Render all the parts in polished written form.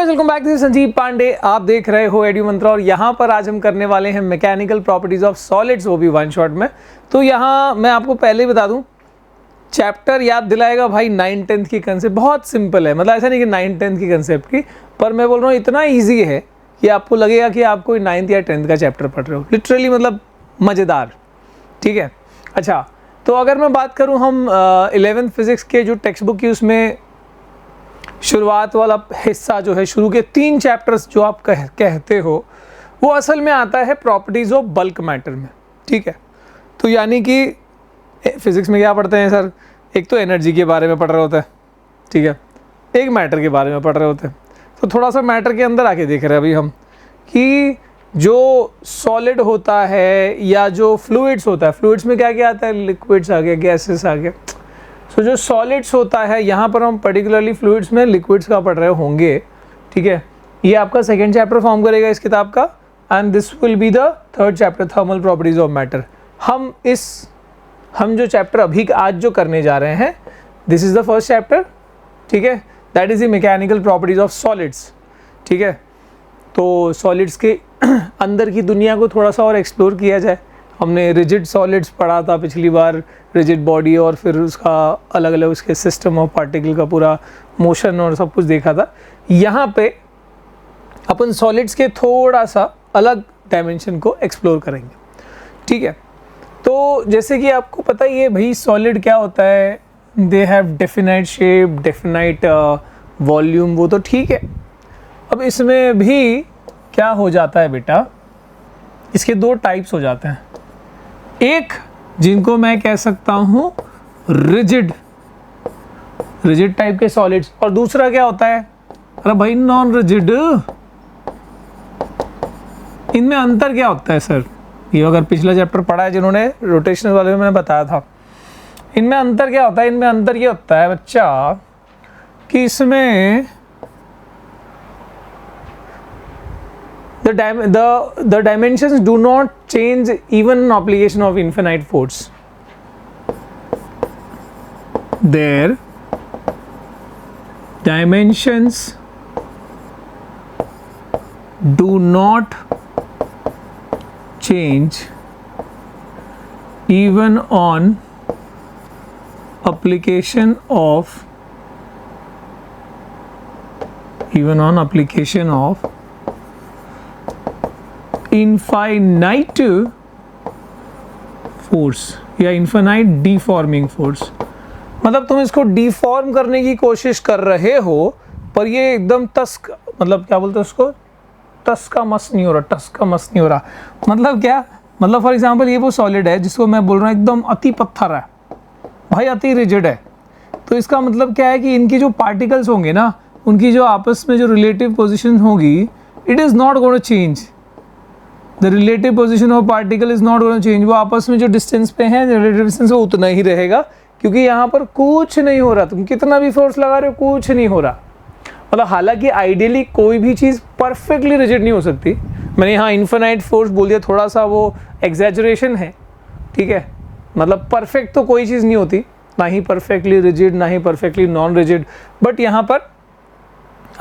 Guys, welcome back to Sanjeev Pandey. आप देख रहे हो एड्यू मंत्रा और यहाँ पर आज हम करने वाले हैं मैकेनिकल प्रॉपर्टीज ऑफ सॉलिड्स, वो भी वन शॉट में। तो यहाँ मैं आपको पहले ही बता दूँ, चैप्टर याद दिलाएगा भाई 9th-10th की कंसेप्ट। बहुत सिंपल है, मतलब ऐसा नहीं कि 9th-10th की कंसेप्ट की, पर मैं बोल रहा हूँ इतना ईजी है कि आपको लगेगा कि आप कोई 9th या 10th का चैप्टर पढ़ रहे हो। लिटरली मतलब मज़ेदार, ठीक है। अच्छा, तो अगर मैं बात करूँ हम 11th फिज़िक्स के जो टेक्स्ट बुक की, उसमें शुरुआत वाला हिस्सा जो है, शुरू के 3 चैप्टर्स जो आप कहते हो, वो असल में आता है प्रॉपर्टीज़ ऑफ बल्क मैटर में, ठीक है। तो यानी कि फिज़िक्स में क्या पढ़ते हैं सर, एक तो एनर्जी के बारे में पढ़ रहे होते हैं, ठीक है, एक मैटर के बारे में पढ़ रहे होते हैं। तो थोड़ा सा मैटर के अंदर आके देख रहे हैं अभी हम कि जो सॉलिड होता है या जो फ्लूइड्स होता है, फ्लूइड्स में क्या क्या आता है, लिक्विड्स आ गए, गैसेस आ गए। तो जो सॉलिड्स होता है, यहाँ पर हम पर्टिकुलरली फ्लूइड्स में लिक्विड्स का पढ़ रहे होंगे, ठीक है। ये आपका सेकेंड चैप्टर फॉर्म करेगा इस किताब का, and this will be the third chapter, thermal properties of matter. हम जो चैप्टर अभी आज जो करने जा रहे हैं, this is the first chapter, ठीक है, that is the mechanical properties of solids, ठीक है। तो सॉलिड्स के अंदर की दुनिया को थोड़ा सा और एक्सप्लोर किया जाए। हमने रिजिड सॉलिड्स पढ़ा था पिछली बार, रिजिड बॉडी, और फिर उसका अलग अलग उसके सिस्टम ऑफ पार्टिकल का पूरा मोशन और सब कुछ देखा था। यहाँ पे अपन सॉलिड्स के थोड़ा सा अलग डायमेंशन को एक्सप्लोर करेंगे, ठीक है। तो जैसे कि आपको पता ही है भाई, सॉलिड क्या होता है, they have definite shape, definite volume, वो तो ठीक है। अब इसमें भी क्या हो जाता है बेटा, इसके 2 टाइप्स हो जाते हैं। एक जिनको मैं कह सकता हूँ रिजिड टाइप के सॉलिड्स, और दूसरा क्या होता है, अरे भाई नॉन रिजिड। इनमें अंतर क्या होता है सर, ये अगर पिछला चैप्टर पढ़ा है जिन्होंने, रोटेशनल वाले में मैंने बताया था, इनमें अंतर क्या होता है। इनमें अंतर ये होता है बच्चा कि इसमें the dimensions do not change even in application of infinite force. Their dimensions do not change even on application of infinite force या इनफाइनाइट डिफॉर्मिंग फोर्स। मतलब तुम इसको डिफॉर्म करने की कोशिश कर रहे हो, पर ये एकदम मतलब क्या बोलते हैं उसको, टस का मस नहीं हो रहा। मतलब क्या, मतलब फॉर एग्जांपल ये वो सॉलिड है जिसको मैं बोल रहा हूँ एकदम अति पत्थर है भाई, अति रिजिड है। तो इसका मतलब क्या है कि इनकी जो पार्टिकल्स होंगे ना, उनकी जो आपस में जो रिलेटिव पोजिशन होगी, it is not going to change. The relative position of particle is not going to change. वो आपस में जो डिस्टेंस पे हैं, रिलेटिव डिस्टेंस वो उतना ही रहेगा, क्योंकि यहाँ पर कुछ नहीं हो रहा। तुम कितना भी फोर्स लगा रहे हो, कुछ नहीं हो रहा। मतलब हालांकि आइडियली कोई भी चीज़ परफेक्टली रिजिड नहीं हो सकती। मैंने यहाँ इन्फिनाइट फोर्स बोल दिया, थोड़ा सा वो एग्जैजरेशन है, ठीक है। मतलब परफेक्ट तो कोई चीज़ नहीं होती, ना ही परफेक्टली रिजिड, ना ही परफेक्टली नॉन रिजिड। बट यहाँ पर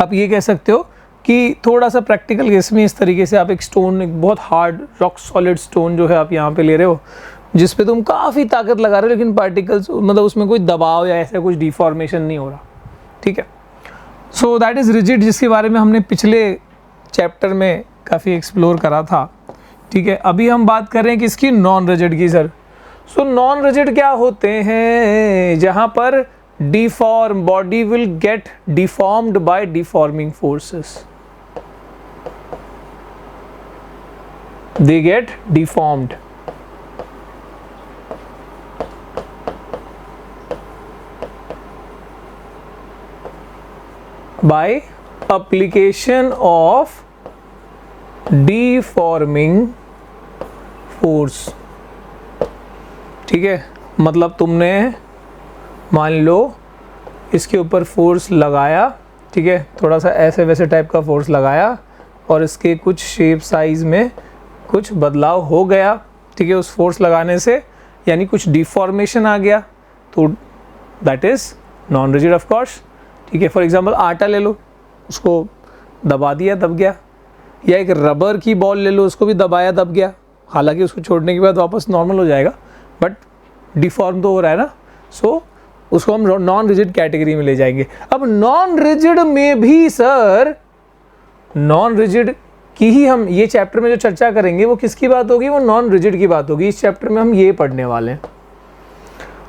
आप ये कह सकते हो कि थोड़ा सा प्रैक्टिकल केस में इस तरीके से आप एक स्टोन, एक बहुत हार्ड रॉक सॉलिड स्टोन जो है आप यहाँ पे ले रहे हो, जिस पे तुम काफ़ी ताकत लगा रहे हो, लेकिन पार्टिकल्स मतलब उसमें कोई दबाव या ऐसा कुछ डिफॉर्मेशन नहीं हो रहा, ठीक है। सो दैट इज़ रिजिड, जिसके बारे में हमने पिछले चैप्टर में काफ़ी एक्सप्लोर करा था, ठीक है। अभी हम बात कर रहे हैं किसकी, नॉन रिजिड की सर। सो नॉन रिजिड क्या होते हैं, जहाँ पर deform body will get deformed by deforming forces, they get deformed by application of deforming force, ठीक है। मतलब तुमने मान लो इसके ऊपर फोर्स लगाया, ठीक है, थोड़ा सा ऐसे वैसे टाइप का फोर्स लगाया, और इसके कुछ शेप साइज में कुछ बदलाव हो गया, ठीक है, उस फोर्स लगाने से, यानी कुछ डिफॉर्मेशन आ गया, तो that is non rigid of course, ठीक है। फॉर एग्जांपल आटा ले लो, उसको दबा दिया दब गया, या एक रबर की बॉल ले लो, उसको भी दबाया दब गया, हालांकि उसको छोड़ने के बाद वापस नॉर्मल हो जाएगा, बट डिफॉर्म तो हो रहा है ना, सो उसको हम नॉन रिजिड कैटेगरी में ले जाएंगे। अब नॉन रिजिड में भी सर, नॉन रिजिड की ही हम ये चैप्टर में जो चर्चा करेंगे वो किसकी बात होगी, वो नॉन रिजिड की बात होगी। इस चैप्टर में हम ये पढ़ने वाले हैं।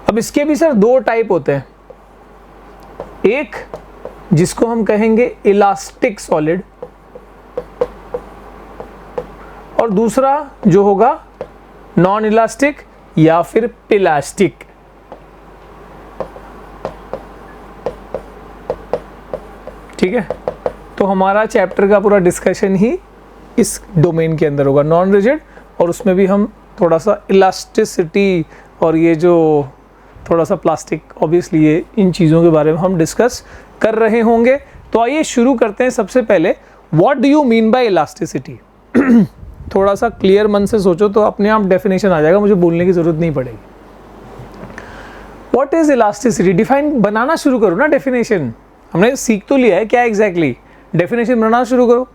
अब इसके भी सर दो टाइप होते हैं, एक जिसको हम कहेंगे इलास्टिक सॉलिड, और दूसरा जो होगा नॉन इलास्टिक या फिर पिलास्टिक। ठीक है, तो हमारा चैप्टर का पूरा डिस्कशन ही इस डोमेन के अंदर होगा, नॉन रिजिड, और उसमें भी हम थोड़ा सा इलास्टिसिटी और ये जो थोड़ा सा प्लास्टिक, ऑब्वियसली ये इन चीज़ों के बारे में हम डिस्कस कर रहे होंगे। तो आइए शुरू करते हैं। सबसे पहले what do you mean by elasticity? थोड़ा सा क्लियर मन से सोचो तो अपने आप डेफिनेशन आ जाएगा, मुझे बोलने की ज़रूरत नहीं पड़ेगी। What is elasticity? डिफाइन बनाना शुरू करो ना डेफिनेशन। हमने सीख तो लिया है क्या एग्जैक्टली, डेफिनेशन बनाना शुरू करो।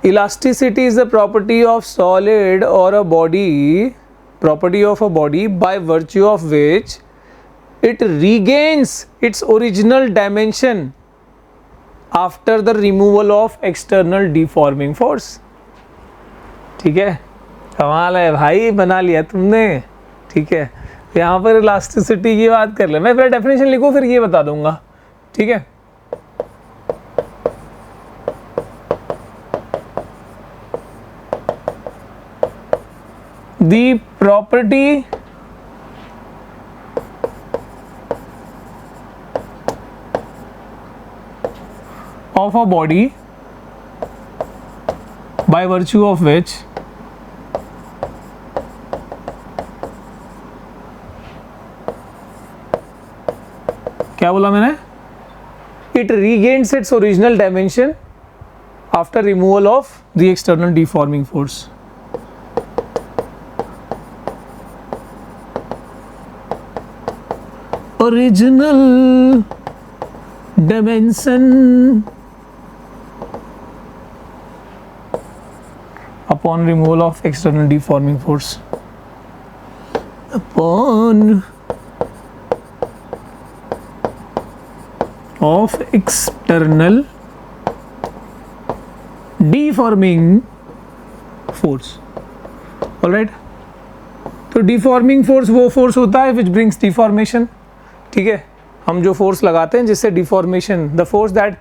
Elasticity is the property of solid or a body, property of a body by virtue of which it regains its original dimension after the removal of external deforming force। ठीक है, कमाल है भाई, बना लिया तुमने। ठीक है, यहाँ पर इलास्टिसिटी की बात कर ले, मैं पहले डेफिनेशन लिखूँ फिर ये बता दूंगा। ठीक है, the property of a body by virtue of which क्या बोला मैंने? It regains its original dimension after removal of the external deforming force। original dimension upon removal of external deforming force, upon of external deforming force। Alright, तो deforming force वो force होता है which brings deformation. ठीक है, हम जो force लगाते हैं जिससे deformation, the force that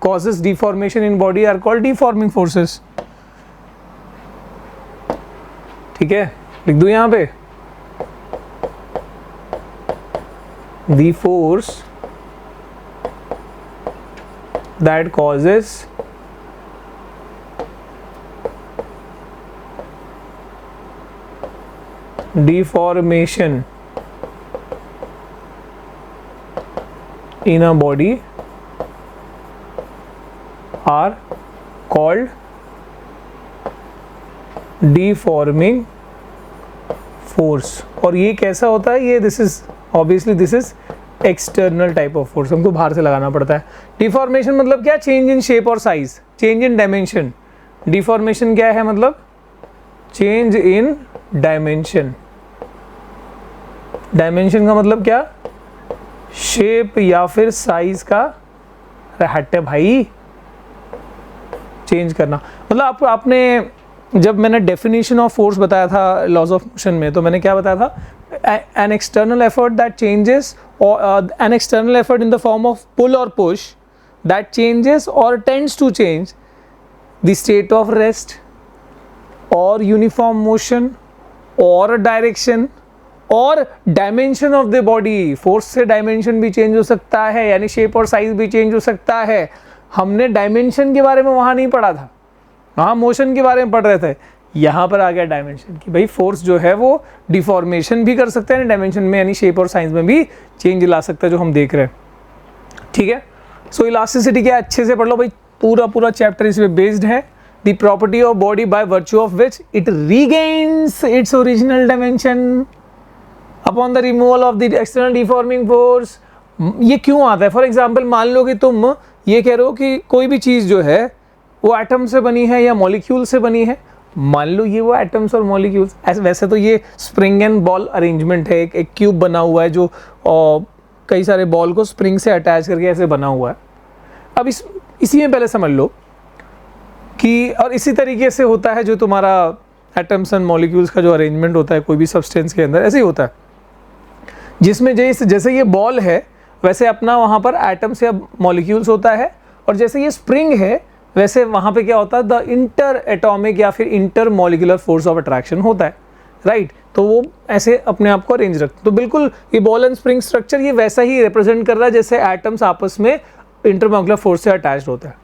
causes deformation in body are called deforming forces. ठीक है, लिख दूं यहां पे, the force that causes deformation in a body are called deforming force। और ये कैसा होता है, ये this is obviously this is external type of force, हमको बाहर से लगाना पड़ता है। डिफॉर्मेशन मतलब क्या? चेंज इन शेप और size, change in dimension. Deformation क्या है? मतलब चेंज इन डायमेंशन। डायमेंशन का मतलब क्या? शेप या फिर साइज का हट भाई, चेंज करना। मतलब आपने जब मैंने डेफिनेशन ऑफ फोर्स बताया था लॉज ऑफ मोशन में, तो मैंने क्या बताया था? An external effort that changes, an external effort in the form of pull or push that changes or tends to change the state of rest or uniform motion or direction or dimension of the body. Force से dimension भी change हो सकता है, यानी shape और size भी change हो सकता है। हमने डायमेंशन के बारे में वहाँ नहीं पढ़ा था, वहाँ मोशन के बारे में पढ़ रहे थे। यहाँ पर आ गया डायमेंशन की, भाई फोर्स जो है वो डिफॉर्मेशन भी कर सकता है डायमेंशन में, यानी शेप और साइज में भी चेंज ला सकता है, जो हम देख रहे हैं। ठीक है, सो इलास्टिसिटी क्या, अच्छे से पढ़ लो भाई, पूरा चैप्टर इसमें बेस्ड है। The property of body by virtue of which it regains its original dimension upon the removal of the external deforming force। ये क्यों आता है? फॉर एग्जाम्पल मान लो कि तुम ये कह रहे हो कि कोई भी चीज़ जो है वो एटम से बनी है या मॉलिक्यूल से बनी है। मान लो ये वो एटम्स और मॉलिक्यूल्स, ऐसे वैसे तो ये स्प्रिंग एंड बॉल अरेंजमेंट है, एक क्यूब बना हुआ है जो कई सारे बॉल को स्प्रिंग से अटैच करके ऐसे बना हुआ है। अब इसी में पहले समझ लो कि, और इसी तरीके से होता है जो तुम्हारा एटम्स एंड मॉलिक्यूल्स का जो अरेंजमेंट होता है कोई भी सब्सटेंस के अंदर, ऐसे ही होता है, जिसमें जैसे ये बॉल है वैसे अपना वहाँ पर एटम्स या मॉलिक्यूल्स होता है, और जैसे ये स्प्रिंग है वैसे वहाँ पे क्या होता है, द इंटर एटॉमिक या फिर inter molecular force of attraction होता है, राइट। तो वो ऐसे अपने आप को अरेंज रखते, तो बिल्कुल ये बॉल एंड स्प्रिंग स्ट्रक्चर ये वैसा ही रिप्रेजेंट कर रहा है जैसे एटम्स आपस में इंटरमॉलिक्यूलर फोर्स से अटैच्ड होता है।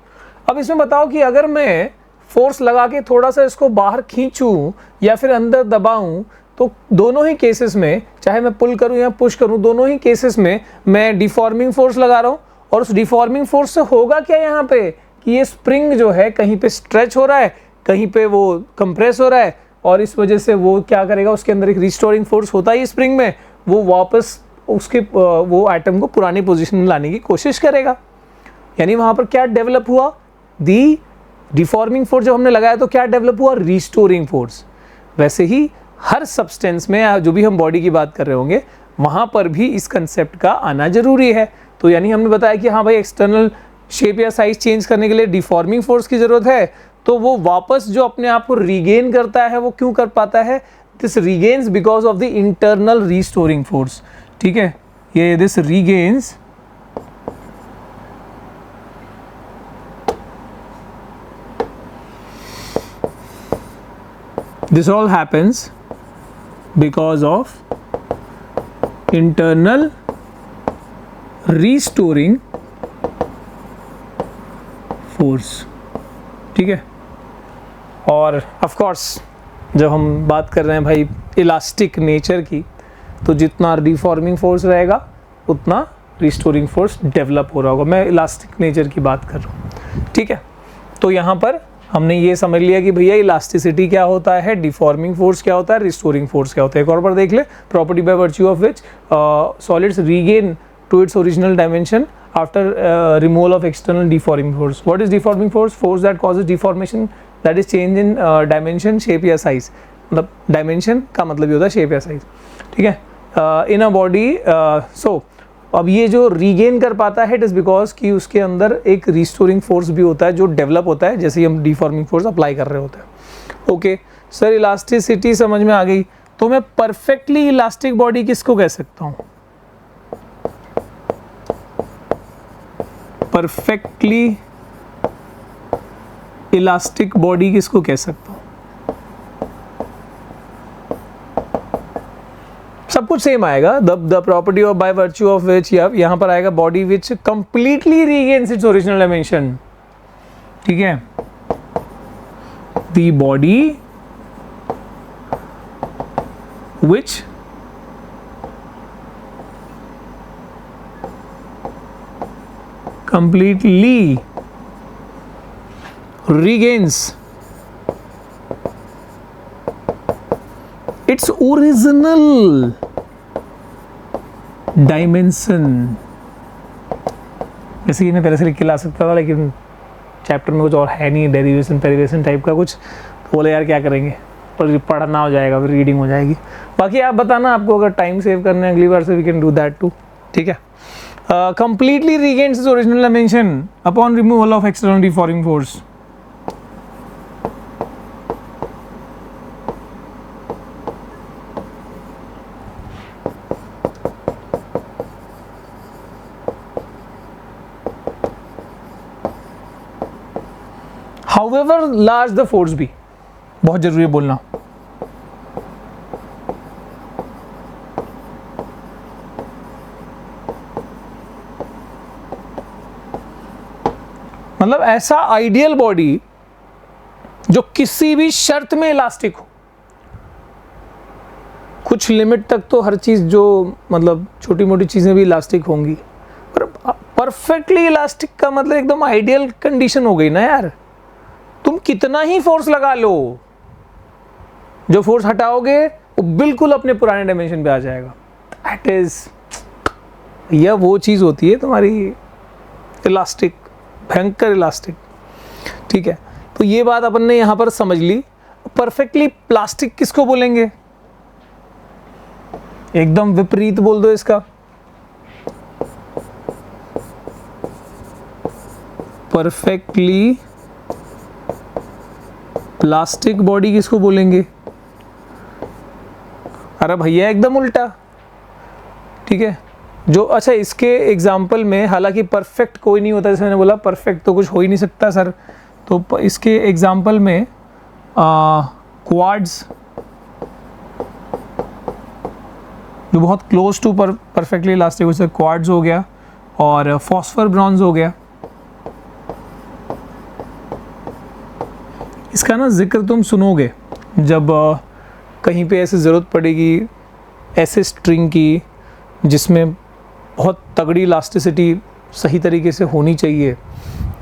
अब इसमें बताओ कि अगर मैं फोर्स लगा के थोड़ा सा इसको बाहर खींचूं या फिर अंदर दबाऊं, तो दोनों ही केसेस में, चाहे मैं पुल करूं या पुश करूं, दोनों ही केसेस में मैं डिफॉर्मिंग फोर्स लगा रहा हूं। और उस डिफॉर्मिंग फोर्स से होगा क्या यहाँ पे कि ये स्प्रिंग जो है कहीं पे स्ट्रेच हो रहा है, कहीं पे वो कंप्रेस हो रहा है, और इस वजह से वो क्या करेगा, उसके अंदर एक रिस्टोरिंग फोर्स होता है स्प्रिंग में, वो वापस उसके वो एटम को पुरानी पोजीशन में लाने की कोशिश करेगा। यानी वहाँ पर क्या डेवलप हुआ, दी डिफॉर्मिंग फोर्स जब हमने लगाया तो क्या डेवलप हुआ, रिस्टोरिंग फोर्स। वैसे ही हर सब्सटेंस में जो भी हम बॉडी की बात कर रहे होंगे वहाँ पर भी इस कंसेप्ट का आना जरूरी है। तो यानी हमने बताया कि हाँ भाई एक्सटर्नल शेप या साइज चेंज करने के लिए डिफॉर्मिंग फोर्स की ज़रूरत है, तो वो वापस जो अपने आप को रीगेन करता है वो क्यों कर पाता है, this regains because of the internal restoring force. ठीक है, ये this regains this all happens because of internal restoring force। ठीक है, और ऑफ कोर्स जब हम बात कर रहे हैं भाई इलास्टिक नेचर की, तो जितना डिफॉर्मिंग फोर्स रहेगा उतना रिस्टोरिंग फोर्स डेवलप हो रहा होगा। मैं इलास्टिक नेचर की बात कर रहा हूँ। ठीक है, तो यहाँ पर हमने ये समझ लिया कि भैया इलास्टिसिटी क्या होता है, डिफॉर्मिंग फोर्स क्या होता है, रिस्टोरिंग फोर्स क्या होता है। एक और बार देख ले, property by virtue of which solids regain to its original dimension after removal of external deforming force. What is deforming force? Force that causes deformation, that is change in dimension, shape या size. मतलब dimension का मतलब ये होता है shape या size. ठीक है, इन अ बॉडी। सो अब ये जो रीगेन कर पाता है इट इज़ बिकॉज कि उसके अंदर एक रिस्टोरिंग फोर्स भी होता है जो डेवलप होता है जैसे ही हम डिफॉर्मिंग फोर्स अप्लाई कर रहे होते हैं। ओके सर, इलास्टिसिटी समझ में आ गई, तो मैं परफेक्टली इलास्टिक बॉडी किसको कह सकता हूँ? परफेक्टली इलास्टिक बॉडी किसको कह सकता हूँ? सब कुछ सेम आएगा, the property of by virtue of which, यहाँ पर आएगा body which completely regains its original dimension. ठीक है, the body which completely regains its original dimension। जैसे कि मैं पहले से लिख के ला सकता था, लेकिन चैप्टर में कुछ और है नहीं, डेरिवेशन पेरिवेशन टाइप का कुछ, तो बोले यार क्या करेंगे, पर पढ़ना हो जाएगा, फिर रीडिंग हो जाएगी। बाकी आप बताना, आपको अगर टाइम सेव करना है अगली बार से, we can do that too. ठीक है, completely regains its original dimension upon removal of external deforming force। However large the force be, बहुत जरूरी है बोलना। मतलब ऐसा आइडियल बॉडी जो किसी भी शर्त में इलास्टिक हो। कुछ लिमिट तक तो हर चीज जो मतलब छोटी मोटी चीजें भी इलास्टिक होंगी, पर परफेक्टली इलास्टिक का मतलब एकदम आइडियल कंडीशन हो गई ना यार। तुम कितना ही फोर्स लगा लो, जो फोर्स हटाओगे वो बिल्कुल अपने पुराने डायमेंशन पे आ जाएगा। दैट इज, यह वो चीज होती है तुम्हारी इलास्टिक भयंकर इलास्टिक, ठीक है। तो ये बात अपन ने यहाँ पर समझ ली। परफेक्टली प्लास्टिक किसको बोलेंगे? एकदम विपरीत बोल दो इसका। परफेक्टली प्लास्टिक बॉडी किसको बोलेंगे? अरे भैया एकदम उल्टा, ठीक है। जो अच्छा इसके एग्जाम्पल में, हालांकि परफेक्ट कोई नहीं होता, जैसे मैंने बोला परफेक्ट तो कुछ हो ही नहीं सकता सर, तो इसके एग्जाम्पल में क्वाड्स जो बहुत क्लोज टू परफेक्टली इलास्टिक हो, क्वाड्स हो गया और फॉस्फर ब्रॉन्ज हो गया। इसका ना जिक्र तुम सुनोगे जब कहीं पे ऐसे ज़रूरत पड़ेगी ऐसे स्ट्रिंग की जिसमें बहुत तगड़ी इलास्टिसिटी सही तरीके से होनी चाहिए,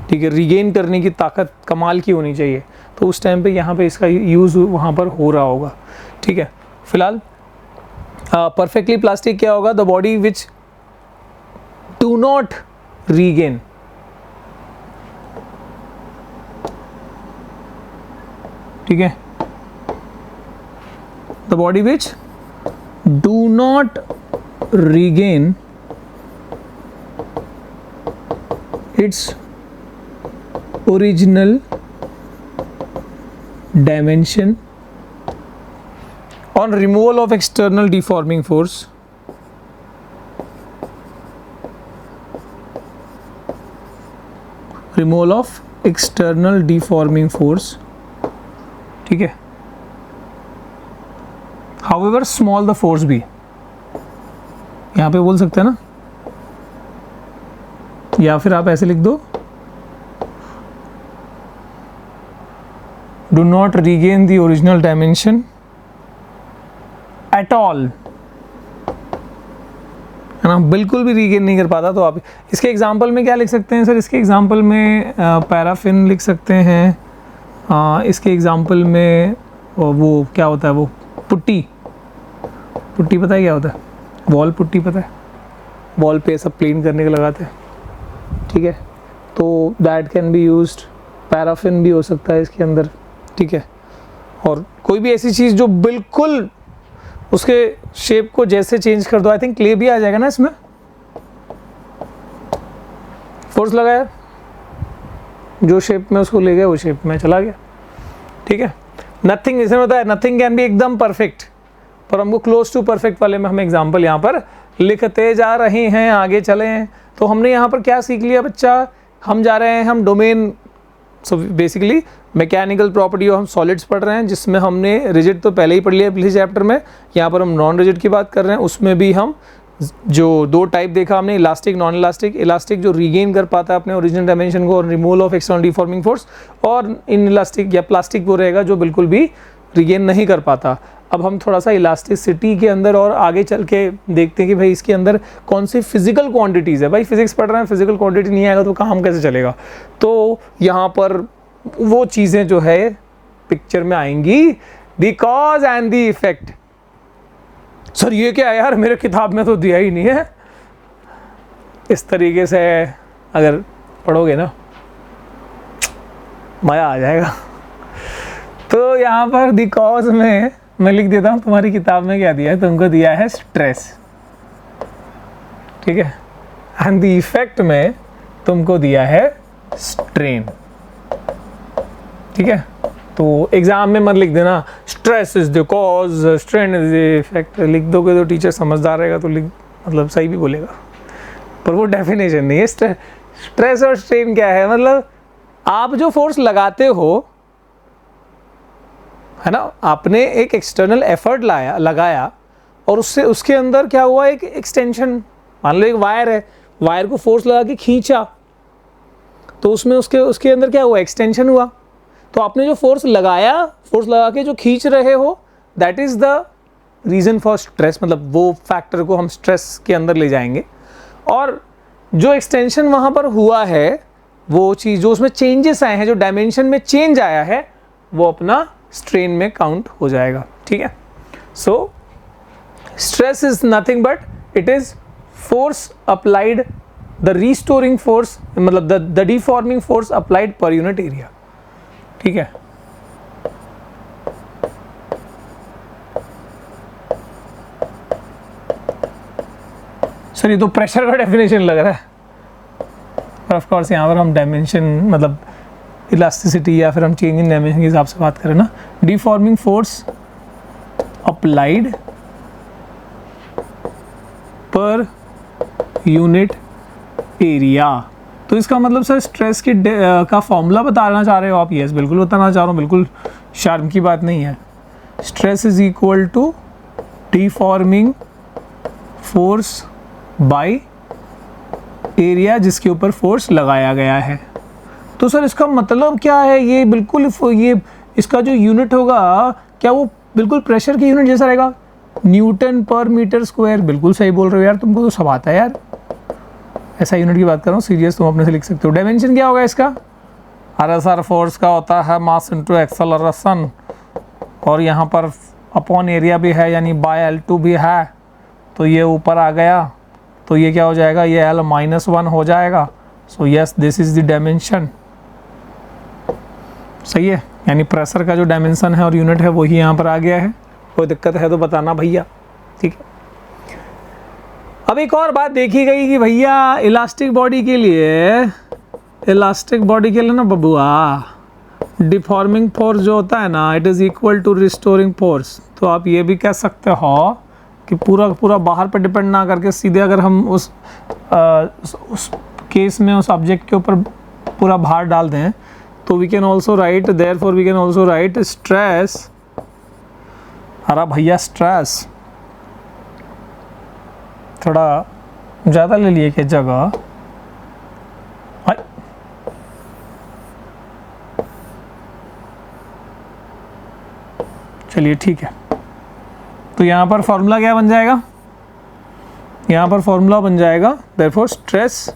ठीक है, रिगेन करने की ताकत कमाल की होनी चाहिए, तो उस टाइम पे यहाँ पे इसका यूज़ वहाँ पर हो रहा होगा, ठीक है। फिलहाल परफेक्टली प्लास्टिक क्या होगा? The body which do not regain, ठीक है, the body which do not regain its original dimension on removal of external deforming force, removal of external deforming force, ठीक है। however small the force be, यहाँ पे बोल सकते हैं ना, या फिर आप ऐसे लिख दो, do not regain the original dimension at all, है ना, बिल्कुल भी रीगेन नहीं कर पाता। तो आप इसके एग्जाम्पल में क्या लिख सकते हैं सर? इसके एग्जाम्पल में पैराफिन लिख सकते हैं। इसके एग्जाम्पल में वो क्या होता है, वो पुट्टी पता है क्या होता है? वॉल पुट्टी पता है? वॉल पे सब प्लेन करने के लगाते हैं, ठीक है। तो that can be used, paraffin भी हो सकता है इसके अंदर, ठीक है। और कोई भी ऐसी चीज़ जो बिल्कुल उसके शेप को जैसे चेंज कर दो, आई थिंक क्ले भी आ जाएगा ना इसमें, फोर्स लगाया जो शेप में उसको ले गया वो शेप में चला गया, ठीक है। नथिंग, इसमें बताया नथिंग कैन बी एकदम परफेक्ट, पर हमको क्लोज टू परफेक्ट वाले में हम एग्जाम्पल यहाँ पर लिखते जा रहे हैं, आगे चले हैं। तो हमने यहाँ पर क्या सीख लिया बच्चा? हम जा रहे हैं, हम domain, so basically mechanical property और हम सॉलिड्स पढ़ रहे हैं, जिसमें हमने रिजिड तो पहले ही पढ़ लिया पिछले चैप्टर में। यहाँ पर हम नॉन रिजिड की बात कर रहे हैं, उसमें भी हम जो दो टाइप देखा हमने, इलास्टिक, नॉन इलास्टिक। इलास्टिक जो रीगेन कर पाता है अपने ओरिजिनल डायमेंशन को और removal of external deforming force, और इन इलास्टिक या प्लास्टिक वो रहेगा जो बिल्कुल भी रीगेन नहीं कर पाता। अब हम थोड़ा सा इलास्टिसिटी के अंदर और आगे चल के देखते हैं कि भाई इसके अंदर कौन सी फिजिकल क्वांटिटीज़ है। भाई फिजिक्स पढ़ रहे हैं, फिजिकल क्वांटिटी नहीं आएगा तो काम कैसे चलेगा? तो यहाँ पर वो चीज़ें जो है पिक्चर में आएंगी, the cause and the effect. Sir ये क्या है यार, मेरे किताब में तो दिया ही नहीं है। इस तरीके से अगर पढ़ोगे ना मज़ा आ जाएगा। तो यहाँ पर द कॉज में मैं लिख देता हूँ, तुम्हारी किताब में क्या दिया है? तुमको दिया है स्ट्रेस, ठीक है, एंड द इफेक्ट में तुमको दिया है स्ट्रेन, ठीक है। तो एग्जाम में मत लिख देना stress is the cause, strain is the effect. लिख दोगे तो टीचर समझदार रहेगा तो लिख, मतलब सही भी बोलेगा, पर वो डेफिनेशन नहीं है। स्ट्रेस और स्ट्रेन क्या है? मतलब आप जो फोर्स लगाते हो, है ना, आपने एक एक्सटर्नल एफर्ट लगाया और उससे उसके अंदर क्या हुआ, एक एक्सटेंशन। मान लो एक वायर है, वायर को फोर्स लगा के खींचा तो उसमें उसके अंदर क्या हुआ, एक्सटेंशन हुआ। तो आपने जो फोर्स लगाया, फोर्स लगा के जो खींच रहे हो, that is the reason for stress. मतलब वो फैक्टर को हम स्ट्रेस के अंदर ले जाएंगे। और जो एक्सटेंशन वहाँ पर हुआ है, वो चीज़ जो उसमें चेंजेस आए हैं, जो डायमेंशन में चेंज आया है, वो अपना स्ट्रेन में काउंट हो जाएगा, ठीक है। So stress is nothing but it is force applied the restoring force मतलब the deforming force applied per unit area. ठीक है, सर ये तो प्रेशर का डेफिनेशन लग रहा है, पर ऑफ कोर्स यहाँ पर हम डायमेंशन मतलब इलास्टिसिटी या फिर हम चेंज इन डायमेंशन के हिसाब से बात करें ना। Deforming force applied per unit area, तो इसका मतलब सर स्ट्रेस की का फॉर्मूला बताना चाह रहे हो आप? यस, बिल्कुल बताना चाह रहा हूँ, बिल्कुल शर्म की बात नहीं है। Stress is equal to deforming force by area जिसके ऊपर फोर्स लगाया गया है। तो सर इसका मतलब क्या है? ये बिल्कुल ये इसका जो यूनिट होगा क्या वो बिल्कुल प्रेशर की यूनिट जैसा रहेगा? न्यूटन पर मीटर स्क्वायर। बिल्कुल सही बोल रहे हो यार, तुमको तो सब आता है यार। ऐसा यूनिट की बात कर रहा हूँ, सीरियस तुम अपने से लिख सकते हो। डायमेंशन क्या होगा इसका? अरे सर फोर्स का होता है मास इनटू एक्सेलरेशन, और यहाँ पर अपॉन एरिया भी है यानी बाय L2 भी है, तो ये ऊपर आ गया, तो ये क्या हो जाएगा? ये L-1 हो जाएगा। So yes, this is the dimension. सही है, यानी प्रेशर का जो डायमेंशन है और यूनिट है वही यहाँ पर आ गया है। कोई दिक्कत है तो बताना भैया। ठीक है, अब एक और बात देखी गई कि भैया इलास्टिक बॉडी के लिए ना बबुआ, डिफॉर्मिंग फोर्स जो होता है ना, it is equal to restoring force. तो आप ये भी कह सकते हो कि पूरा बाहर पे डिपेंड ना करके सीधे अगर हम उस केस में उस ऑब्जेक्ट के ऊपर पूरा भार डाल दें, तो we can also write, therefore we can also write stress. अरे भैया स्ट्रेस थोड़ा ज़्यादा ले लिए क्या जगह? चलिए ठीक है, तो यहाँ पर फॉर्मूला क्या बन जाएगा? यहाँ पर फॉर्मूला बन जाएगा therefore stress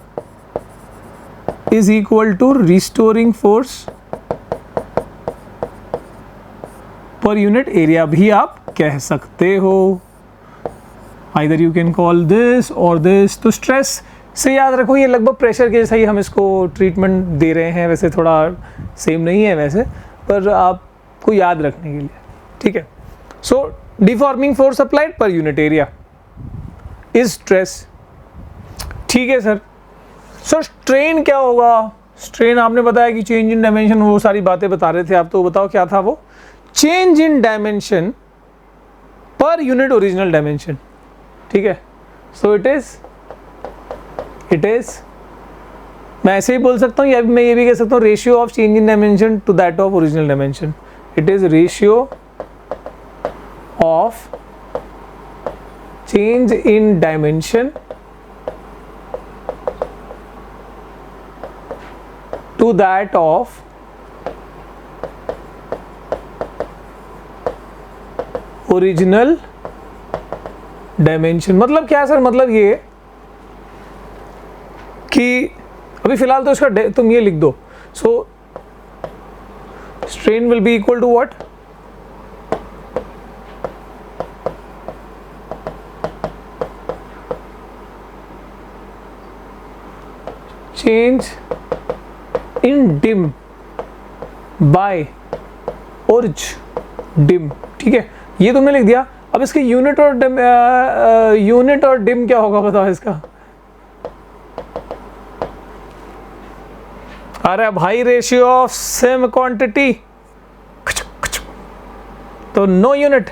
is equal to restoring force per unit area भी आप कह सकते हो। Either you can call this और दिस। तो स्ट्रेस से याद रखो ये लगभग प्रेशर के जैसा ही हम इसको ट्रीटमेंट दे रहे हैं, वैसे थोड़ा सेम नहीं है वैसे, पर आपको याद रखने के लिए। ठीक है, so deforming force applied per unit area is stress. ठीक है सर, सर स्ट्रेन क्या होगा? स्ट्रेन आपने बताया कि चेंज इन डायमेंशन, वो सारी बातें बता रहे थे आप, तो बताओ क्या था वो? Change in dimension per unit original dimension. ठीक है, सो इट इज मैं ऐसे ही बोल सकता हूँ, या मैं ये भी कह सकता हूँ ratio of change in dimension to that of original dimension. It is ratio of change in dimension to that of original dimension. मतलब क्या है सर? मतलब ये कि अभी फिलहाल तो इसका तुम ये लिख दो। So strain will be equal to what? Change in dim by orig dim. ठीक है, ये तुमने लिख दिया। अब इसके यूनिट और डिम क्या होगा बताओ इसका? अरे भाई रेशियो ऑफ सेम क्वांटिटी, तो no unit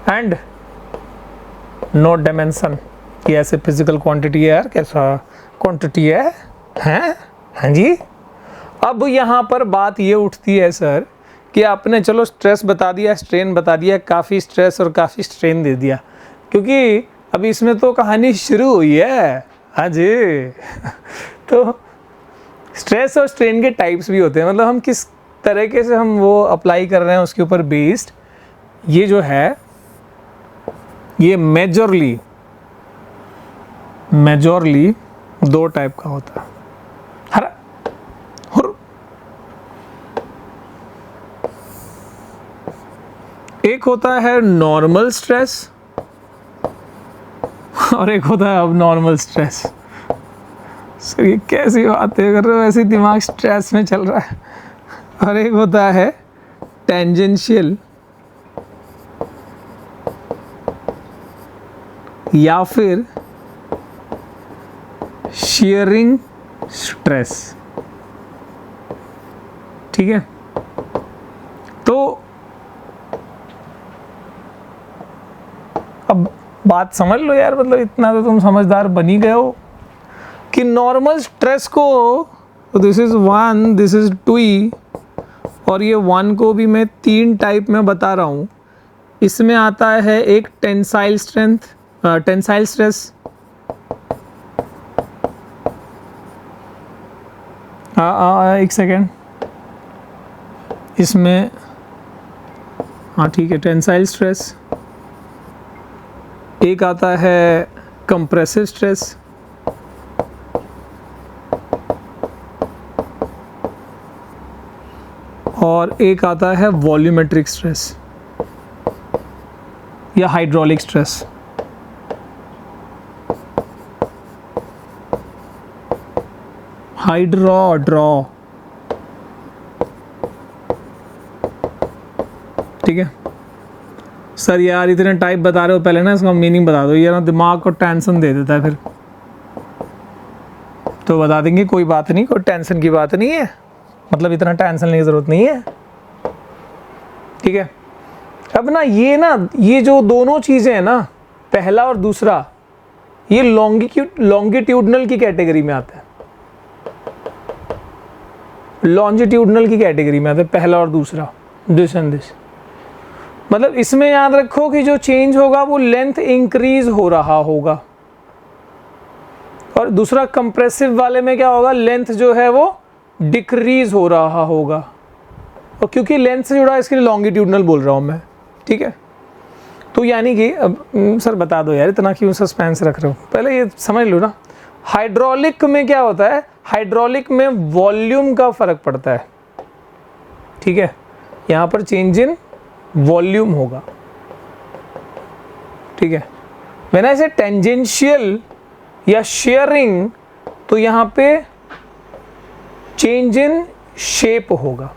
and no dimension. ये ऐसे फिजिकल क्वांटिटी है यार, कैसा क्वांटिटी है? हैं? हाँ जी। अब यहाँ पर बात ये उठती है सर कि आपने चलो स्ट्रेस बता दिया, स्ट्रेन बता दिया, काफ़ी स्ट्रेस और काफ़ी स्ट्रेन दे दिया, क्योंकि अभी इसमें तो कहानी शुरू हुई है। हाँ जी तो स्ट्रेस और स्ट्रेन के टाइप्स भी होते हैं, मतलब हम किस तरीके से हम वो अप्लाई कर रहे हैं उसके ऊपर बेस्ड। ये जो है ये मेजरली दो टाइप का होता है। एक होता है नॉर्मल स्ट्रेस और एक होता है अब नॉर्मल स्ट्रेस। सर ये कैसी बातें कर रहे हो, ऐसे दिमाग स्ट्रेस में चल रहा है। और एक होता है टेंजेंशियल या फिर शियरिंग स्ट्रेस। ठीक है, तो अब बात समझ लो यार, मतलब इतना तो तुम समझदार बन ही गए हो कि नॉर्मल स्ट्रेस को, this is 1, this is 2E, और ये 1 को भी मैं 3 टाइप में बता रहा हूँ। इसमें आता है एक टेंसाइल स्ट्रेस, एक सेकेंड, इसमें हाँ ठीक है, टेंसाइल स्ट्रेस। एक आता है कंप्रेसिव स्ट्रेस, और एक आता है वॉल्यूमेट्रिक स्ट्रेस या हाइड्रोलिक स्ट्रेस। ड्रॉ, ठीक है सर। यार इतने टाइप बता रहे हो, पहले ना इसका मीनिंग बता दो, ये ना दिमाग को टेंशन दे देता है फिर। तो बता देंगे, कोई बात नहीं, कोई टेंशन की बात नहीं है, मतलब इतना टेंशन लेने की ज़रूरत नहीं है। ठीक है, अब ना ये जो दोनों चीज़ें हैं ना, पहला और दूसरा, ये लॉन्गिट्यूडनल की कैटेगरी में आता है। लॉन्जिट्यूडनल की कैटेगरी में आता है पहला और दूसरा, दिस एंड दिस। मतलब इसमें याद रखो कि जो चेंज होगा वो लेंथ इंक्रीज हो रहा होगा, और दूसरा कंप्रेसिव वाले में क्या होगा, लेंथ जो है वो डिक्रीज हो रहा होगा। और क्योंकि लेंथ से जुड़ा है इसके लिए लॉन्गिट्यूडनल बोल रहा हूँ मैं। ठीक है, तो यानी कि अब सर बता दो यार, इतना क्यों सस्पेंस रख रहे हो, पहले ये समझ लो ना। हाइड्रोलिक में क्या होता है, हाइड्रोलिक में वॉल्यूम का फर्क पड़ता है। ठीक है, यहाँ पर चेंज इन वॉल्यूम होगा। ठीक है, व्हेन आई से टेंजेंशियल या शेयरिंग, तो यहाँ पे चेंज इन शेप होगा।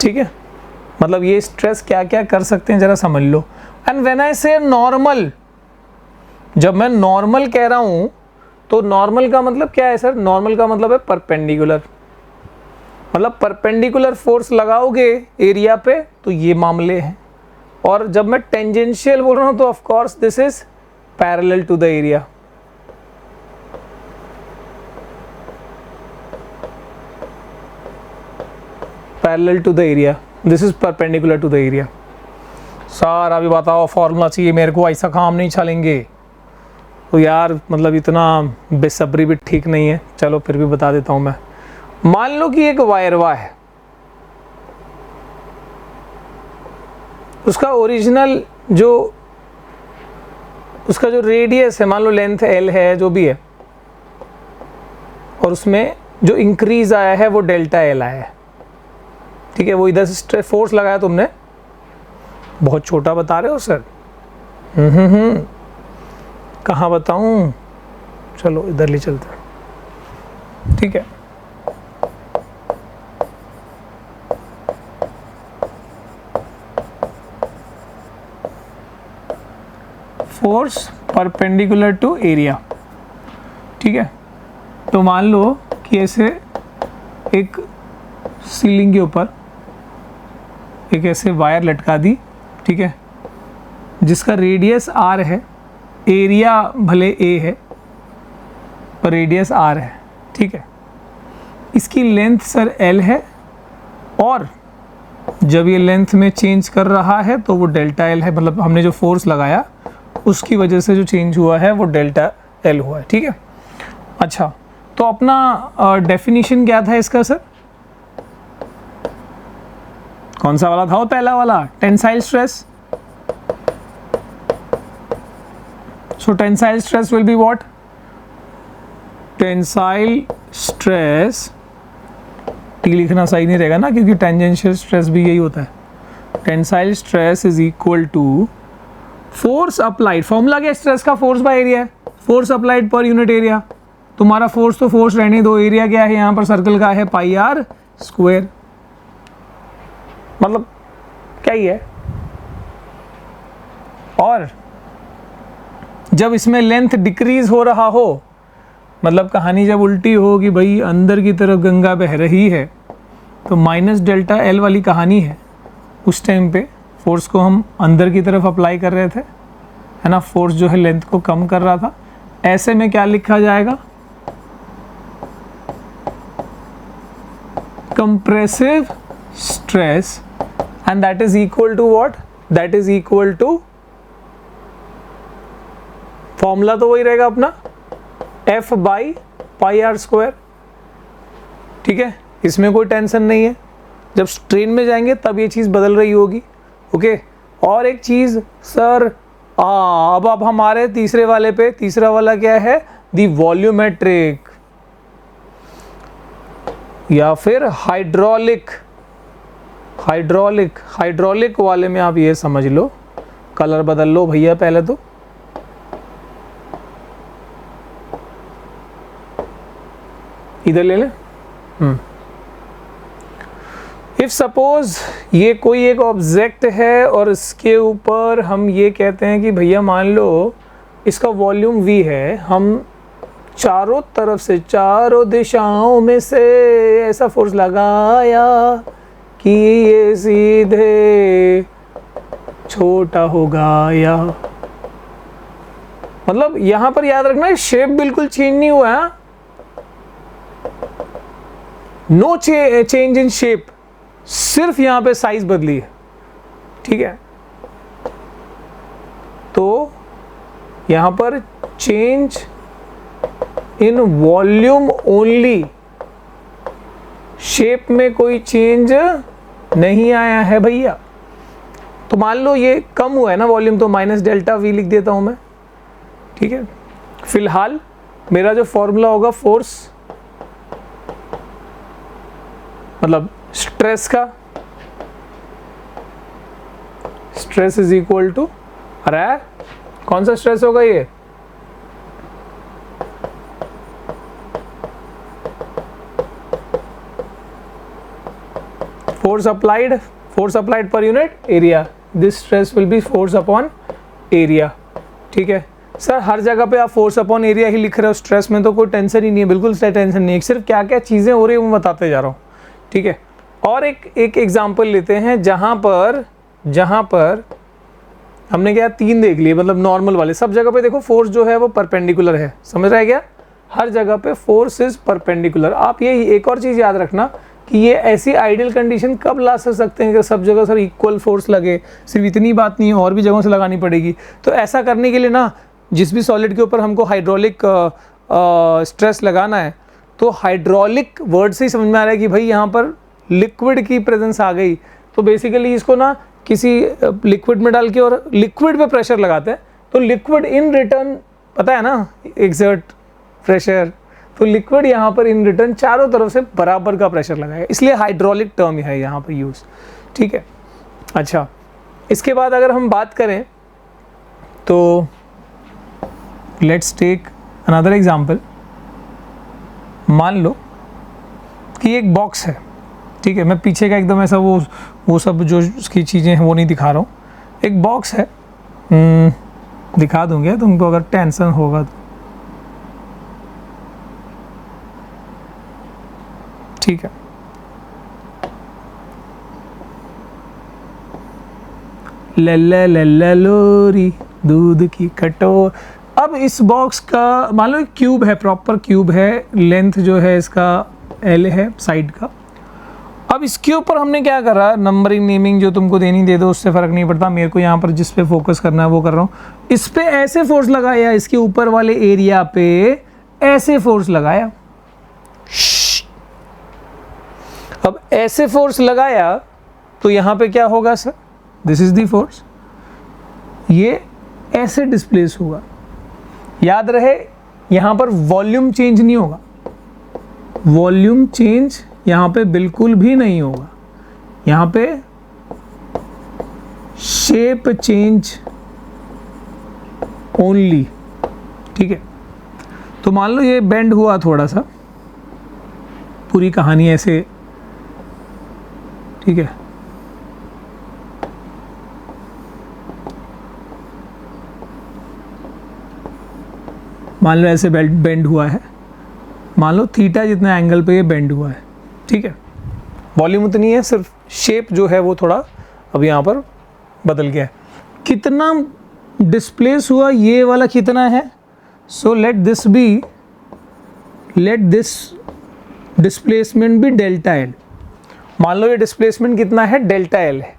ठीक है, मतलब ये स्ट्रेस क्या क्या कर सकते हैं जरा समझ लो। एंड व्हेन आई से नॉर्मल, जब मैं नॉर्मल कह रहा हूं तो नॉर्मल का मतलब क्या है सर, नॉर्मल का मतलब है परपेंडिकुलर, मतलब परपेंडिकुलर फोर्स लगाओगे एरिया पे तो ये मामले हैं। और जब मैं टेंजेंशियल बोल रहा हूं तो of course this is parallel to the area. Parallel to the area, this is perpendicular to the area. Sir अभी बताओ फॉर्मूला चाहिए मेरे को, ऐसा काम नहीं चलेंगे। तो यार मतलब इतना बेसब्री भी ठीक नहीं है, चलो फिर भी बता देता हूं मैं। मान लो कि एक वायरवा है, उसका ओरिजिनल उसका जो रेडियस है, मान लो लेंथ L है, जो भी है, और उसमें जो इंक्रीज आया है वो डेल्टा L आया है। ठीक है, वो इधर से फोर्स लगाया तुमने, बहुत छोटा बता रहे हो सर। कहाँ बताऊं, चलो इधर ले चलते हैं। ठीक है, फोर्स परपेंडिकुलर टू एरिया। ठीक है, तो मान लो कि ऐसे एक सीलिंग के ऊपर एक ऐसे वायर लटका दी। ठीक है, जिसका रेडियस R है, एरिया भले A है पर रेडियस R है। ठीक है, इसकी लेंथ सर L है, और जब ये लेंथ में चेंज कर रहा है तो वो डेल्टा L है, मतलब हमने जो फोर्स लगाया उसकी वजह से जो चेंज हुआ है वो डेल्टा L हुआ है। ठीक है, अच्छा तो अपना डेफिनेशन क्या था इसका सर, कौन सा वाला था वो, पहला वाला, tensile stress. So tensile stress will be what, tensile stress, T लिखना सही नहीं रहेगा ना, क्योंकि टेंजेंशियल स्ट्रेस भी यही होता है। Tensile stress is equal to force applied, formula क्या स्ट्रेस का, फोर्स बाय एरिया है, force applied per unit area. तुम्हारा फोर्स तो फोर्स रहने दो, एरिया क्या है यहाँ पर सर्कल का है पाई आर स्क्वायर, मतलब क्या ही है। और जब इसमें लेंथ डिक्रीज हो रहा हो, मतलब कहानी जब उल्टी हो कि भाई अंदर की तरफ गंगा बह रही है, तो माइनस डेल्टा एल वाली कहानी है। उस टाइम पे फोर्स को हम अंदर की तरफ अप्लाई कर रहे थे, है ना, फोर्स जो है लेंथ को कम कर रहा था। ऐसे में क्या लिखा जाएगा, compressive stress, and that is equal to what, that is equal to, formula तो वही रहेगा अपना, F by pi r square. ठीक है, इसमें कोई टेंशन नहीं है, जब स्ट्रेन में जाएंगे तब ये चीज़ बदल रही होगी। ओके, और एक चीज़ सर, अब हमारे तीसरे वाले पे, तीसरा वाला क्या है, दी वॉल्यूमेट्रिक या फिर हाइड्रोलिक। हाइड्रोलिक वाले में आप ये समझ लो, कलर बदल लो भैया पहले तो, इधर ले लें। इफ सपोज ये कोई एक ऑब्जेक्ट है और इसके ऊपर हम ये कहते हैं कि भैया मान लो इसका वॉल्यूम v है, हम चारों तरफ से, चारों दिशाओं में से ऐसा फोर्स लगाया कि ये सीधे छोटा हो गया। मतलब यहां पर याद रखना शेप बिल्कुल चेंज नहीं हुआ है, नो चेंज इन शेप, सिर्फ यहां पे साइज बदली है। ठीक है, तो यहां पर change in volume only, shape में कोई चेंज नहीं आया है भैया। तो मान लो ये कम हुआ है ना वॉल्यूम, तो माइनस डेल्टा वी लिख देता हूं मैं। ठीक है, फिलहाल मेरा जो फॉर्मूला होगा फोर्स, मतलब स्ट्रेस का, स्ट्रेस इज इक्वल टू, अरे कौन सा स्ट्रेस होगा ये, force applied per unit area, this stress will be force upon area. ठीक है सर, हर जगह पे आप फोर्स अपॉन एरिया ही लिख रहे हो, स्ट्रेस में तो कोई टेंशन ही नहीं है, बिल्कुल टेंशन नहीं है, सिर्फ क्या क्या चीजें हो रही है वो बताते जा रहा हूँ। ठीक है, और एक एग्जाम्पल लेते हैं जहां पर हमने क्या 3 देख लिए, मतलब नॉर्मल वाले, सब जगह पे देखो फोर्स जो है वो परपेंडिकुलर है, समझ रहा है क्या, हर जगह पे फोर्स इज परपेंडिकुलर। आप ये एक और चीज याद रखना कि ये ऐसी आइडियल कंडीशन कब ला सकते हैं कि सब जगह सर इक्वल फोर्स लगे, सिर्फ इतनी बात नहीं है, और भी जगहों से लगानी पड़ेगी। तो ऐसा करने के लिए ना, जिस भी सॉलिड के ऊपर हमको हाइड्रोलिक स्ट्रेस लगाना है, तो हाइड्रोलिक वर्ड से ही समझ में आ रहा है कि भाई यहाँ पर लिक्विड की प्रेजेंस आ गई, तो बेसिकली इसको ना किसी लिक्विड में डाल के और लिक्विड पे प्रेशर लगाते हैं, तो लिक्विड इन रिटर्न, पता है ना, एक्सर्ट प्रेशर, तो लिक्विड यहाँ पर इन रिटर्न चारों तरफ से बराबर का प्रेशर लगाएगा, इसलिए हाइड्रोलिक टर्म है यहाँ पर यूज। ठीक है, अच्छा इसके बाद अगर हम बात करें तो लेट्स टेक अनदर एग्जांपल। मान लो कि एक बॉक्स है, ठीक है, मैं पीछे का एकदम ऐसा वो सब जो उसकी चीज़ें हैं वो नहीं दिखा रहा हूँ, एक बॉक्स है, दिखा दूंगा तुमको अगर टेंशन होगा तो। ठीक है, लल्ला लल्ला लोरी दूध की कटोर। अब इस बॉक्स का मान लो एक क्यूब है, प्रॉपर क्यूब है, लेंथ जो है इसका L है साइड का। अब इसके ऊपर हमने क्या करा, नंबरिंग नेमिंग जो तुमको देनी दे दो, उससे फ़र्क नहीं पड़ता, मेरे को यहाँ पर जिस पे फोकस करना है वो कर रहा हूँ। इस पे ऐसे फोर्स लगाया, इसके ऊपर वाले एरिया पे ऐसे फोर्स लगाया। अब ऐसे फोर्स लगाया तो यहाँ पे क्या होगा sir, this is the force, ये ऐसे डिस्प्लेस होगा। याद रहे यहाँ पर वॉल्यूम चेंज नहीं होगा, वॉल्यूम चेंज यहाँ पे बिल्कुल भी नहीं होगा, यहाँ पे शेप चेंज ओनली, ठीक है। तो मान लो ये बेंड हुआ थोड़ा सा, पूरी कहानी ऐसे, ठीक है। मान लो ऐसे बेंड हुआ है, मान लो थीटा जितना एंगल पे ये बेंड हुआ है, ठीक है। वॉल्यूम उतनी है, सिर्फ शेप जो है वो थोड़ा अब यहाँ पर बदल गया है। कितना डिस्प्लेस हुआ, ये वाला कितना है, सो लेट दिस डिस्प्लेसमेंट भी डेल्टा एल। मान लो ये डिस्प्लेसमेंट कितना है, डेल्टा एल है।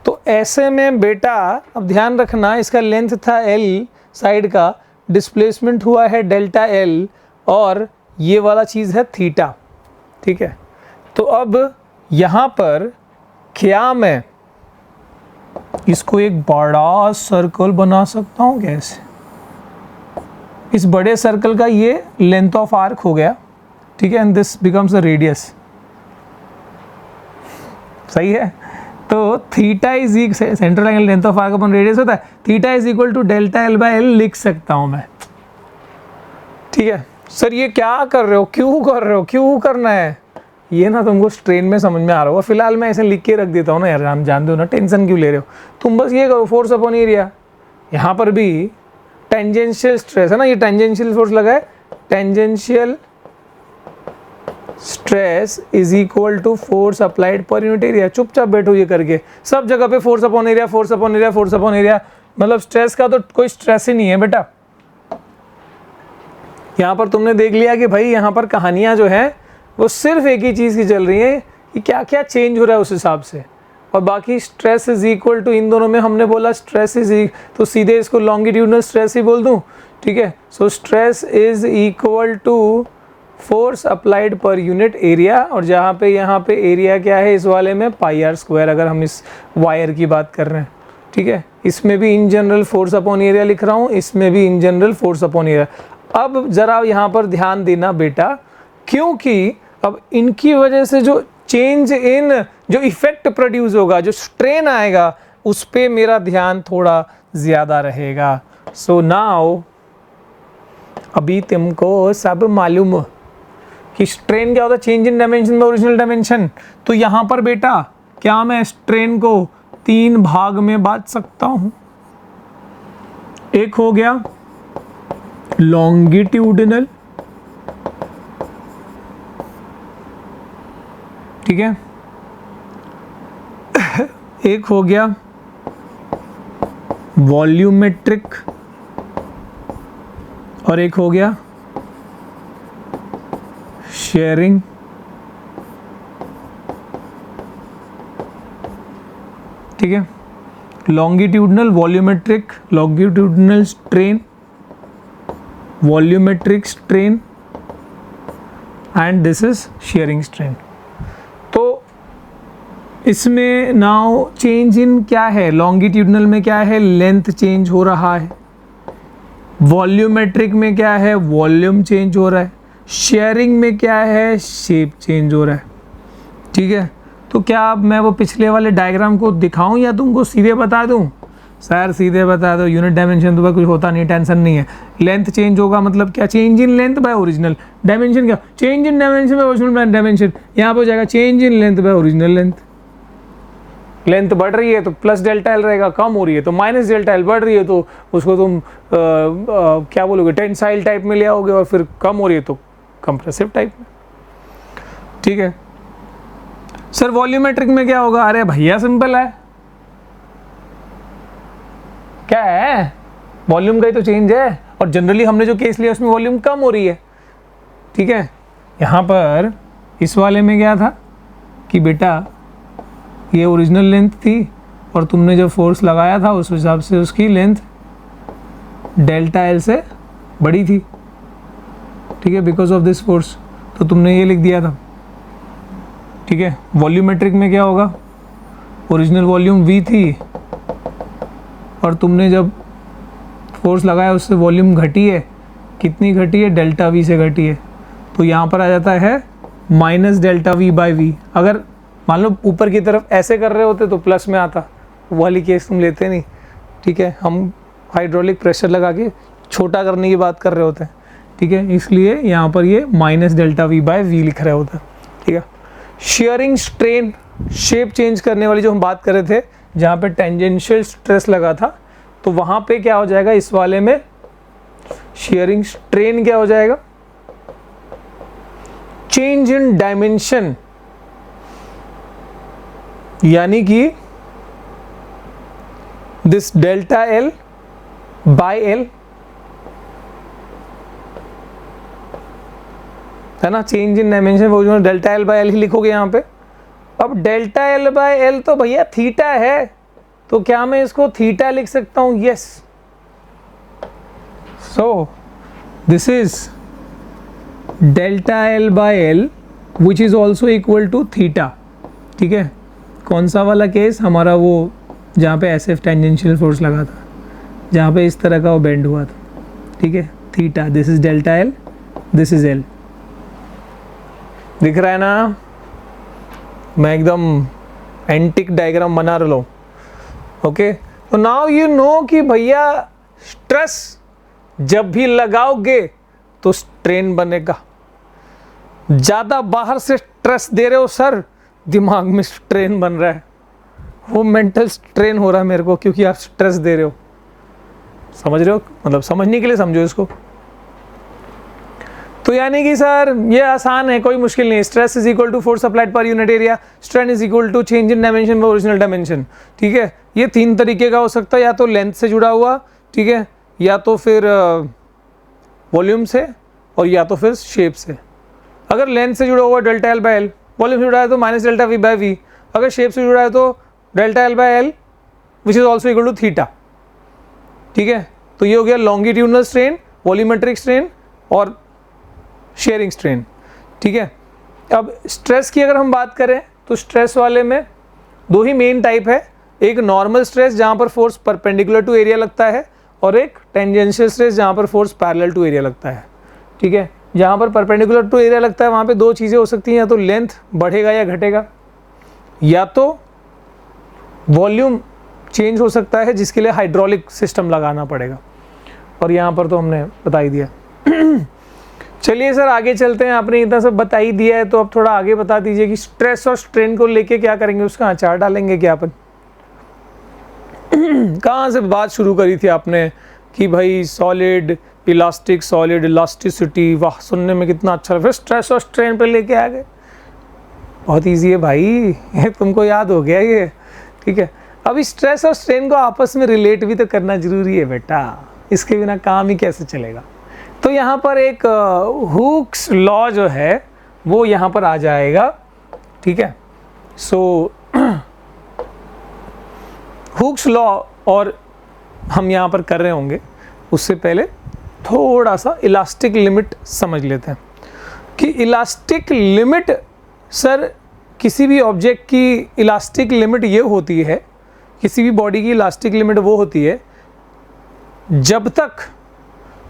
तो ऐसे में बेटा अब ध्यान रखना, इसका लेंथ था एल साइड का, डिस्प्लेसमेंट हुआ है डेल्टा एल, और ये वाला चीज़ है थीटा, ठीक है। तो अब यहाँ पर क्या मैं इसको एक बड़ा सर्कल बना सकता हूँ कैसे? इस बड़े सर्कल का ये लेंथ ऑफ आर्क हो गया, ठीक है, and this becomes a radius, सही है। तो theta is central angle length of arc upon radius होता है, theta is equal to delta L by L लिख सकता हूँ मैं, ठीक है। सर ये क्या कर रहे हो, क्यों कर रहे हो, क्यों करना है, ये ना तुमको स्ट्रेन में समझ में आ रहा होगा। फिलहाल मैं ऐसे लिख के रख देता हूँ ना यार, हम जानते हो ना, टेंशन क्यों ले रहे हो तुम, बस ये करो फोर्स अपॉन एरिया। यहाँ पर भी टेंजेंशियल स्ट्रेस है ना, ये टेंजेंशियल फोर्स लगा है, tangential stress is equal to force applied per unit area. चुपचाप बैठो ये करके, सब जगह पे force upon area, force upon area, force upon area, मतलब स्ट्रेस का तो कोई स्ट्रेस ही नहीं है बेटा। यहाँ पर तुमने देख लिया कि भाई यहाँ पर कहानियाँ जो है वो सिर्फ एक ही चीज़ की चल रही है कि क्या क्या चेंज हो रहा है उस हिसाब से, और बाकी स्ट्रेस इज इक्वल टू, इन दोनों में हमने बोला स्ट्रेस इज, तो सीधे इसको लॉन्गिट्यूडनल स्ट्रेस ही बोल दूं, ठीक है। So stress is equal to force applied per unit area, और जहाँ पे यहाँ पे एरिया क्या है इस वाले में, पाई आर स्क्वायर, अगर हम इस वायर की बात कर रहे हैं, ठीक है। इसमें भी in general force upon area लिख रहा हूँ, इसमें भी in general force upon area. अब ज़रा यहाँ पर ध्यान देना बेटा, क्योंकि अब इनकी वजह से जो चेंज इन, जो इफेक्ट प्रोड्यूस होगा, जो स्ट्रेन आएगा, उस पे मेरा ध्यान थोड़ा ज़्यादा रहेगा। सो नाउ अभी तुमको सब मालूम कि स्ट्रेन क्या होता है, चेंज इन डायमेंशन में ओरिजिनल डायमेंशन। तो यहाँ पर बेटा क्या मैं स्ट्रेन को 3 भाग में बांट सकता हूँ। एक हो गया लॉन्गिट्यूडिनल, ठीक है, एक हो गया वॉल्यूमेट्रिक, और एक हो गया शेयरिंग, ठीक है। Longitudinal, volumetric, longitudinal strain, volumetric strain, and this is sharing strain. तो इसमें नाउ चेंज इन क्या है, लॉन्गिट्यूडनल में क्या है, लेंथ चेंज हो रहा है, वॉल्यूमेट्रिक में क्या है, वॉल्यूम चेंज हो रहा है, शेयरिंग में क्या है, शेप चेंज हो रहा है, ठीक है। तो क्या अब मैं वो पिछले वाले डायग्राम को दिखाऊं या तुमको सीधे बता दूं? सर सीधे बता दो, यूनिट डायमेंशन तो कुछ होता नहीं, टेंशन नहीं है। लेंथ चेंज होगा मतलब क्या, change in length by original dimension, क्या change in dimension by original dimension, यहाँ पर हो जाएगा change in length by original length. Length बढ़ रही है तो प्लस डेल्टा एल रहेगा, कम हो रही है तो माइनस डेल्टा एल, बढ़ रही है तो उसको तुम क्या बोलोगे, टेंसाइल टाइप में ले आओगे, और फिर कम हो रही है तो कंप्रेसिव टाइप में, ठीक है। सर वॉल्यूमेट्रिक में क्या होगा, अरे भैया सिंपल है, क्या है, वॉल्यूम का ही तो चेंज है, और जनरली हमने जो केस लिया उसमें वॉल्यूम कम हो रही है, ठीक है। यहाँ पर इस वाले में क्या था कि बेटा ये ओरिजिनल लेंथ थी, और तुमने जब फोर्स लगाया था उस हिसाब से उसकी लेंथ डेल्टा एल से बड़ी थी, ठीक है, बिकॉज ऑफ दिस फोर्स, तो तुमने ये लिख दिया था, ठीक है। वॉल्यूमेट्रिक में क्या होगा, ओरिजिनल वॉल्यूम V थी, और तुमने जब फोर्स लगाया उससे वॉल्यूम घटी है, कितनी घटी है, डेल्टा V से घटी है, तो यहाँ पर आ जाता है minus delta V by V। अगर मान लो ऊपर की तरफ ऐसे कर रहे होते तो प्लस में आता, वो वाली केस तुम लेते नहीं, ठीक है। हम हाइड्रोलिक प्रेशर लगा के छोटा करने की बात कर रहे होते हैं, ठीक है, इसलिए यहाँ पर ये minus delta V by V लिख रहे होते हैं, ठीक है। शेयरिंग स्ट्रेन, शेप चेंज करने वाली जो हम बात कर रहे थे, जहाँ पे टेंजेंशियल स्ट्रेस लगा था, तो वहाँ पे क्या हो जाएगा, इस वाले में शेयरिंग स्ट्रेन क्या हो जाएगा, चेंज इन डायमेंशन, यानी कि this delta L by L, है ना, चेंज इन डायमेंशन, वो जो डेल्टा एल बाय एल ही लिखोगे यहाँ पे। अब डेल्टा एल बाय एल तो भैया थीटा है, तो क्या मैं इसको थीटा लिख सकता हूं? Yes, so this is delta L by L which is also equal to theta, ठीक है। कौन सा वाला केस? हमारा वो जहाँ पे एस एफ टेंजेंशियल फोर्स लगा था, जहाँ पे इस तरह का वो बेंड हुआ था, ठीक है, theta, this is delta L, this is L, दिख रहा है ना? मैं एकदम एंटिक डायग्राम बना रहा हूँ, ओके। तो नाउ यू नो कि भैया स्ट्रेस जब भी लगाओगे तो स्ट्रेन बनेगा। ज़्यादा बाहर से स्ट्रेस दे रहे हो सर, दिमाग में स्ट्रेन बन रहा है, वो मेंटल स्ट्रेन हो रहा है मेरे को, क्योंकि आप स्ट्रेस दे रहे हो। समझ रहे हो? मतलब समझने के लिए समझो इसको। तो यानी कि सर ये आसान है, कोई मुश्किल नहीं। Stress is equal to force applied per unit area, strain is equal to change in dimension by original dimension, ठीक है। ये तीन तरीके का हो सकता है, या तो लेंथ से जुड़ा हुआ, ठीक है, या तो फिर वॉल्यूम से, और या तो फिर शेप से। अगर लेंथ से जुड़ा हुआ delta L by L, volume से जुड़ा है तो minus delta V by V, अगर शेप से जुड़ा है तो delta L by L which is also equal to theta, ठीक है। तो ये हो गया लॉन्गिट्यूडनल स्ट्रेन, वॉल्यूमेट्रिक स्ट्रेन और शेयरिंग स्ट्रेन, ठीक है। अब स्ट्रेस की अगर हम बात करें तो स्ट्रेस वाले में दो ही मेन टाइप है, एक नॉर्मल स्ट्रेस जहाँ पर फोर्स परपेंडिकुलर टू एरिया लगता है, और एक टेंजेंशियल स्ट्रेस जहाँ पर फोर्स पैरेलल टू एरिया लगता है, ठीक है। जहाँ पर परपेंडिकुलर टू एरिया लगता है वहाँ पे दो चीज़ें हो सकती हैं, या तो लेंथ बढ़ेगा या घटेगा, या तो वॉल्यूम चेंज हो सकता है जिसके लिए हाइड्रोलिक सिस्टम लगाना पड़ेगा, और यहाँ पर तो हमने बता ही दिया। चलिए सर आगे चलते हैं, आपने इतना सब बता ही दिया है तो अब थोड़ा आगे बता दीजिए कि स्ट्रेस और स्ट्रेन को लेके क्या करेंगे, उसका अचार डालेंगे क्या अपन? कहाँ से बात शुरू करी थी आपने कि भाई सॉलिड इलास्टिक, सॉलिड इलास्टिसिटी, वाह सुनने में कितना अच्छा लगा, फिर स्ट्रेस और स्ट्रेन पे लेके आ गए। बहुत ईजी है भाई, ये तुमको याद हो गया ये, ठीक है। अभी स्ट्रेस और स्ट्रेन को आपस में रिलेट भी तो करना जरूरी है बेटा, इसके बिना काम ही कैसे चलेगा। तो यहाँ पर एक हुक्स लॉ जो है वो यहाँ पर आ जाएगा, ठीक है। सो हुक्स लॉ और हम यहाँ पर कर रहे होंगे, उससे पहले थोड़ा सा इलास्टिक लिमिट समझ लेते हैं कि इलास्टिक लिमिट, सर किसी भी ऑब्जेक्ट की इलास्टिक लिमिट ये होती है, किसी भी बॉडी की इलास्टिक लिमिट वो होती है जब तक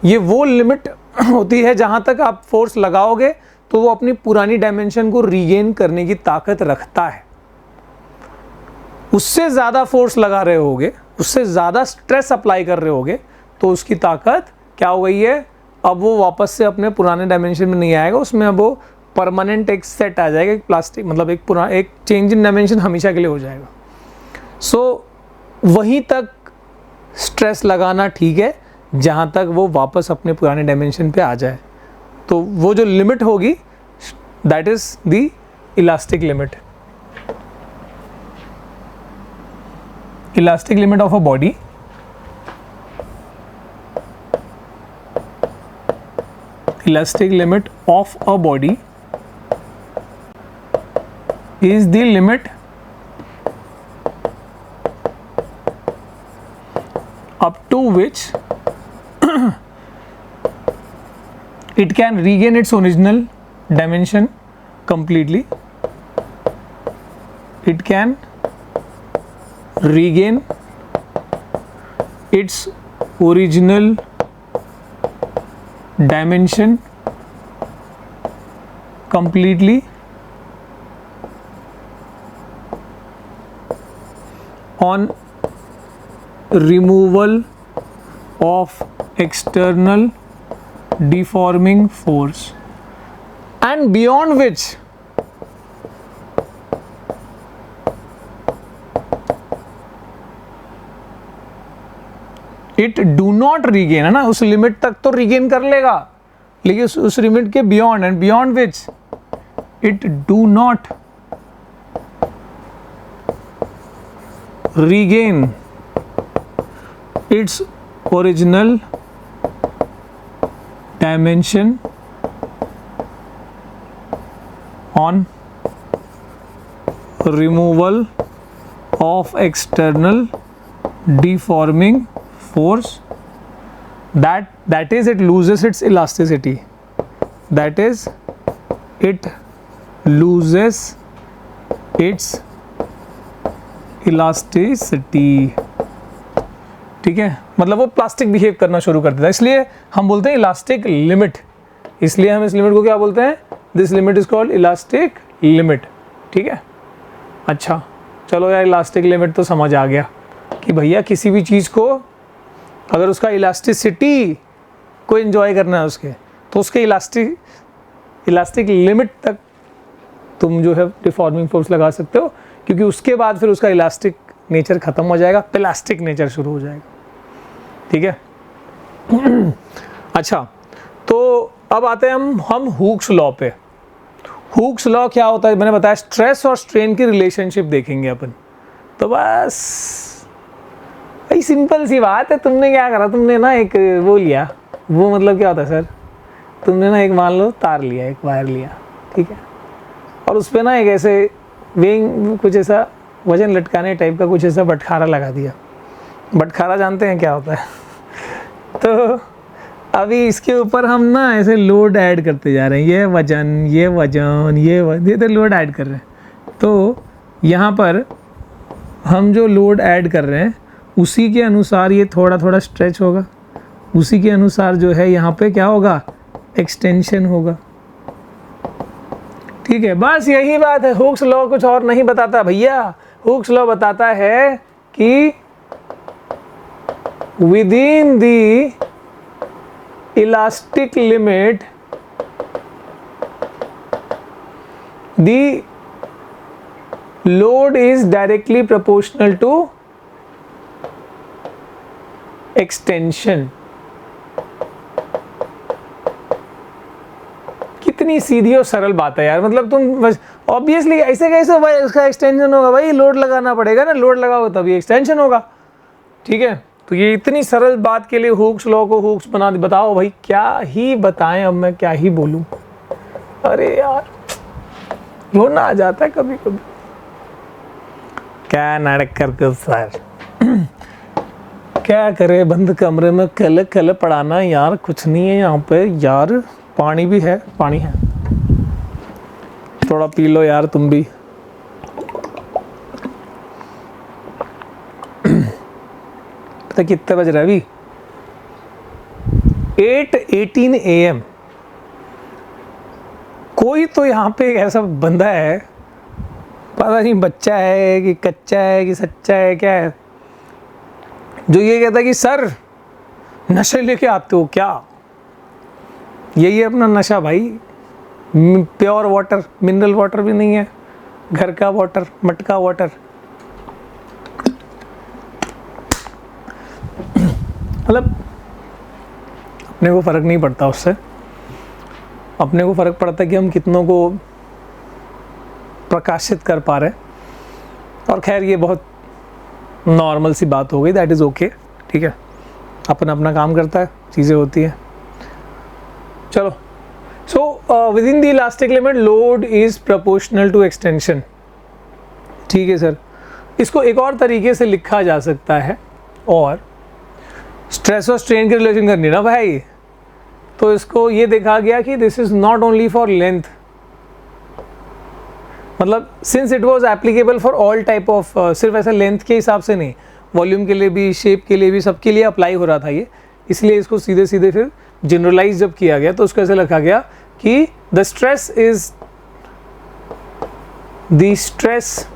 ये वो लिमिट होती है जहाँ तक आप फोर्स लगाओगे तो वो अपनी पुरानी डायमेंशन को रीगेन करने की ताकत रखता है। उससे ज़्यादा फोर्स लगा रहे होगे, उससे ज़्यादा स्ट्रेस अप्लाई कर रहे होगे, तो उसकी ताकत क्या हो गई है, अब वो वापस से अपने पुराने डायमेंशन में नहीं आएगा, उसमें अब वो परमानेंट एक सेट आ जाएगा, एक प्लास्टिक मतलब एक चेंज इन डायमेंशन हमेशा के लिए हो जाएगा। सो वहीं तक स्ट्रेस लगाना ठीक है जहाँ तक वो वापस अपने पुराने डायमेंशन पे आ जाए, तो वो जो लिमिट होगी that is the elastic limit. Elastic limit of a body elastic limit of a body is the limit up to which it can regain its original dimension completely. It can regain its original dimension completely on removal of external deforming force and beyond which it do not regain, है ना, उस limit तक तो regain कर लेगा, लेकिन उस limit के beyond, and beyond which it do not regain its original dimension on removal of external deforming force, that is it loses its elasticity, that is it loses its elasticity. ठीक है, मतलब वो plastic behave करना शुरू कर देता है, इसलिए हम बोलते हैं इलास्टिक लिमिट, इसलिए हम इस लिमिट को क्या बोलते हैं, this limit is called elastic limit. ठीक है, अच्छा चलो यार, इलास्टिक लिमिट तो समझ आ गया कि भैया किसी भी चीज़ को अगर उसका इलास्टिसिटी को एंजॉय करना है उसके, तो उसके इलास्टिक लिमिट तक तुम जो है डिफॉर्मिंग फोर्स लगा सकते हो, क्योंकि उसके बाद फिर उसका इलास्टिक नेचर खत्म हो जाएगा, प्लास्टिक नेचर शुरू हो जाएगा. ठीक है. अच्छा, तो अब आते हैं हम हुक्स लॉ पे. हुक्स लॉ क्या होता है, मैंने बताया स्ट्रेस और स्ट्रेन की रिलेशनशिप देखेंगे अपन. तो बस भाई सिंपल सी बात है, तुमने क्या करा, तुमने ना एक वो लिया, वो मतलब क्या होता है सर, तुमने ना एक मान लो तार लिया, एक वायर लिया, ठीक है, और उस पर ना एक ऐसे वेइंग कुछ ऐसा वजन लटकाने टाइप का कुछ ऐसा बटखारा लगा दिया. बटखारा जानते हैं क्या होता है. तो अभी इसके ऊपर हम ना ऐसे लोड ऐड करते जा रहे हैं, ये वजन ये वजन ये तो लोड ऐड कर रहे हैं. तो यहाँ पर हम जो लोड ऐड कर रहे हैं उसी के अनुसार ये थोड़ा थोड़ा स्ट्रेच होगा, उसी के अनुसार जो है यहाँ पे क्या होगा, एक्सटेंशन होगा. ठीक है, बस यही बात है. हुक्स लॉ कुछ और नहीं बताता भैया. हुक्स लॉ बताता है कि within the elastic limit the load is directly proportional to extension. कितनी सीधी और सरल बात है यार. मतलब तुम ऑब्वियसली ऐसे कैसे भाई उसका एक्सटेंशन होगा, भाई लोड लगाना पड़ेगा ना, लोड लगाओ तभी एक्सटेंशन होगा. ठीक है, तो ये इतनी सरल बात के लिए हुक्स लॉ को हुक्स बना दे. बताओ भाई क्या ही बताएं, अब मैं क्या ही बोलूं. अरे यार रोना आ जाता है कभी कभी. क्या नाटक करते सर. क्या करे, बंद कमरे में कल कल पढ़ाना यार, कुछ नहीं है यहाँ पे यार. पानी भी है, पानी है, थोड़ा पी लो यार तुम भी. पता कितने बज रहा है अभी, 8:18 AM. कोई तो यहाँ पे एक ऐसा बंदा है, पता नहीं बच्चा है कि कच्चा है कि सच्चा है क्या है, जो ये कहता है कि सर नशे लेके आते हो क्या. यही है अपना नशा भाई. प्योर वाटर, मिनरल वाटर भी नहीं है, घर का वाटर, मटका वाटर. मतलब अपने को फ़र्क नहीं पड़ता उससे. अपने को फ़र्क पड़ता है कि हम कितनों को प्रकाशित कर पा रहे हैं. और खैर ये बहुत नॉर्मल सी बात हो गई, दैट इज़ ओके. ठीक है, अपना अपना काम करता है, चीज़ें होती हैं. चलो, so with in the elastic limit load is proportional to extension. ठीक है सर, इसको एक और तरीके से लिखा जा सकता है, और स्ट्रेस और स्ट्रेन की रिलेशन करनी ना भाई, तो इसको ये देखा गया कि this is not only for length, मतलब since it was applicable for all type of, सिर्फ ऐसा लेंथ के हिसाब से नहीं, वॉल्यूम के लिए भी, शेप के लिए भी, सबके लिए अप्लाई हो रहा था ये. इसलिए इसको सीधे सीधे फिर जनरलाइज जब किया गया तो उसको ऐसे लिखा गया कि the stress is the stress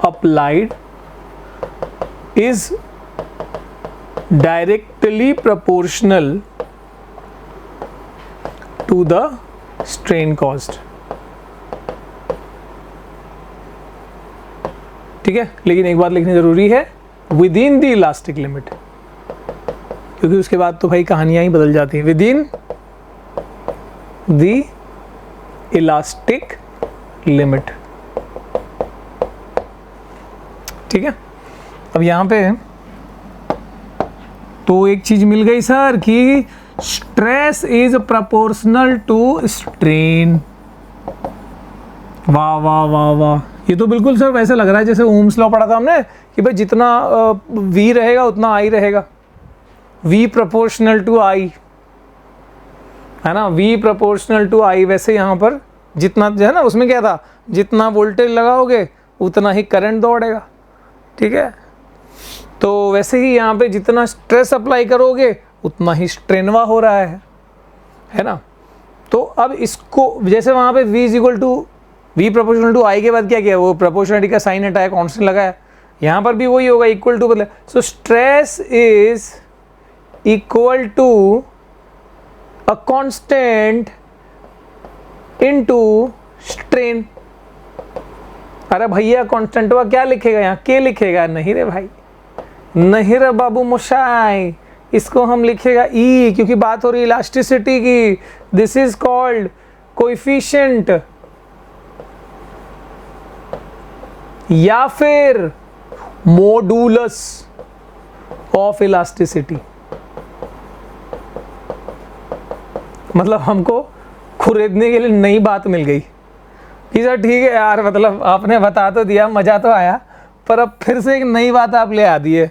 applied is directly proportional to the strain caused. ठीक है, लेकिन एक बात लिखनी जरूरी है, with in the elastic limit, क्योंकि उसके बाद तो भाई कहानियां ही बदल जाती हैं. With in the elastic limit. ठीक है, अब यहां पे तो एक चीज मिल गई सर कि stress is proportional to strain. वाह वाह वाह वाह, ये तो बिल्कुल सर वैसे लग रहा है जैसे ओम्स लॉ पढ़ा था हमने कि भाई जितना V रहेगा उतना I रहेगा. V प्रोपोर्शनल टू I है ना, V प्रोपोर्शनल टू I. वैसे यहाँ पर जितना जो है ना, उसमें क्या था, जितना वोल्टेज लगाओगे उतना ही करंट दौड़ेगा. ठीक है, तो वैसे ही यहाँ पे जितना स्ट्रेस अप्लाई करोगे उतना ही स्ट्रेनवा हो रहा है ना. तो अब इसको जैसे वहाँ पे V is equal to V proportional to I के बाद क्या किया, वो प्रोपोर्शनलिटी का साइन हटाया, कांस्टेंट लगाया. यहाँ पर भी वही होगा, इक्वल टू बदले. So stress is equal to a constant into strain. अरे भैया कांस्टेंट वा क्या लिखेगा यहाँ, के लिखेगा? नहीं रे भाई, नहीं रे बाबू मोशाई, इसको हम लिखेगा E, क्योंकि बात हो रही इलास्टिसिटी की. दिस इज कॉल्ड कोएफिशिएंट या फिर मॉडुलस ऑफ इलास्टिसिटी. मतलब हमको खरीदने के लिए नई बात मिल गई कि सर ठीक है यार, मतलब आपने बता तो दिया, मज़ा तो आया, पर अब फिर से एक नई बात आप ले आ दी है.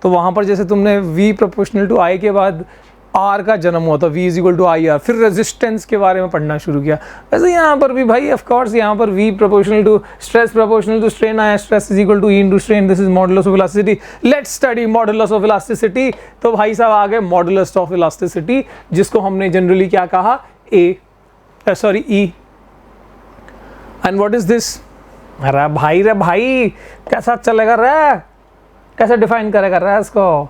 तो वहाँ पर जैसे तुमने V प्रोपोर्शनल टू I के बाद R का जन्म हुआ था, V is equal to IR, फिर रेजिस्टेंस के बारे में पढ़ना शुरू किया. वैसे यहाँ पर भी भाई ऑफ कोर्स यहाँ पर V proportional to stress proportional to strain आया, stress is equal to E into strain, this is modulus of elasticity. Let's study modulus of elasticity. तो भाई साहब आ गए मॉडुलस ऑफ इलास्टिसिटी, जिसको हमने जनरली क्या कहा, E. And what is this? अरे भाई रे भाई, कैसा चलेगा रे, कैसे डिफाइन करेगा रे इसको?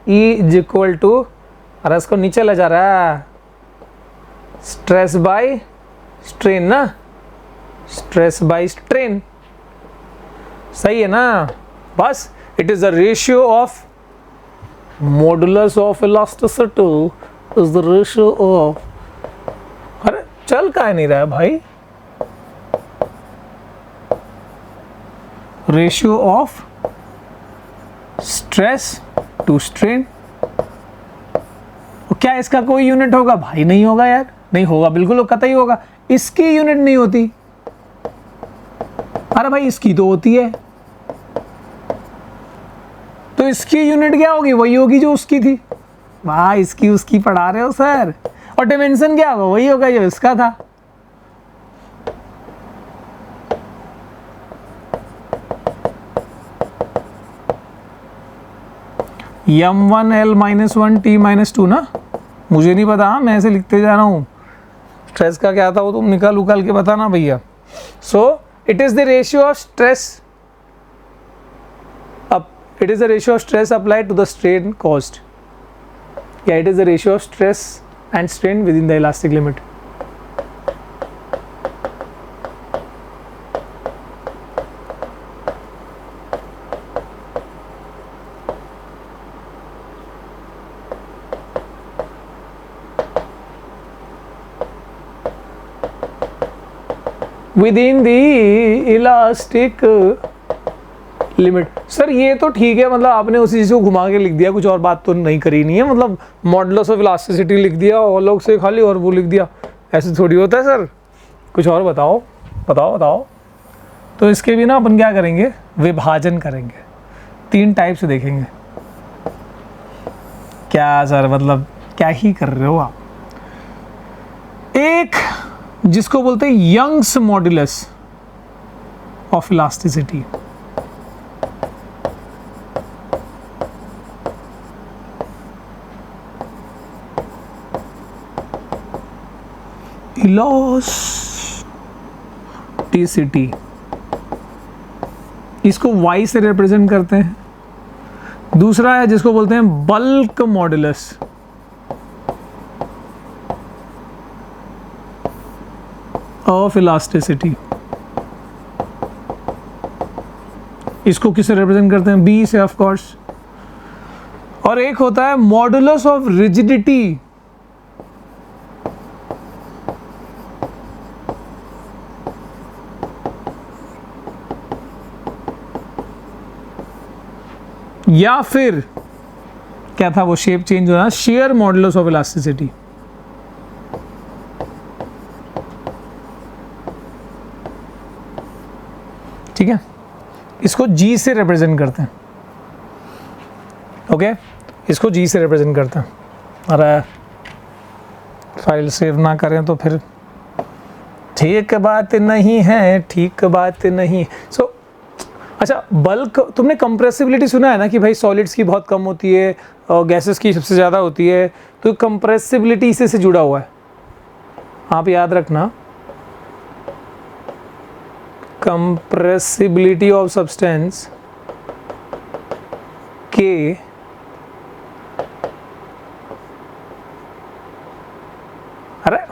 E इज इक्वल टू, अरे इसको नीचे ले जा रहा है, स्ट्रेस बाय स्ट्रेन ना, स्ट्रेस बाय स्ट्रेन. सही है ना? बस it is the ratio of modulus of elasticity is the ratio of, अरे चल का नहीं रहा है भाई, ratio of stress to strain. क्या इसका कोई यूनिट होगा? भाई नहीं होगा यार, नहीं होगा, बिल्कुल कतई होगा. इसकी यूनिट नहीं होती. अरे भाई इसकी तो होती है, तो इसकी यूनिट क्या होगी? वही होगी जो उसकी थी. वाह, इसकी उसकी पढ़ा रहे हो सर. और डिमेंशन क्या होगा? वही होगा जो इसका था. M1L -1 T -2 ना, मुझे नहीं पता, मैं ऐसे लिखते जा रहा हूँ. स्ट्रेस का क्या था वो तुम निकाल उकाल के बताना भैया. So it is the ratio of stress, it is the ratio of stress applied to the strain caused. Yeah, it is the ratio of stress and strain within the elastic limit. Within the elastic limit. Sir ये तो ठीक है, मतलब आपने उसी चीज़ को घुमा के लिख दिया, कुछ और बात तो नहीं करी नहीं है. मतलब मॉडुलस ऑफ इलास्टिसिटी लिख दिया और लोग से खाली, और वो लिख दिया, ऐसे थोड़ी होता है सर. कुछ और बताओ बताओ बताओ. तो इसके भी ना अपन क्या करेंगे, विभाजन करेंगे. 3 टाइप से देखेंगे. क्या सर, मतलब क्या ही कर रहे हो आप? एक जिसको बोलते हैं Young's modulus of elasticity. Elasticity, इसको Y से रिप्रेजेंट करते हैं. दूसरा है जिसको बोलते हैं बल्क मॉडुलस। ऑफ इलास्टिसिटी, इसको किससे रिप्रेजेंट करते हैं? बी से ऑफ कोर्स। और एक होता है मॉडुलस ऑफ रिजिडिटी। या फिर क्या था वो शेप चेंज होना, शेयर मॉडुलस ऑफ इलास्टिसिटी। ठीक है, इसको जी से रिप्रेजेंट करते हैं। ओके, इसको जी से रिप्रेजेंट करते हैं। अरे फाइल सेव ना करें तो फिर ठीक बात नहीं है, ठीक बात नहीं। सो अच्छा, बल्क, तुमने कंप्रेसिबिलिटी सुना है ना कि भाई सॉलिड्स की बहुत कम होती है और गैसेस की सबसे ज़्यादा होती है, तो कंप्रेसिबिलिटी इसी से जुड़ा हुआ है। आप याद रखना, कंप्रेसिबिलिटी ऑफ सब्सटेंस के अरे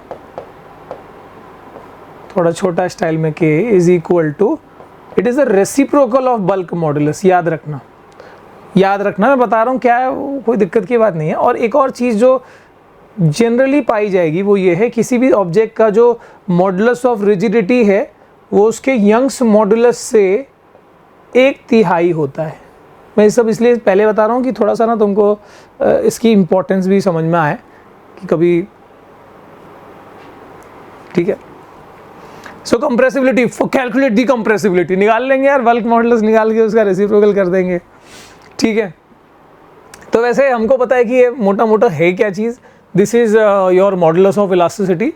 थोड़ा छोटा स्टाइल में K is equal to, it is a reciprocal of bulk modulus. याद रखना, याद रखना, मैं बता रहा हूँ क्या है, कोई दिक्कत की बात नहीं है। और एक और चीज़ जो जनरली पाई जाएगी वो ये है, किसी भी ऑब्जेक्ट का जो मॉडुलस ऑफ रिजिडिटी है वो उसके यंग्स मॉडुलस से 1/3 होता है। मैं ये सब इसलिए पहले बता रहा हूँ कि थोड़ा सा ना तुमको इसकी इम्पोर्टेंस भी समझ में आए कि कभी, ठीक है। सो कंप्रेसिबिलिटी, कैलकुलेट दी कंप्रेसिबिलिटी, निकाल लेंगे यार, बल्क मॉडुलस निकाल के उसका रेसिप्रोकल कर देंगे। ठीक है, तो वैसे हमको पता है कि ये मोटा मोटा है क्या चीज़। This is your modulus of elasticity,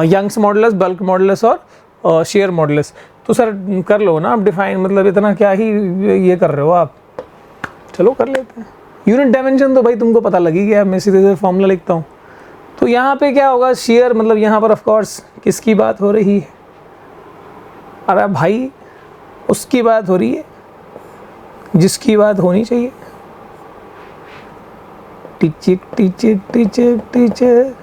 Young's modulus, bulk modulus और शेयर मॉडुलस। तो सर कर लो ना आप डिफाइन, मतलब इतना क्या ही ये कर रहे हो आप, चलो कर लेते हैं। यूनिट डायमेंशन तो भाई तुमको पता लगी गया, मैं सीधे सीधे फॉर्मूला लिखता हूँ। तो यहाँ पे क्या होगा, शेयर, मतलब यहाँ पर ऑफ कोर्स किसकी बात हो रही है? अरे भाई उसकी बात हो रही है जिसकी बात होनी चाहिए। टीचिक टीचिक टीचिक टीचिक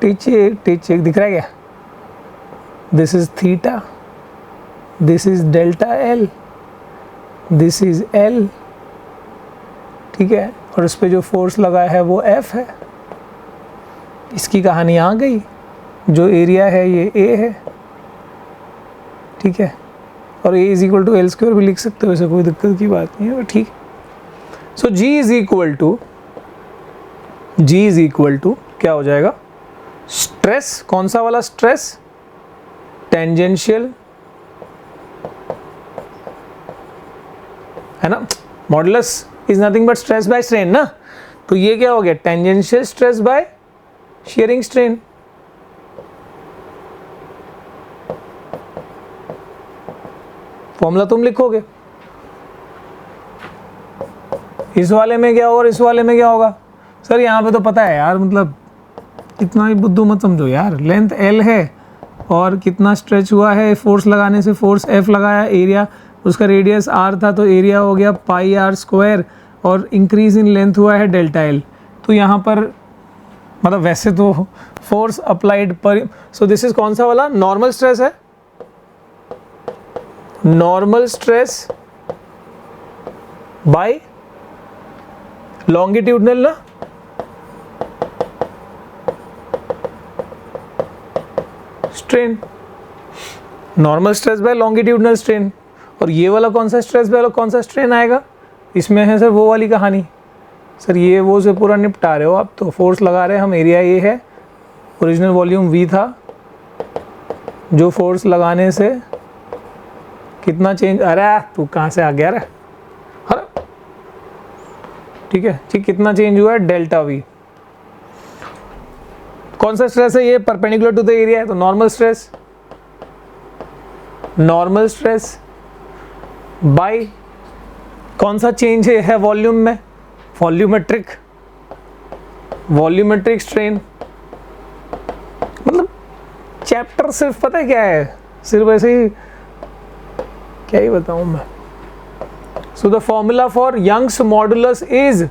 टीचिक टीचिक, दिख रहा है क्या? This is theta, this is delta L, this is L. ठीक है, और इस पे जो फोर्स लगा है वो एफ है। इसकी कहानी आ गई, जो एरिया है ये ए है। ठीक है, और A is equal to L square भी लिख सकते हो, ऐसे कोई दिक्कत की बात नहीं है, ठीक। सो जी इज इक्वल टू क्या हो जाएगा? स्ट्रेस, कौन सा वाला स्ट्रेस? टेंजेंशियल, है ना। Modulus is nothing but stress by strain ना, तो ये क्या हो गया? Tangential stress by sharing strain. Formula तुम लिखोगे, इस वाले में क्या होगा और इस वाले में क्या होगा? सर यहाँ पे तो पता है यार, मतलब इतना ही बुद्धू मत समझो यार। लेंथ एल है और कितना स्ट्रेच हुआ है, फोर्स लगाने से फोर्स एफ लगाया, एरिया उसका रेडियस आर था तो एरिया हो गया पाई आर स्क्वायर, और इंक्रीज इन लेंथ हुआ है डेल्टा एल। तो यहाँ पर मतलब वैसे तो फोर्स अप्लाइड पर, सो दिस इज कौन सा वाला? नॉर्मल स्ट्रेस है, नॉर्मल स्ट्रेस बाय लॉन्गिट्यूडनल ना, strain, normal stress by longitudinal strain. और ये वाला कौन सा स्ट्रेस बाय कौन सा स्ट्रेन आएगा? इसमें है सर वो वाली कहानी। सर ये वो से पूरा निपटा रहे हो आप, तो फोर्स लगा रहे हैं हम, एरिया ये है, ओरिजिनल वॉल्यूम वी था, जो फोर्स लगाने से कितना चेंज, अरे तू कहाँ से आ गया रे, अरे ठीक है, ठीक, कितना चेंज हुआ है? Delta we. कौन सा स्ट्रेस है ये? परपेंडिकुलर टू द एरिया है, तो normal stress, normal stress by कौन सा चेंज है वॉल्यूम में? Volumetric, volumetric strain. मतलब चैप्टर सिर्फ पता है क्या है, सिर्फ ऐसे ही क्या ही बताऊं मैं। So the formula for Young's modulus is,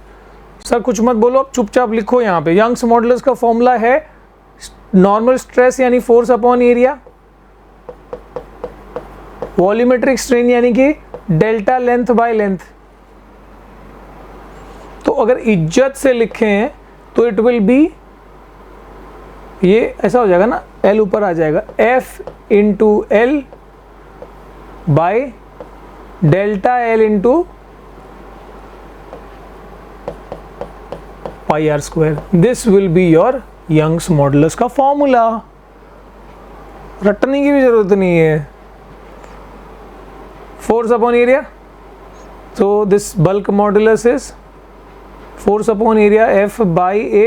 sir कुछ मत बोलो, आप चुपचाप लिखो यहाँ पे। यंग्स मॉडुलस का फॉर्मूला है नॉर्मल स्ट्रेस यानी force upon area, volumetric strain यानी कि डेल्टा लेंथ बाय लेंथ। तो अगर इज्जत से लिखें तो इट विल बी, ये ऐसा हो जाएगा ना, L ऊपर आ जाएगा, F into L by delta L into pi r square. This will be your Young's modulus का फॉर्मूला। रटने की भी जरूरत नहीं है। Force upon area, so this bulk modulus is force upon area F by A,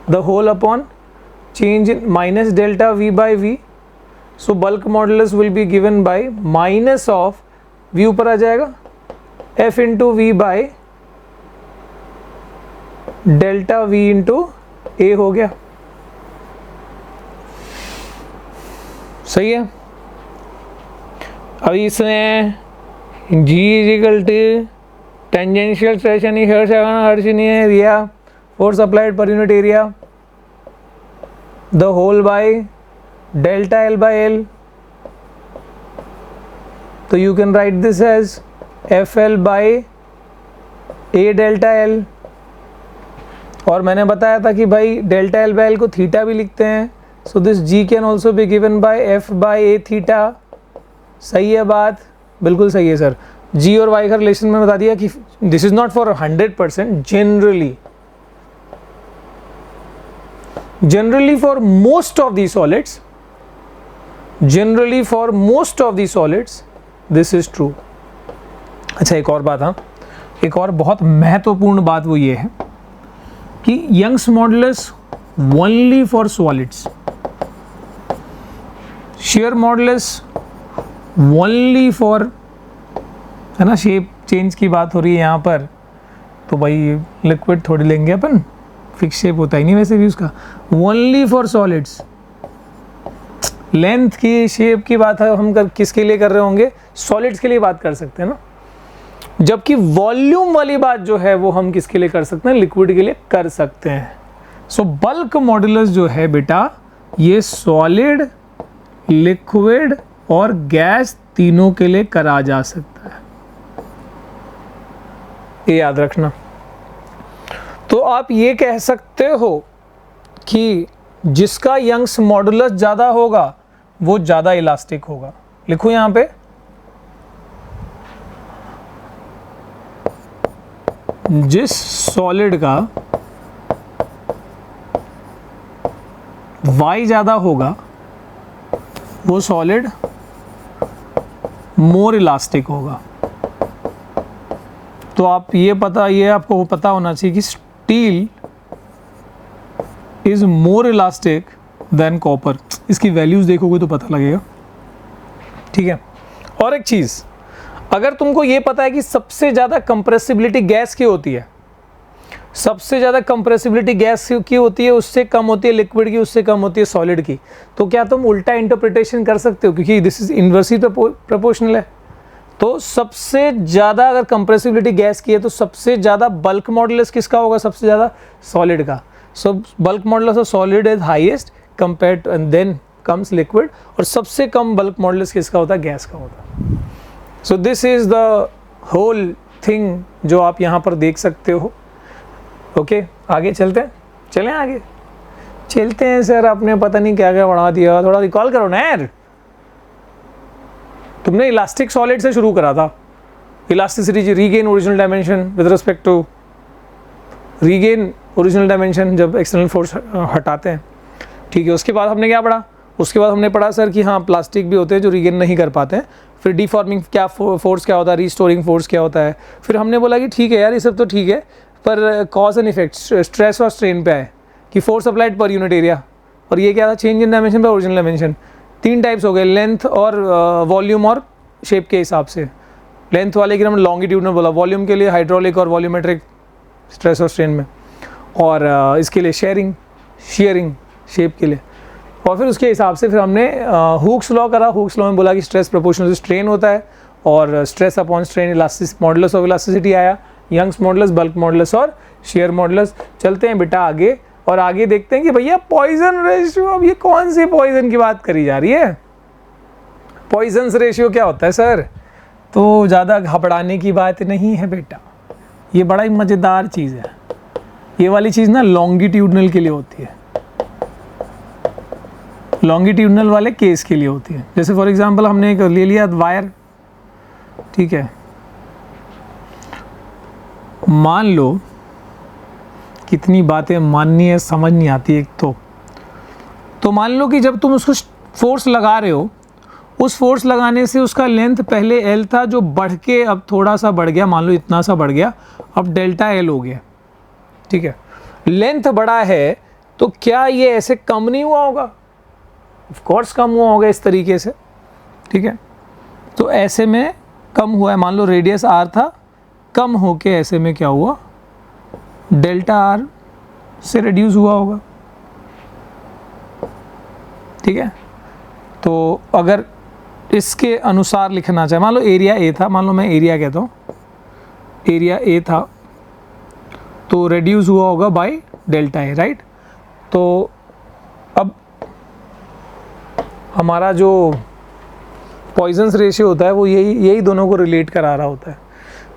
the whole upon change in minus delta V by V. So bulk modulus will be given by minus of V ऊपर आ जाएगा F into V by delta V into A हो गया। सही है। अब इसमें G equal to tangential stress यानी हर्ष नहीं है, area force applied per unit area the whole by delta L by L। तो you can write this as FL by A delta L। और मैंने बताया था कि भाई डेल्टा L by L को थीटा भी लिखते हैं, so this G can also be given by F by A theta. सही है बात, बिल्कुल सही है सर। G और Y का रिलेशन में बता दिया कि this is not for 100%, generally for most of the solids this is true। अच्छा एक और बात, हाँ एक और बहुत महत्वपूर्ण बात वो ये है कि Young's modulus only for solids, shear modulus only for, है ना, शेप चेंज की बात हो रही है यहाँ पर, तो भाई लिक्विड थोड़ी लेंगे अपन, फिक्स शेप होता ही नहीं वैसे भी उसका। ओनली फॉर सॉलिड्स, लेंथ की शेप की बात है हम किसके लिए कर रहे होंगे, सॉलिड्स के लिए बात कर सकते हैं ना। जबकि वॉल्यूम वाली बात जो है वो हम किसके लिए कर सकते हैं, लिक्विड के लिए कर सकते हैं। सो बल्क मॉडुलस जो है बेटा, ये सॉलिड, लिक्विड और गैस तीनों के लिए करा जा सकता है, ये याद रखना। तो आप ये कह सकते हो कि जिसका यंग्स मॉडुलस ज़्यादा होगा वो ज़्यादा इलास्टिक होगा। लिखो यहाँ पे, जिस सॉलिड का Y ज़्यादा होगा वो सॉलिड मोर इलास्टिक होगा। तो आप ये आपको पता होना चाहिए कि steel is more elastic than copper. इसकी वैल्यूज देखोगे तो पता लगेगा, ठीक है। और एक चीज, अगर तुमको ये पता है कि सबसे ज्यादा कंप्रेसिबिलिटी गैस की होती है, सबसे ज्यादा कंप्रेसिबिलिटी गैस की होती है, उससे कम होती है लिक्विड की, उससे कम होती है सॉलिड की, तो क्या तुम उल्टा इंटरप्रिटेशन कर सकते हो, क्योंकि दिस इज इन्वर्सली प्रोपोर्शनल है। तो सबसे ज़्यादा अगर कंप्रेसिबिलिटी गैस की है तो सबसे ज़्यादा बल्क मॉडुलस किसका होगा, सबसे ज़्यादा सॉलिड का। So bulk modulus of solid is highest compared and then comes liquid, और सबसे कम बल्क मॉडुलस किसका होता है, गैस का होता है। So this is the whole thing जो आप यहाँ पर देख सकते हो। ओके आगे चलते हैं, चलें आगे चलते हैं। सर आपने पता नहीं क्या क्या बढ़ा दिया, थोड़ा रिकॉल करो ना यार। तुमने इलास्टिक सॉलिड से शुरू करा था, elasticity, regain original dimension with respect to regain original dimension जब एक्सटर्नल फोर्स हटाते हैं, ठीक है। उसके बाद हमने क्या पढ़ा, उसके बाद हमने पढ़ा सर कि हाँ प्लास्टिक भी होते हैं जो रीगेन नहीं कर पाते हैं। फिर डिफॉर्मिंग क्या फोर्स क्या होता है, रीस्टोरिंग फोर्स क्या होता है। फिर हमने बोला कि ठीक है यार ये सब तो ठीक है, पर कॉज एंड इफेक्ट स्ट्रेस और स्ट्रेन पे आए कि force applied per unit area, और ये क्या था, change in dimension by original dimension. तीन टाइप्स हो गए, लेंथ और वॉल्यूम और शेप के हिसाब से। लेंथ वाले की हमने लॉन्गिट्यूडनल बोला, वॉल्यूम के लिए हाइड्रोलिक और वॉल्यूमेट्रिक स्ट्रेस और स्ट्रेन में, और इसके लिए शेयरिंग शेप के लिए। और फिर उसके हिसाब से फिर हमने हुक्स लॉ करा। हुक्स लॉ में बोला कि स्ट्रेस प्रोपोर्शनल टू स्ट्रेन होता है, और stress upon strain elastic modulus of elasticity आया, यंग्स मॉडुलस, बल्क मॉडुलस और शेयर मॉडुलस। चलते हैं बेटा आगे, और आगे देखते हैं कि भैया पॉइजन रेशियो, अब ये कौन सी पॉइजन की बात करी जा रही है? पॉइजन रेशियो क्या होता है सर? तो ज़्यादा घबराने की बात नहीं है बेटा, ये बड़ा ही मज़ेदार चीज़ है। ये वाली चीज़ ना लॉन्गिट्यूडनल के लिए होती है, लॉन्गिट्यूडनल वाले केस के लिए होती है। जैसे फॉर एग्जांपल हमने एक ले लिया वायर, ठीक है, मान लो, कितनी बातें माननी है समझ नहीं आती एक तो मान लो कि जब तुम उसको फोर्स लगा रहे हो, उस फोर्स लगाने से उसका लेंथ पहले एल था जो बढ़ के अब थोड़ा सा बढ़ गया, मान लो इतना सा बढ़ गया, अब डेल्टा एल हो गया, ठीक है। लेंथ बढ़ा है तो क्या ये ऐसे कम नहीं हुआ होगा? ऑफ कोर्स कम हुआ होगा इस तरीके से, ठीक है। तो ऐसे में कम हुआ है, मान लो रेडियस आर था, कम होके ऐसे में क्या हुआ, डेल्टा आर से रिड्यूस हुआ होगा, ठीक है। तो अगर इसके अनुसार लिखना चाहे, मान लो एरिया ए था, मान लो मैं एरिया कहता हूँ, एरिया ए था तो रिड्यूस हुआ होगा बाय डेल्टा ए, राइट। तो अब हमारा जो पॉइजन्स रेशियो होता है वो यही दोनों को रिलेट करा रहा होता है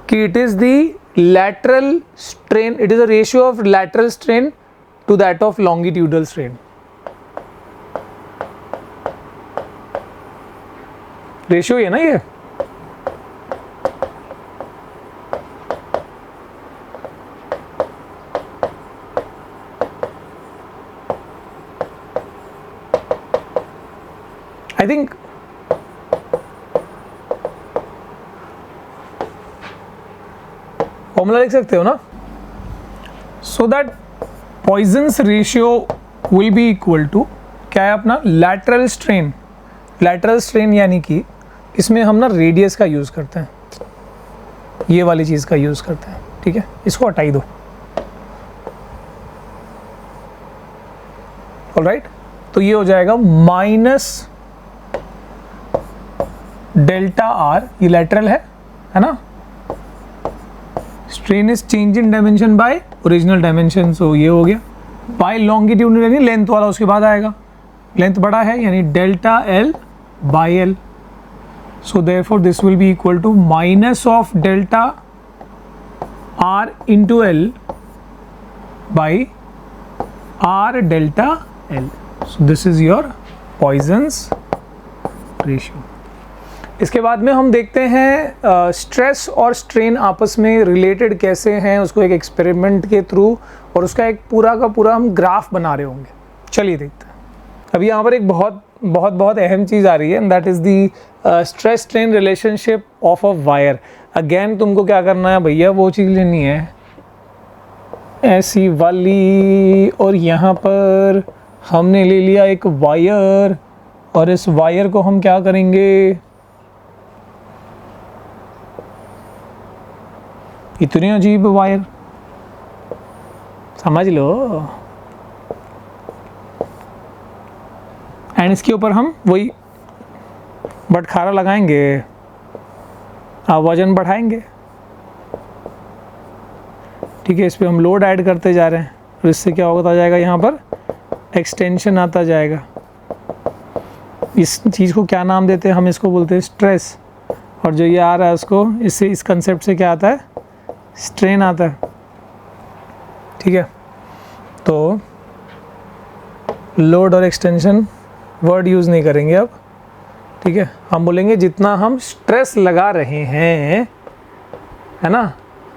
कि it is the lateral strain, it is a ratio of lateral strain to that of longitudinal strain. Ratio है ना ये, आई थिंक फॉर्मूला लिख सकते हो ना, so that Poisson's ratio will be equal to क्या है अपना, लैटरल स्ट्रेन। लैटरल स्ट्रेन यानी कि इसमें हम ना रेडियस का यूज़ करते हैं, ये वाली चीज़ का यूज़ करते हैं, ठीक है। इसको हटाई दो, ऑलराइट। तो ये हो जाएगा माइनस डेल्टा आर, ये लैटरल है ना। Strain is change in dimension by original dimension, so ये हो गया। बाय लॉन्गिट्यूडनल यानी लेंथ वाला उसके बाद आएगा, लेंथ बड़ा है यानी delta L by L, so therefore this will be equal to minus of delta R into L by R delta L, so this is your Poisson's ratio. इसके बाद में हम देखते हैं स्ट्रेस और स्ट्रेन आपस में रिलेटेड कैसे हैं, उसको एक एक्सपेरिमेंट के थ्रू, और उसका एक पूरा का पूरा हम ग्राफ बना रहे होंगे। चलिए देखते हैं। अभी यहाँ पर एक बहुत अहम चीज़ आ रही है, and that is the stress strain relationship of a wire. Again तुमको क्या करना है भैया, वो चीज़ लेनी है ऐसी वाली, और यहाँ पर हमने ले लिया एक वायर, और इस वायर को हम क्या करेंगे, इतनी अजीब वायर, समझ लो, एंड इसके ऊपर हम वही बटखारा लगाएंगे, वजन बढ़ाएंगे, ठीक है। इस पर हम लोड ऐड करते जा रहे हैं, और इससे क्या होता जाएगा, यहाँ पर एक्सटेंशन आता जाएगा। इस चीज़ को क्या नाम देते हैं हम, इसको बोलते हैं स्ट्रेस, और जो ये आ रहा है उसको, इससे इस कंसेप्ट से क्या आता है, स्ट्रेन आता है, ठीक है। तो लोड और एक्सटेंशन वर्ड यूज़ नहीं करेंगे अब, ठीक है। हम बोलेंगे जितना हम स्ट्रेस लगा रहे हैं, है ना,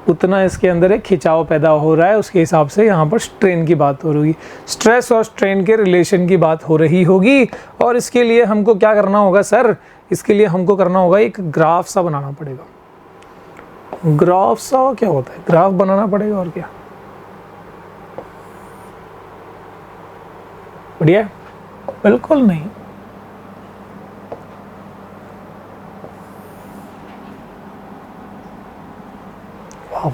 उतना इसके अंदर एक खिंचाव पैदा हो रहा है, उसके हिसाब से यहाँ पर स्ट्रेन की बात हो रही, स्ट्रेस और स्ट्रेन के रिलेशन की बात हो रही होगी। और इसके लिए हमको क्या करना होगा सर, इसके लिए हमको करना होगा एक ग्राफ सा बनाना पड़ेगा। ग्राफ सा क्या होता है, ग्राफ बनाना पड़ेगा, और क्या, बढ़िया, बिल्कुल नहीं। वाह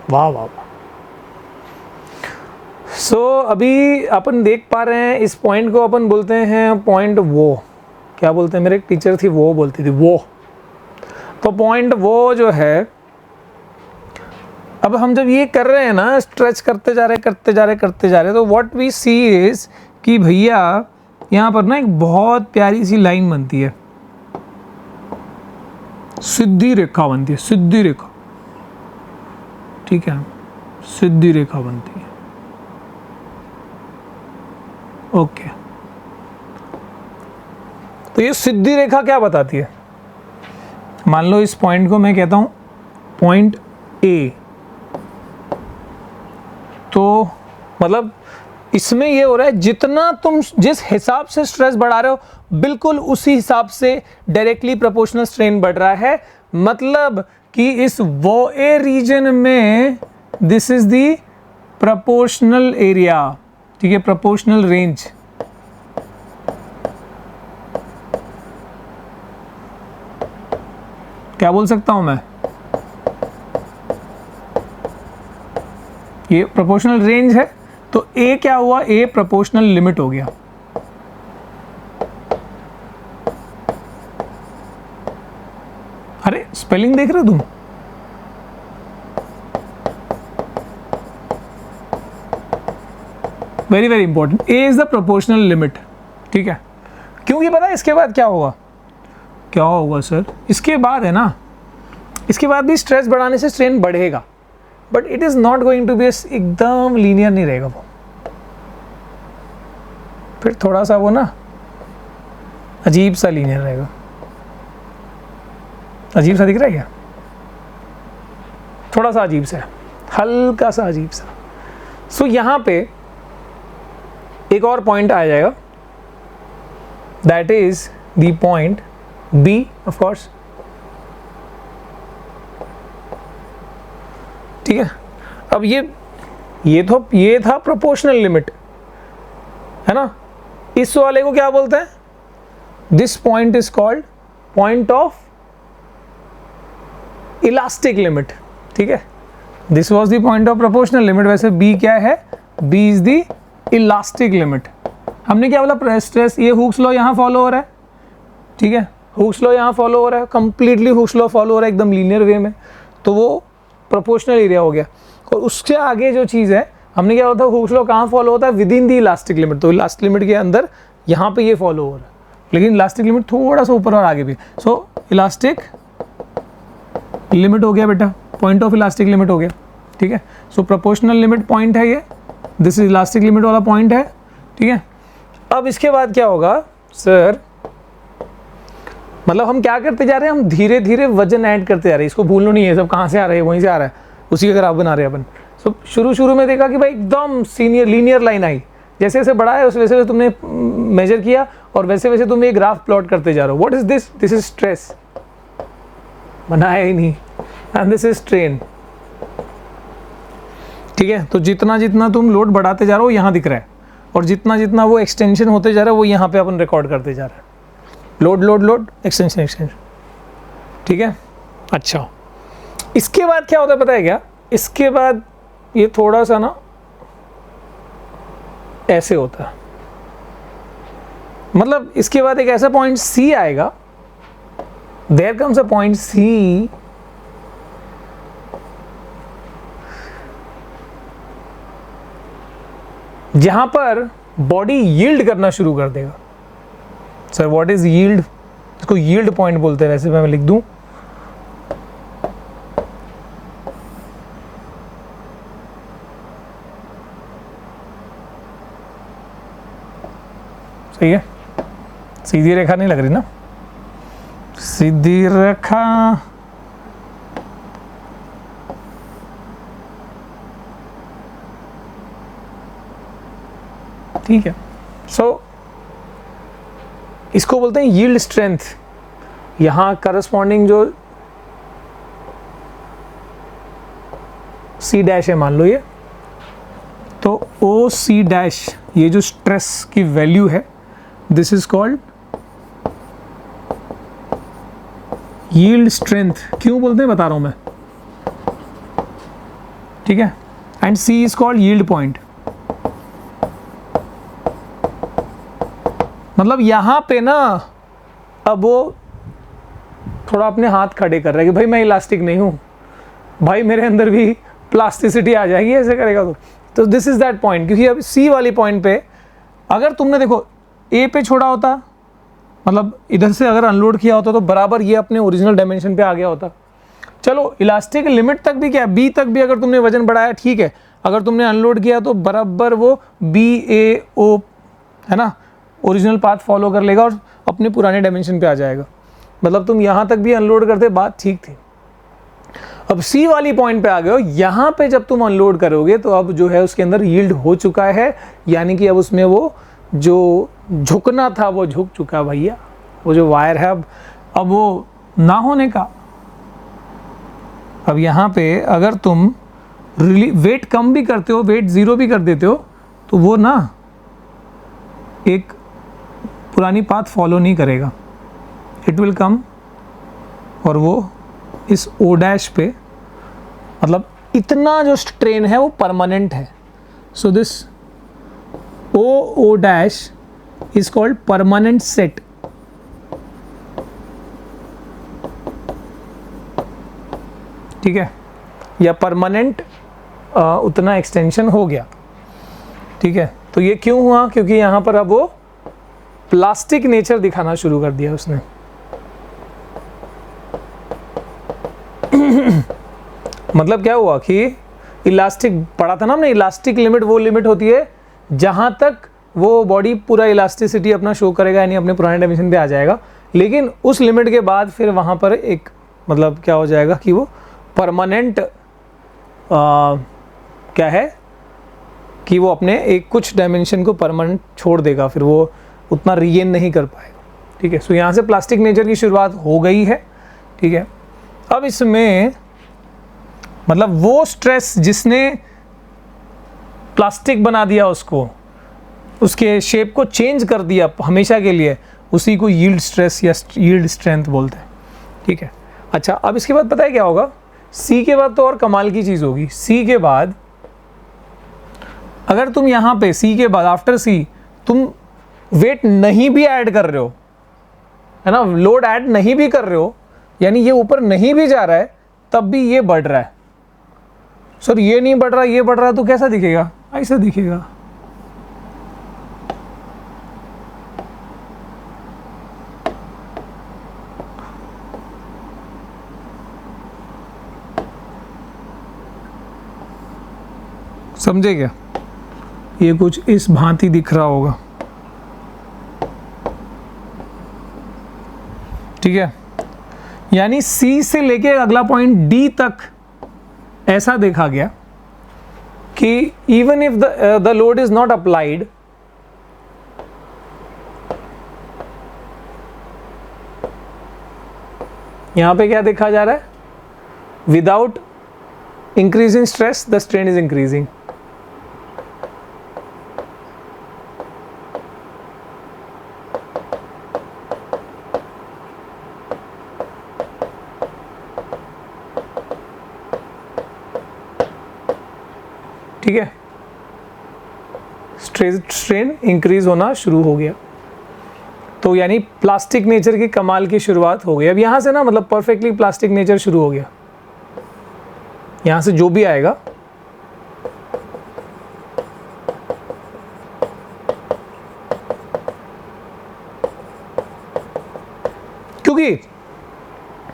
वाह वाह वाह। सो अभी अपन देख पा रहे हैं इस पॉइंट को अपन बोलते हैं पॉइंट वो, क्या बोलते हैं, मेरे एक टीचर थी वो बोलती थी वो। तो पॉइंट वो जो है, अब हम जब ये कर रहे हैं ना, स्ट्रेच करते जा रहे, तो व्हाट वी सी इज कि भैया यहाँ पर ना एक बहुत प्यारी सी लाइन बनती है, सीधी रेखा बनती है, सीधी रेखा, ठीक है, सीधी रेखा बनती है। ओके, तो ये सीधी रेखा क्या बताती है? मान लो इस पॉइंट को मैं कहता हूं पॉइंट ए, तो मतलब इसमें ये हो रहा है जितना तुम जिस हिसाब से स्ट्रेस बढ़ा रहे हो, बिल्कुल उसी हिसाब से डायरेक्टली प्रोपोर्शनल स्ट्रेन बढ़ रहा है। मतलब कि इस वो ए रीजन में this is the proportional area, ठीक है, प्रोपोर्शनल रेंज। क्या बोल सकता हूं मैं? ये प्रोपोर्शनल रेंज है, तो ए क्या हुआ? ए प्रोपोर्शनल लिमिट हो गया। अरे स्पेलिंग देख रहे हो तुम? Very very important, A is the proportional limit, ठीक है। क्योंकि पता है इसके बाद क्या होगा? क्या होगा सर? इसके बाद है ना, इसके बाद भी स्ट्रेस बढ़ाने से स्ट्रेन बढ़ेगा, but it is not going to be एकदम लीनियर नहीं रहेगा वो, फिर थोड़ा सा वो ना अजीब सा लीनियर रहेगा। अजीब सा दिख रहा है क्या? थोड़ा सा अजीब सा है, हल्का सा अजीब सा। सो यहां पे एक और पॉइंट आ जाएगा, that is the point B, of course, ठीक है। अब ये था प्रोपोर्शनल लिमिट, है ना। इस वाले को क्या बोलते हैं? This point is called point of elastic limit, ठीक है। This was the point of proportional limit. वैसे बी क्या है? B is the elastic limit. हमने क्या बोला? स्ट्रेस, ये हुक्स लॉ यहाँ फॉलो हो रहा है, ठीक है, हुक्स लॉ यहाँ फॉलो हो रहा है, कंप्लीटली हुक्स लॉ फॉलो हो रहा है एकदम लीनियर वे में, तो वो प्रोपोर्शनल एरिया हो गया। और उसके आगे जो चीज़ है, हमने क्या होता है, हुक्स लॉ कहाँ फॉलो होता है? With in the elastic limit. तो इलास्टिक लिमिट के अंदर यहाँ पे ये फॉलो हो रहा है, लेकिन इलास्टिक लिमिट थोड़ा सा ऊपर और आगे भी। सो इलास्टिक लिमिट हो गया बेटा, पॉइंट ऑफ इलास्टिक लिमिट हो गया, ठीक है। सो प्रोपोर्शनल लिमिट पॉइंट है ये, दिस इज इलास्टिक लिमिट वाला पॉइंट है, ठीक है। अब इसके बाद क्या होगा सर? मतलब हम क्या करते जा रहे हैं? हम धीरे धीरे वजन ऐड करते जा रहे हैं। इसको भूलना नहीं है, सब कहाँ से आ रहे हैं, वहीं से आ रहा है, उसी का ग्राफ बना रहे हैं अपन। सो शुरू में देखा कि भाई एकदम लीनियर लाइन आई, जैसे जैसे बड़ा है वैसे वैसे तुमने मेजर किया और वैसे वैसे तुम ये ग्राफ प्लॉट करते जा रहे हो। What is this? This is stress, बनाया ही नहीं, एंड दिस इज स्ट्रेन, ठीक है। तो जितना जितना तुम लोड बढ़ाते जा रहे हो यहाँ दिख रहा है, और जितना जितना वो एक्सटेंशन होते जा रहा है वो यहाँ पे अपन रिकॉर्ड करते जा रहे हैं। Load load load, extension extension, ठीक है। अच्छा, इसके बाद क्या होता है पता है क्या? इसके बाद ये थोड़ा सा ना ऐसे होता है, मतलब इसके बाद एक ऐसा पॉइंट सी आएगा, there comes a point C जहां पर बॉडी यील्ड करना शुरू कर देगा। Sir what is yield? इसको यील्ड पॉइंट बोलते हैं, वैसे मैं लिख दूं, सही है। सीधी रेखा नहीं लग रही ना? सीधी रेखा, ठीक है। सो इसको बोलते हैं यील्ड स्ट्रेंथ। यहां करस्पॉन्डिंग जो सी डैश है, मान लो ये, तो ओ सी डैश, ये जो स्ट्रेस की वैल्यू है, this is called yield strength. क्यों बोलते हैं बता रहा हूं मैं, ठीक है। And C is called yield point. मतलब यहां पे ना अब वो थोड़ा अपने हाथ खड़े कर रहा है कि भाई मैं इलास्टिक नहीं हूँ, भाई मेरे अंदर भी प्लास्टिसिटी आ जाएगी ऐसे करेगा तो दिस इज़ दैट पॉइंट। क्योंकि अब सी वाली पॉइंट पे अगर तुमने देखो ए पे छोड़ा होता, मतलब इधर से अगर अनलोड किया होता तो बराबर ये अपने ओरिजिनल डायमेंशन पे आ गया होता। चलो इलास्टिक लिमिट तक भी क्या, बी तक भी अगर तुमने वजन बढ़ाया ठीक है, अगर तुमने अनलोड किया तो बराबर वो बी ए ओ है ना ओरिजिनल पाथ फॉलो कर लेगा और अपने पुराने डायमेंशन पे आ जाएगा। मतलब तुम यहाँ तक भी अनलोड करते बात ठीक थी। अब सी वाली पॉइंट पे आ गए हो, यहाँ पे जब तुम अनलोड करोगे तो अब जो है उसके अंदर यील्ड हो चुका है, यानी कि अब उसमें वो जो झुकना था वो झुक चुका भैया, वो जो वायर है अब वो ना होने का। अब यहाँ पे अगर तुम वेट कम भी करते हो, वेट ज़ीरो भी कर देते हो, तो वो ना एक पुरानी पाथ फॉलो नहीं करेगा, इट विल कम और वो इस ओ डैश पे, मतलब इतना जो स्ट्रेन है वो परमानेंट है। So this O dash is called permanent set. ठीक है, या परमानेंट उतना एक्सटेंशन हो गया। ठीक है, तो ये क्यों हुआ? क्योंकि यहाँ पर अब वो प्लास्टिक नेचर दिखाना शुरू कर दिया उसने। मतलब क्या हुआ कि इलास्टिक पढ़ा था ना हमने, इलास्टिक लिमिट वो लिमिट होती है जहाँ तक वो बॉडी पूरा इलास्टिसिटी अपना शो करेगा, यानी अपने पुराने डायमेंशन पे आ जाएगा। लेकिन उस लिमिट के बाद फिर वहाँ पर एक मतलब क्या हो जाएगा कि वो परमानेंट क्या है कि वो अपने एक कुछ डायमेंशन को परमानेंट छोड़ देगा, फिर वो उतना रीगेन नहीं कर पाएगा। ठीक है, सो यहाँ से प्लास्टिक नेचर की शुरुआत हो गई है। ठीक है, अब इसमें मतलब वो स्ट्रेस जिसने प्लास्टिक बना दिया उसको, उसके शेप को चेंज कर दिया हमेशा के लिए, उसी को यील्ड स्ट्रेस या यील्ड स्ट्रेंथ बोलते हैं। ठीक है, अच्छा अब इसके बाद पता है क्या होगा? सी के बाद तो और कमाल की चीज़ होगी। सी के बाद अगर तुम यहाँ पे सी के बाद आफ्टर सी तुम वेट नहीं भी ऐड कर रहे हो, है ना, लोड ऐड नहीं भी कर रहे हो, यानी ये ऊपर नहीं भी जा रहा है, तब भी ये बढ़ रहा है। सर ये नहीं बढ़ रहा, ये बढ़ रहा, तो कैसा दिखेगा? ऐसा दिखेगा। समझे क्या? ये कुछ इस भांति दिख रहा होगा। ठीक है, यानी सी से लेके अगला पॉइंट डी तक ऐसा देखा गया कि even if the load is not applied, यहां पे क्या देखा जा रहा है? Without increasing stress the strain is increasing. ठीक है, स्ट्रेन इंक्रीज होना शुरू हो गया, तो यानी प्लास्टिक नेचर की कमाल की शुरुआत हो गई। अब यहां से ना मतलब परफेक्टली प्लास्टिक नेचर शुरू हो गया। यहां से जो भी आएगा क्योंकि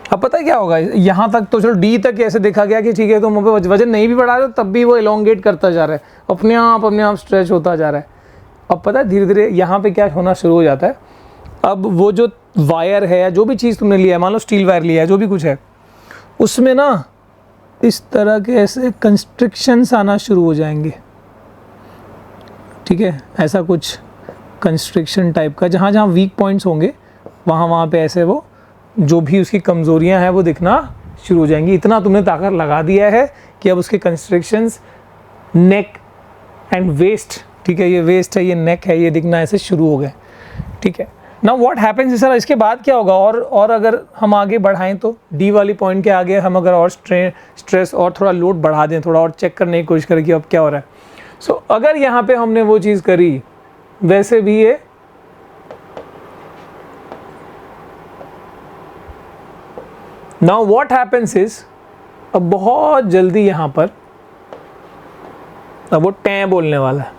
अब पता है क्या होगा, यहाँ तक तो चलो डी तक ऐसे देखा गया कि ठीक है, तुम वजन नहीं भी बढ़ा रहे हो तब भी वो एलोंगेट करता जा रहा है, अपने आप स्ट्रेच होता जा रहा है। अब पता है धीरे धीरे यहाँ पे क्या होना शुरू हो जाता है, अब वो जो वायर है या जो भी चीज़ तुमने लिया है, मान लो स्टील वायर लिया है, जो भी कुछ है, उसमें ना इस तरह के ऐसे कंस्ट्रिक्शंस आना शुरू हो जाएंगे। ठीक है, ऐसा कुछ कंस्ट्रिक्शन टाइप का, जहाँ जहाँ वीक पॉइंट्स होंगे वहाँ पे ऐसे वो जो भी उसकी कमज़ोरियाँ हैं वो दिखना शुरू हो जाएंगी। इतना तुमने ताकत लगा दिया है कि अब उसके कंस्ट्रक्शंस नेक एंड वेस्ट, ठीक है, ये वेस्ट है, ये नेक है, ये दिखना ऐसे शुरू हो गए। ठीक है, नाउ व्हाट हैपेंस सर, इसके बाद क्या होगा? और अगर हम आगे बढ़ाएं तो डी वाली पॉइंट के आगे हम अगर और स्ट्रेस और थोड़ा लोड बढ़ा दें, थोड़ा और चेक करने की कोशिश करें कि अब क्या हो रहा है। सो अगर यहाँ पे हमने वो चीज़ करी, वैसे भी ये नाउ व्हाट हैपेंस इज, अब बहुत जल्दी यहां पर अब वो टैं बोलने वाला है।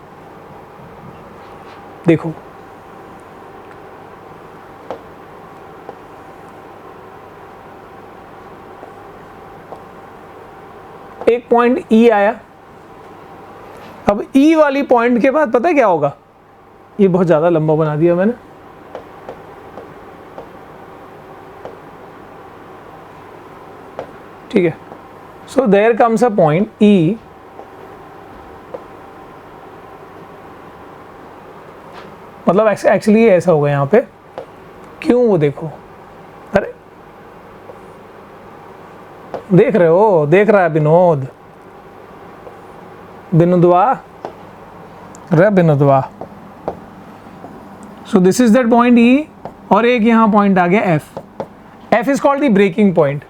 देखो एक पॉइंट ई आया, अब ई वाली पॉइंट के बाद पता है क्या होगा, ये बहुत ज्यादा लंबा बना दिया मैंने, ठीक है। So there comes a point E, मतलब एक्चुअली ऐसा होगा यहाँ पे, क्यों, वो देखो, अरे देख रहे हो, देख रहा है विनोद, विनोदवा, रे विनोदवा। So this is that point E, और एक यहाँ पॉइंट आ गया F. F is called the breaking point,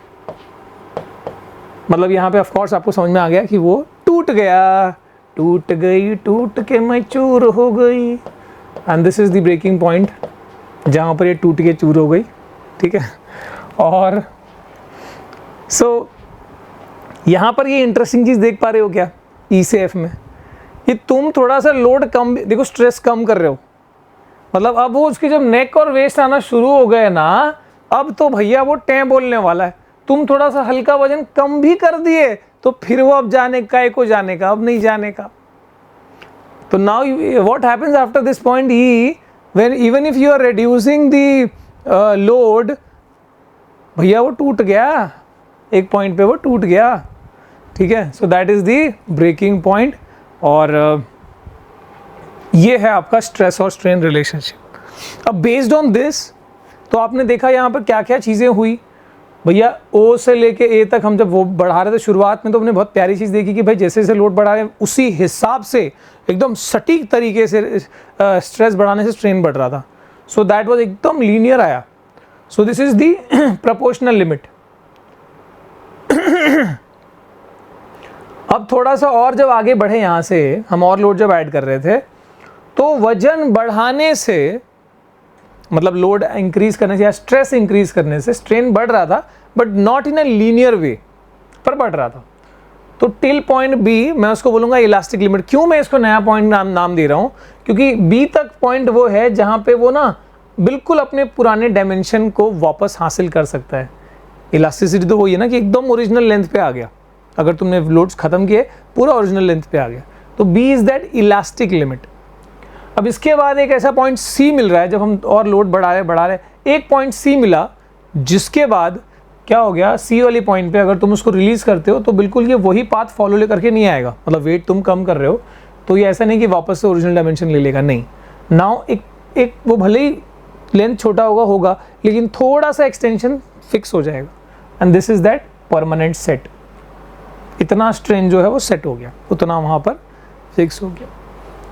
मतलब यहाँ पे ऑफ कोर्स आपको समझ में आ गया कि वो टूट गया, टूट गई, टूट के मैं चूर हो गई, and this is the breaking point जहाँ पर ये टूट के चूर हो गई, ठीक है। और सो यहाँ पर ये इंटरेस्टिंग चीज़ देख पा रहे हो क्या, ई से एफ में, ये तुम थोड़ा सा लोड कम, देखो स्ट्रेस कम कर रहे हो, मतलब अब वो उसकी जब नेक और वेस्ट आना शुरू हो गए ना, अब तो भैया वो टैं बोलने वाला है। तुम थोड़ा सा हल्का वजन कम भी कर दिए तो फिर वो अब जाने का को जाने का, अब नहीं जाने का। तो now what happens after this point E, when even if you are reducing the load, भैया वो टूट गया, एक पॉइंट पे वो टूट गया, ठीक है। So that is the breaking point, और ये है आपका स्ट्रेस और स्ट्रेन रिलेशनशिप। अब बेस्ड ऑन दिस, तो आपने देखा यहाँ पर क्या क्या चीज़ें हुई भैया, ओ से लेके ए तक हम जब वो बढ़ा रहे थे शुरुआत में, तो हमने बहुत प्यारी चीज़ देखी कि भाई जैसे जैसे लोड बढ़ा रहे हैं उसी हिसाब से एकदम सटीक तरीके से स्ट्रेस बढ़ाने से स्ट्रेन बढ़ रहा था। सो दैट वाज एकदम लीनियर आया। सो this is the proportional limit. अब थोड़ा सा और जब आगे बढ़े यहाँ से, हम और लोड जब ऐड कर रहे थे, तो वजन बढ़ाने से, मतलब लोड इंक्रीज करने से या स्ट्रेस इंक्रीज करने से स्ट्रेन बढ़ रहा था, but not in a linear वे, पर बढ़ रहा था। तो टिल पॉइंट बी, मैं उसको बोलूँगा इलास्टिक लिमिट। क्यों मैं इसको नया पॉइंट नाम दे रहा हूँ, क्योंकि बी तक पॉइंट वो है जहाँ पे वो ना बिल्कुल अपने पुराने डायमेंशन को वापस हासिल कर सकता है। इलास्टिसिटी तो वही है ना कि एकदम ओरिजिनल लेंथ पे आ गया, अगर तुमने लोड्स खत्म किए पूरा ओरिजिनल लेंथ पे आ गया। तो B is that elastic limit. अब इसके बाद एक ऐसा पॉइंट सी मिल रहा है, जब हम और लोड बढ़ा रहे, एक पॉइंट सी मिला, जिसके बाद क्या हो गया, सी वाली पॉइंट पे अगर तुम उसको रिलीज करते हो तो बिल्कुल ये वही पाथ फॉलो ले करके नहीं आएगा। मतलब वेट तुम कम कर रहे हो तो ये ऐसा नहीं कि वापस से ओरिजिनल डायमेंशन ले लेगा, नहीं। नाउ एक वो भले ही लेंथ छोटा होगा लेकिन थोड़ा सा एक्सटेंशन फिक्स हो जाएगा, and this is that permanent set. इतना स्ट्रेन जो है वो सेट हो गया, उतना वहाँ पर फिक्स हो गया।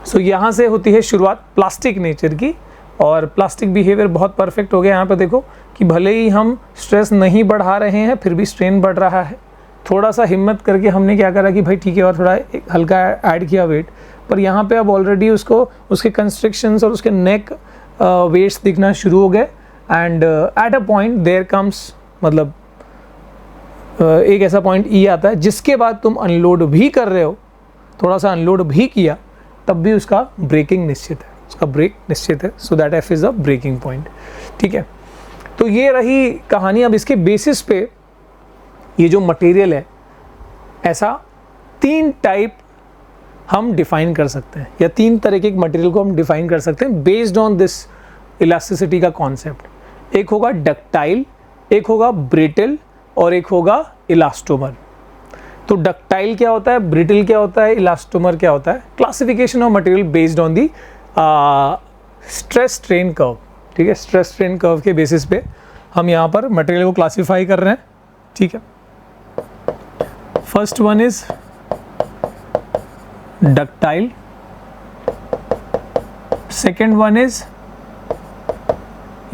सो यहाँ से होती है शुरुआत प्लास्टिक नेचर की, और प्लास्टिक बिहेवियर बहुत परफेक्ट हो गया। यहाँ पे देखो कि भले ही हम स्ट्रेस नहीं बढ़ा रहे हैं फिर भी स्ट्रेन बढ़ रहा है। थोड़ा सा हिम्मत करके हमने क्या करा कि भाई ठीक है और थोड़ा हल्का ऐड किया वेट, पर यहाँ पे अब ऑलरेडी उसको उसके कंस्ट्रिक्शंस और उसके नेक वेट्स दिखना शुरू हो गए, and at a point there comes, मतलब एक ऐसा पॉइंट ई आता है जिसके बाद तुम अनलोड भी कर रहे हो, थोड़ा सा अनलोड भी किया, तब भी उसका ब्रेकिंग निश्चित है, उसका ब्रेक निश्चित है। So that F is a breaking point, ठीक है। तो ये रही कहानी। अब इसके बेसिस पे ये जो मटेरियल है, ऐसा 3 टाइप हम डिफाइन कर सकते हैं, या 3 तरह के मटेरियल को हम डिफाइन कर सकते हैं बेस्ड ऑन दिस इलास्टिसिटी का कॉन्सेप्ट। एक होगा डक्टाइल, एक होगा ब्रिटल, और एक होगा इलास्टोमर। तो डक्टाइल क्या होता है, ब्रिटल क्या होता है, इलास्टोमर क्या होता है? Classification of material based on the stress strain curve, ठीक है। स्ट्रेस स्ट्रेन कर्व के बेसिस पे हम यहाँ पर मटेरियल को क्लासिफाई कर रहे हैं, ठीक है। First one is ductile, second one is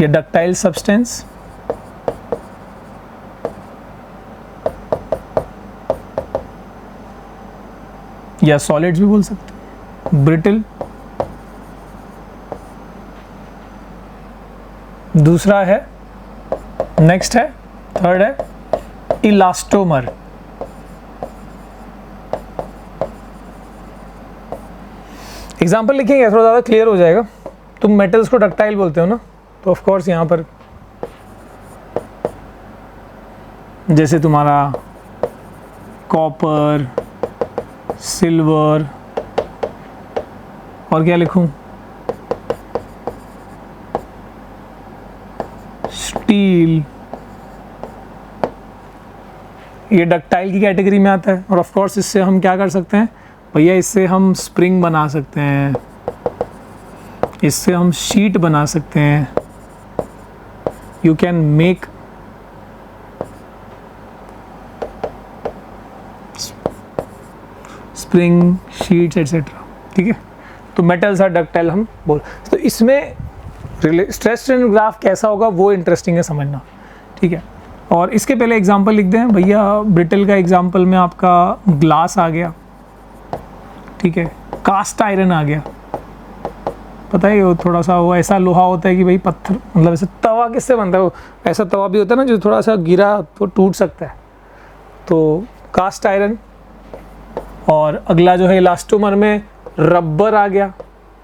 ये डक्टाइल सब्सटेंस, या सॉलिड्स भी बोल सकते हैं, ब्रिटल। दूसरा है, नेक्स्ट है, थर्ड है इलास्टोमर। एग्जाम्पल लिखेंगे थोड़ा ज़्यादा क्लियर हो जाएगा। तुम मेटल्स को डक्टाइल बोलते हो ना, तो ऑफ कोर्स यहाँ पर जैसे तुम्हारा कॉपर, सिल्वर, और क्या लिखूं, स्टील, ये डक्टाइल की कैटेगरी में आता है। और ऑफ कोर्स इससे हम क्या कर सकते हैं भैया, इससे हम स्प्रिंग बना सकते हैं, इससे हम शीट बना सकते हैं। You can make spring, sheets etcetera. ठीक है, तो मेटल्स आर डक्टाइल हम बोल। तो इसमें स्ट्रेस स्ट्रेन ग्राफ कैसा होगा वो इंटरेस्टिंग है समझना। ठीक है, और इसके पहले एग्जांपल लिख दें भैया। ब्रिटल का एग्जांपल में आपका ग्लास आ गया, ठीक है, कास्ट आयरन आ गया। पता है वो थोड़ा सा वो ऐसा लोहा होता है कि भाई पत्थर, मतलब ऐसे तवा किससे बनता है, वो ऐसा तवा भी होता है ना जो थोड़ा सा गिरा तो टूट सकता है, तो कास्ट आयरन। और अगला जो है इलास्टोमर में रबर आ गया।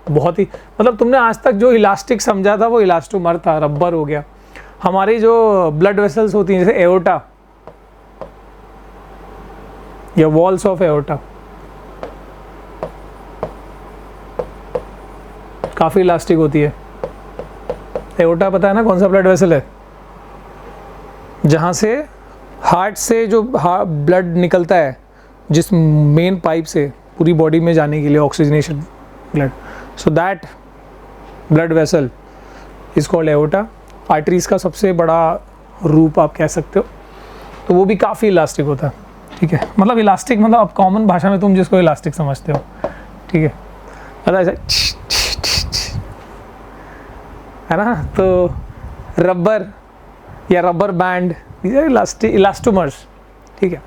बहुत ही मतलब तुमने आज तक जो इलास्टिक समझा था वो इलास्टोमर था, रबर हो गया। हमारी जो ब्लड वेसल्स होती हैं जैसे एओर्टा या वॉल्स ऑफ एओर्टा, काफ़ी इलास्टिक होती है। एओर्टा पता है ना कौन सा ब्लड वेसल है, जहाँ से हार्ट से जो ब्लड निकलता है, जिस मेन पाइप से पूरी बॉडी में जाने के लिए oxygenation blood, so that blood vessel is called aorta. Arteries का सबसे बड़ा रूप आप कह सकते हो, तो वो भी काफ़ी इलास्टिक होता है। ठीक है, मतलब इलास्टिक मतलब अब कॉमन भाषा में तुम जिसको इलास्टिक समझते हो। ठीक है, मतलब ऐसा है ना, तो रबर या रबर बैंड, इलास्टोमर्स। ठीक है,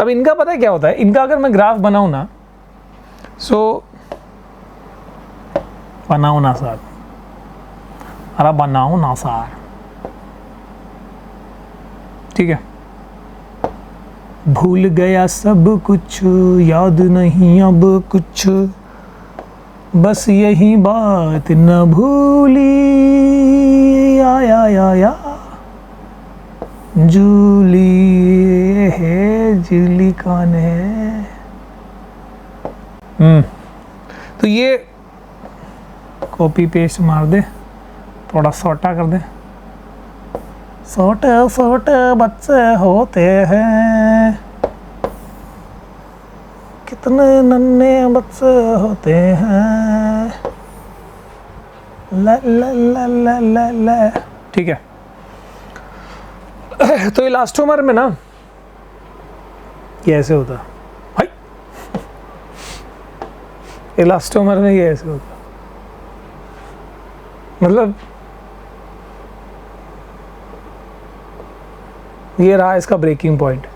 अब इनका पता है क्या होता है, इनका अगर मैं ग्राफ बनाऊं ना, सो बनाओ ना सर, अरे बनाओ ना सर। ठीक है, भूल गया सब कुछ, याद नहीं अब कुछ, बस यही बात न भूली, आया जूली है, जूली कौन है। तो ये कॉपी पेस्ट मार दे, थोड़ा छोटा कर दे। छोटे छोटे बच्चे होते हैं, कितने नन्हे बच्चे होते हैं, ला ला ला ला ला ला। ठीक है, तो इलास्टोमर में ना ये ऐसे होता है भाई, इलास्टोमर में ये ऐसे होता है, मतलब ये रहा इसका ब्रेकिंग पॉइंट।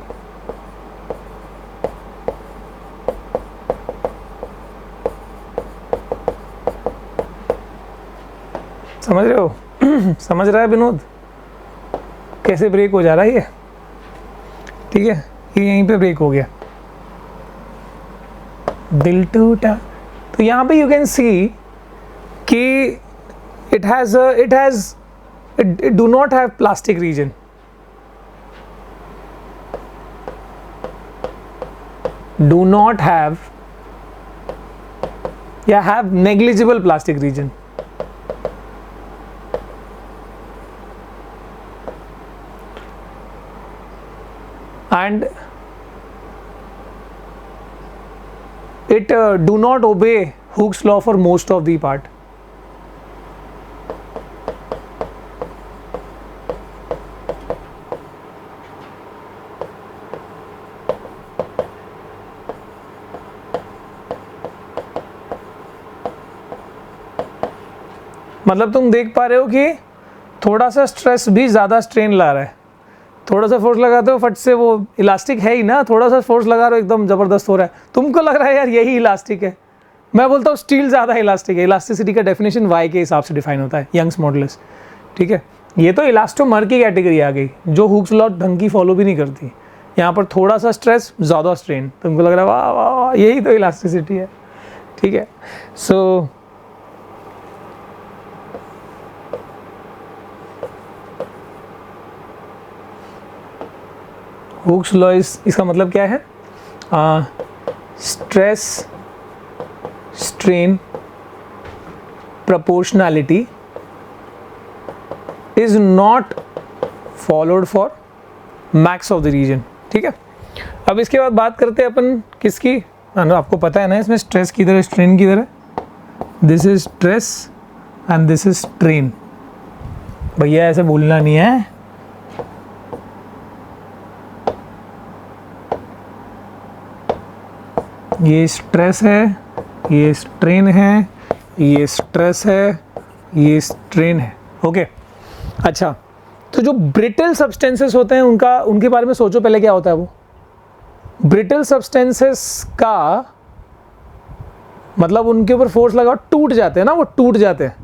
समझ रहे हो समझ रहा है विनोद कैसे ब्रेक हो जा रहा है ये। ठीक है, ये यहीं पे ब्रेक हो गया, दिल टूटा। तो यहाँ पे यू कैन सी कि it do not have plastic region, do not have negligible plastic region. And it do not obey Hooke's law for most of the part. मतलब तुम देख पा रहे हो कि थोड़ा सा स्ट्रेस भी ज़्यादा स्ट्रेन ला रहा है। थोड़ा सा फोर्स लगाते हो फट से, वो इलास्टिक है ही ना, थोड़ा सा फोर्स लगा रहे हो एकदम ज़बरदस्त हो रहा है। तुमको लग रहा है यार यही इलास्टिक है, मैं बोलता हूँ स्टील ज़्यादा इलास्टिक है। इलास्टिसिटी का डेफिनेशन वाई के हिसाब से डिफाइन होता है, यंग्स मॉडुलस। ठीक है, ये तो इलास्टोमर की कैटेगरी आ गई, जो हुक्स लॉ ढंग की फॉलो भी नहीं करती। यहाँ पर थोड़ा सा स्ट्रेस, ज़्यादा स्ट्रेन, तुमको लग रहा है वाह वाह वाह, यही तो इलास्टिसिटी है। ठीक है, सो हुक्स लॉ इसका मतलब क्या है? Stress strain proportionality is not followed for max of the region। ठीक है, अब इसके बाद बात करते हैं अपन किसकी, आपको पता है ना इसमें स्ट्रेस किधर है, स्ट्रेन किधर है। This is stress and this is strain. भैया ऐसे बोलना नहीं है, ये स्ट्रेस है, ये स्ट्रेन है, ये स्ट्रेस है, ये स्ट्रेन है। ओके, अच्छा, तो जो ब्रिटल सब्सटेंसेस होते हैं उनके बारे में सोचो पहले, क्या होता है वो ब्रिटल सब्सटेंसेस का मतलब उनके ऊपर फोर्स लगा टूट जाते हैं ना, वो टूट जाते हैं।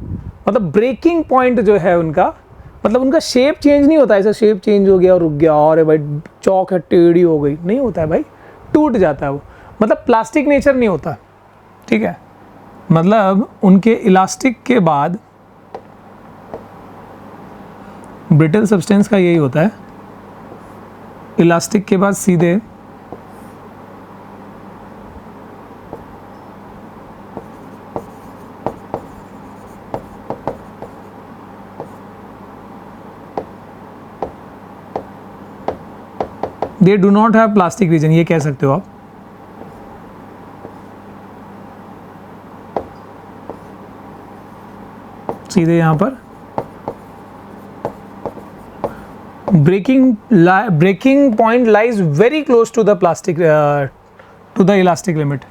मतलब ब्रेकिंग पॉइंट जो है उनका, मतलब उनका शेप चेंज नहीं होता, ऐसा शेप चेंज हो गया और रुक गया, और भाई चौक है टेढ़ी हो गई, नहीं होता है भाई, टूट जाता है वो। मतलब प्लास्टिक नेचर नहीं होता। ठीक है, मतलब उनके इलास्टिक के बाद ब्रिटल सब्सटेंस का यही होता है, इलास्टिक के बाद सीधे they do not have plastic region, ये कह सकते हो आप। सीधे यहाँ पर breaking point lies very close to the plastic to the elastic limit।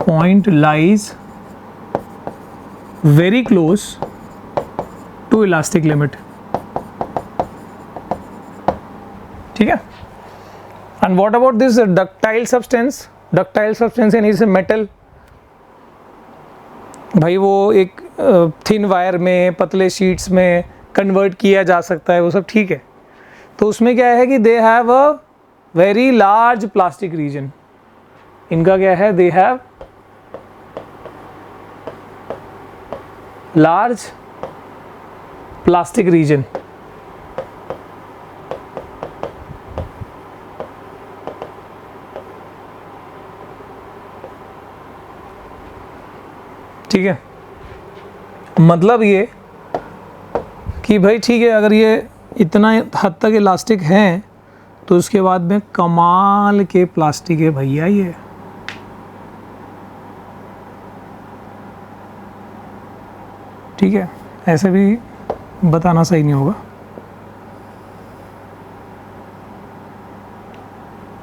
Point lies very close to elastic limit। ठीक है, and what about this ductile substance? Ductile substance यानी जैसे मेटल, भाई वो एक थिन वायर में, पतले शीट्स में कन्वर्ट किया जा सकता है, वो सब ठीक है। तो उसमें क्या है कि they have a very large plastic region. इनका क्या है, they have large plastic region. ठीक है, मतलब ये कि भाई ठीक है, अगर ये इतना हद तक इलास्टिक हैं तो उसके बाद में कमाल के प्लास्टिक है भैया ये। ठीक है, ऐसे भी बताना सही नहीं होगा।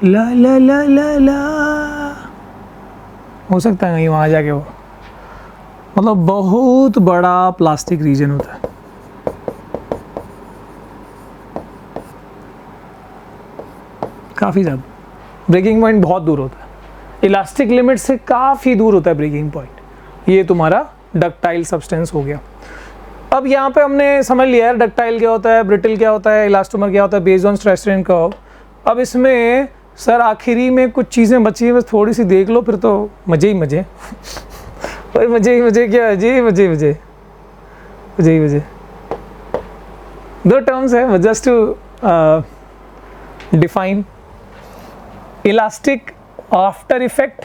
ला ला ला ला ला, हो सकता है कहीं वहाँ जाके वो, मतलब बहुत बड़ा प्लास्टिक रीजन होता है। काफ़ी ज़्यादा, ब्रेकिंग पॉइंट बहुत दूर होता है, इलास्टिक लिमिट से काफ़ी दूर होता है ब्रेकिंग पॉइंट। ये तुम्हारा डक्टाइल सब्सटेंस हो गया। अब यहाँ पे हमने समझ लिया है डक्टाइल क्या होता है, ब्रिटल क्या होता है, इलास्टोमर क्या होता है, based on stress strain curve. अब इसमें सर आखिरी में कुछ चीज़ें बची हैं, बस थोड़ी सी देख लो, फिर तो मज़े ही मज़े। भाई मज़े ही मज़े, क्या जी, मज़े मज़े मज़े ही मज़े। दो टर्म्स है just to define, elastic after effect,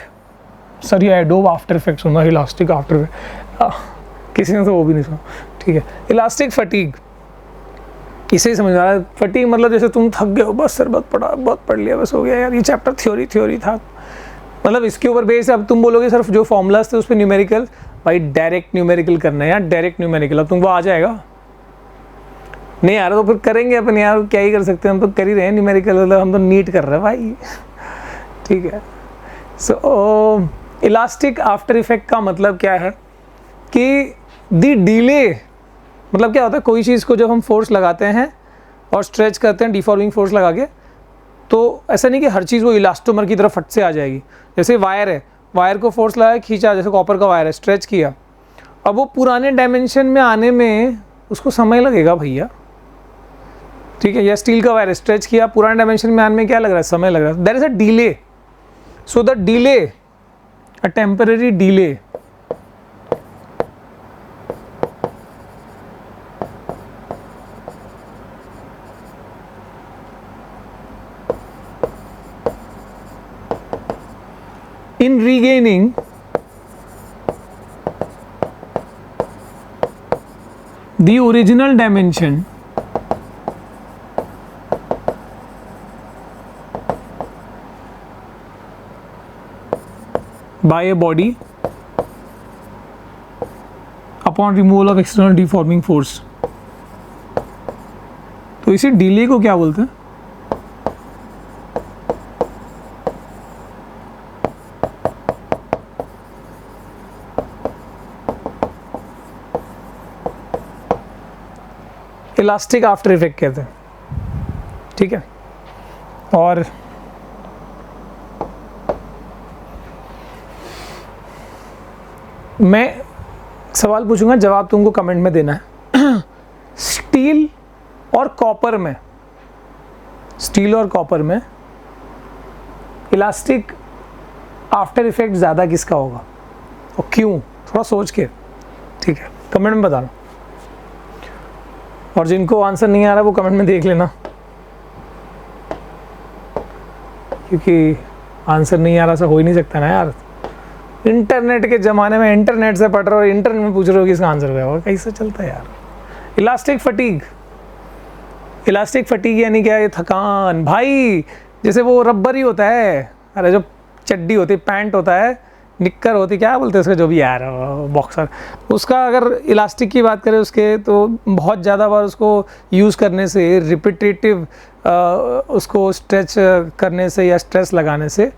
sorry Adobe after effect सुना, इलास्टिक आफ्टर इफेक्ट किसी ने तो वो भी नहीं सुना। ठीक है, इलास्टिक फटीग, इसे ही समझ आ रहा है। फटीग मतलब जैसे तुम थक गए हो, बस सर बहुत पढ़ लिया, बस हो गया यार, ये चैप्टर थ्योरी था, मतलब इसके ऊपर बेस। अब तुम बोलोगे सिर्फ जो फॉर्मूलाज थे उस पर न्यूमेरिकल, भाई डायरेक्ट न्यूमेरिकल करना है यार, डायरेक्ट न्यूमेरिकल। अब तुमको आ जाएगा नहीं यार, तो फिर करेंगे अपन यार, क्या ही कर सकते हैं, हम तो कर ही रहे हैं न्यूमेरिकल, मतलब हम तो नीट कर रहे हैं भाई। ठीक है, सो इलास्टिक आफ्टर इफेक्ट का मतलब क्या है कि दी डिले, मतलब क्या होता है, कोई चीज़ को जब हम फोर्स लगाते हैं और स्ट्रेच करते हैं डिफॉर्मिंग फोर्स लगा के, तो ऐसा नहीं कि हर चीज़ वो इलास्टोमर की तरफ फट से आ जाएगी। जैसे वायर है, वायर को फोर्स लगाया, खींचा, जैसे कॉपर का वायर है, स्ट्रेच किया, अब वो पुराने डायमेंशन में आने में उसको समय लगेगा भैया, ठीक है। या स्टील का वायर स्ट्रेच किया, पुराने डायमेंशन में आने में क्या लग रहा है, समय लग रहा है, there is a delay. So the delay, a temporary delay in regaining the original dimension by a body upon removal of external deforming force। तो इसे डिले को क्या बोलते हैं? इलास्टिक आफ्टर इफेक्ट कहते हैं, ठीक है। और मैं सवाल पूछूंगा, जवाब तुमको कमेंट में देना है। स्टील और कॉपर में, स्टील और कॉपर में इलास्टिक आफ्टर इफेक्ट ज़्यादा किसका होगा और क्यों? थोड़ा सोच के, ठीक है, कमेंट में बताना। और जिनको आंसर नहीं आ रहा वो कमेंट में देख लेना, क्योंकि आंसर नहीं आ रहा सा हो ही नहीं सकता ना यार। इंटरनेट के ज़माने में इंटरनेट से पढ़ रहे हो, इंटरनेट में पूछ रहे हो कि इसका आंसर क्या होगा, कैसे चलता है यार। इलास्टिक फटीग, इलास्टिक फटीग यानी क्या है? थकान भाई, जैसे वो रबर ही होता है, अरे जो चड्डी होती है, पैंट होता है, निक्कर होती, क्या बोलते हैं उसका, जो भी यार बॉक्सर, उसका अगर इलास्टिक की बात करें उसके, तो बहुत ज़्यादा बार उसको यूज़ करने से, रिपीटेटिव उसको स्ट्रेच करने से या स्ट्रेस लगाने से,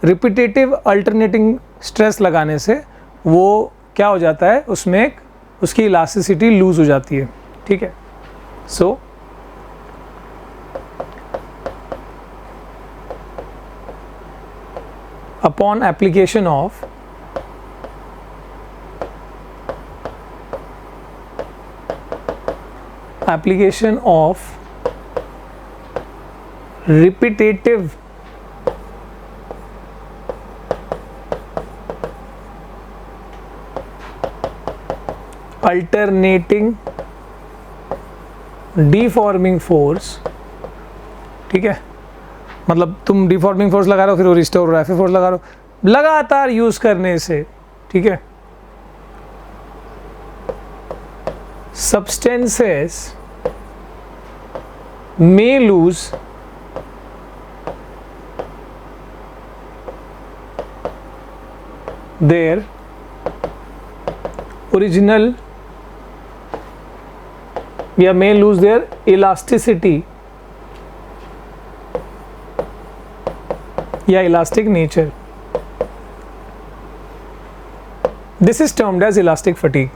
रिपीटेटिव अल्टरनेटिंग स्ट्रेस लगाने से वो क्या हो जाता है, उसमें एक उसकी इलास्टिसिटी लूज हो जाती है, ठीक है। सो upon application of repetitive alternating deforming force, ठीक है, मतलब तुम डिफॉर्मिंग फोर्स लगा रहे हो, फिर वो रिस्टोर हो रहा है, फिर फोर्स लगा रहे हो, लगातार यूज करने से, ठीक है, substances may lose their original या may lose their elasticity या elastic nature. This is termed as elastic fatigue.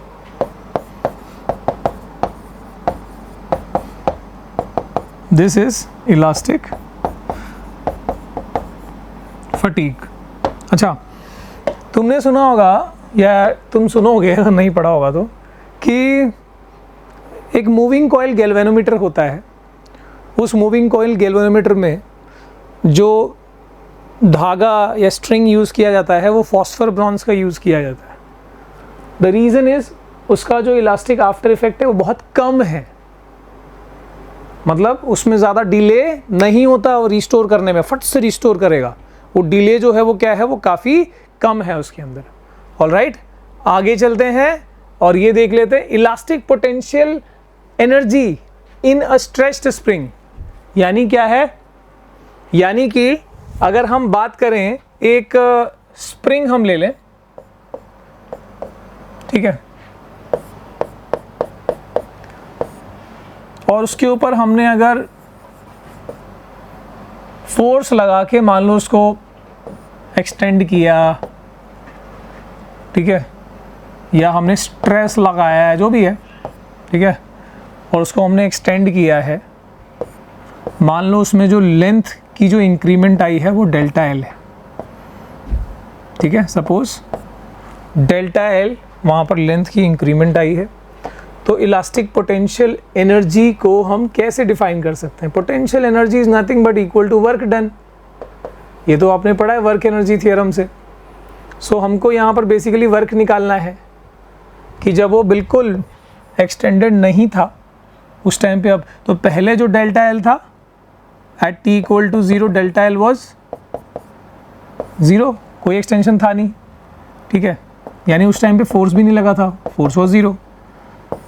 This is elastic fatigue. अच्छा, तुमने सुना होगा या तुम सुनोगे, अगर नहीं पढ़ा होगा तो, कि एक मूविंग कॉइल गैल्वेनोमीटर होता है। उस मूविंग कॉइल गैल्वेनोमीटर में जो धागा या स्ट्रिंग यूज़ किया जाता है वो फॉस्फर ब्रॉन्ज का यूज़ किया जाता है। द रीज़न इज़ उसका जो इलास्टिक आफ्टर इफेक्ट है वो बहुत कम है, मतलब उसमें ज़्यादा डिले नहीं होता, वो रिस्टोर करने में फट से रिस्टोर करेगा। वो डिले जो है वो क्या है, वो काफ़ी कम है उसके अंदर। ऑलराइट, आगे चलते हैं और ये देख लेते हैं elastic potential energy in a stretched spring. यानी क्या है, यानी कि अगर हम बात करें, एक स्प्रिंग हम ले लें, ठीक है, और उसके ऊपर हमने अगर फोर्स लगा के मान लो उसको एक्सटेंड किया, ठीक है, या हमने स्ट्रेस लगाया है, जो भी है, ठीक है, और उसको हमने एक्सटेंड किया है, मान लो उसमें जो लेंथ की जो इंक्रीमेंट आई है वो डेल्टा एल है, ठीक है। सपोज डेल्टा एल, वहाँ पर लेंथ की इंक्रीमेंट आई है, तो इलास्टिक पोटेंशियल एनर्जी को हम कैसे डिफाइन कर सकते हैं? Potential energy is nothing but equal to work done. ये तो आपने पढ़ा है वर्क एनर्जी थ्योरम से। सो हमको यहाँ पर बेसिकली वर्क निकालना है कि जब वो बिल्कुल एक्सटेंडेड नहीं था उस टाइम पे, अब तो पहले जो डेल्टा एल था at t equal to 0, delta L was 0, कोई एक्सटेंशन था नहीं, ठीक है, यानी उस टाइम पे फोर्स भी नहीं लगा था, फोर्स वॉज 0,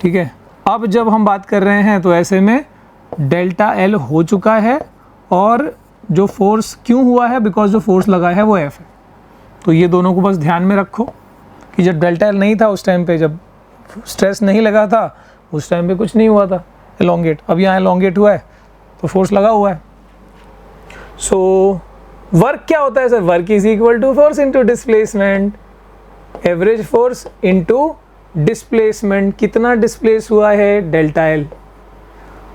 ठीक है। अब जब हम बात कर रहे हैं तो ऐसे में डेल्टा एल हो चुका है और जो फोर्स क्यों हुआ है, बिकॉज जो फोर्स लगा है वो एफ है। तो ये दोनों को बस ध्यान में रखो कि जब डेल्टा एल नहीं था उस टाइम पे, जब स्ट्रेस नहीं लगा था उस टाइम पे कुछ नहीं हुआ था एलोंगेट, अब यहाँ एलोंगेट हुआ है तो फोर्स लगा हुआ है। सो वर्क क्या होता है sir? Work is equal to force into displacement, average force into displacement. कितना डिस्प्लेस हुआ है? Delta L.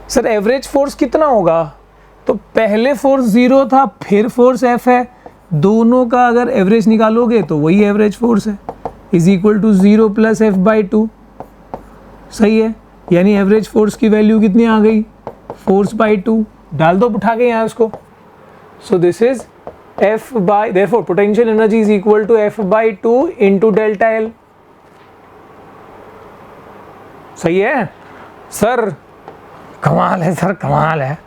Sir average force कितना होगा? तो पहले फोर्स 0 था, फिर फोर्स एफ है, दोनों का अगर एवरेज निकालोगे तो वही एवरेज फोर्स है, is equal to 0 plus F by 2। सही है, यानी एवरेज फोर्स की वैल्यू कितनी आ गई? Force by 2। डाल दो उठा के यहाँ उसको। So this is F by, therefore potential energy is equal to F by 2 into delta L. सही है सर? कमाल है सर, कमाल है।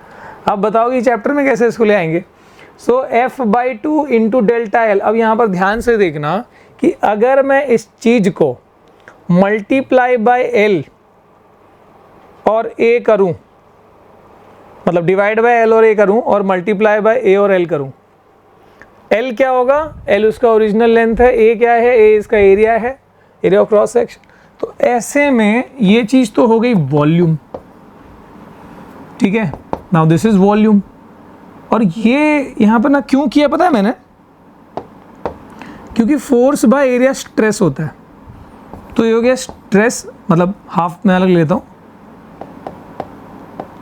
अब बताओ कि चैप्टर में कैसे इसको ले आएंगे? So F by 2 into delta L. अब यहाँ पर ध्यान से देखना कि अगर मैं इस चीज़ को मल्टीप्लाई बाय एल और ए करूँ, मतलब डिवाइड बाय एल और ए करूँ और मल्टीप्लाई बाय ए और एल करूँ, एल क्या होगा? एल उसका ओरिजिनल लेंथ है, ए क्या है? ए इसका एरिया है, एरिया ऑफ क्रॉस सेक्शन। तो ऐसे में ये चीज़ तो हो गई वॉल्यूम, ठीक है। Now this is volume. और ये यहाँ पर ना क्यों किया पता है मैंने? क्योंकि फोर्स बाय एरिया स्ट्रेस होता है, तो ये हो गया स्ट्रेस, मतलब हाफ में अलग लेता हूँ,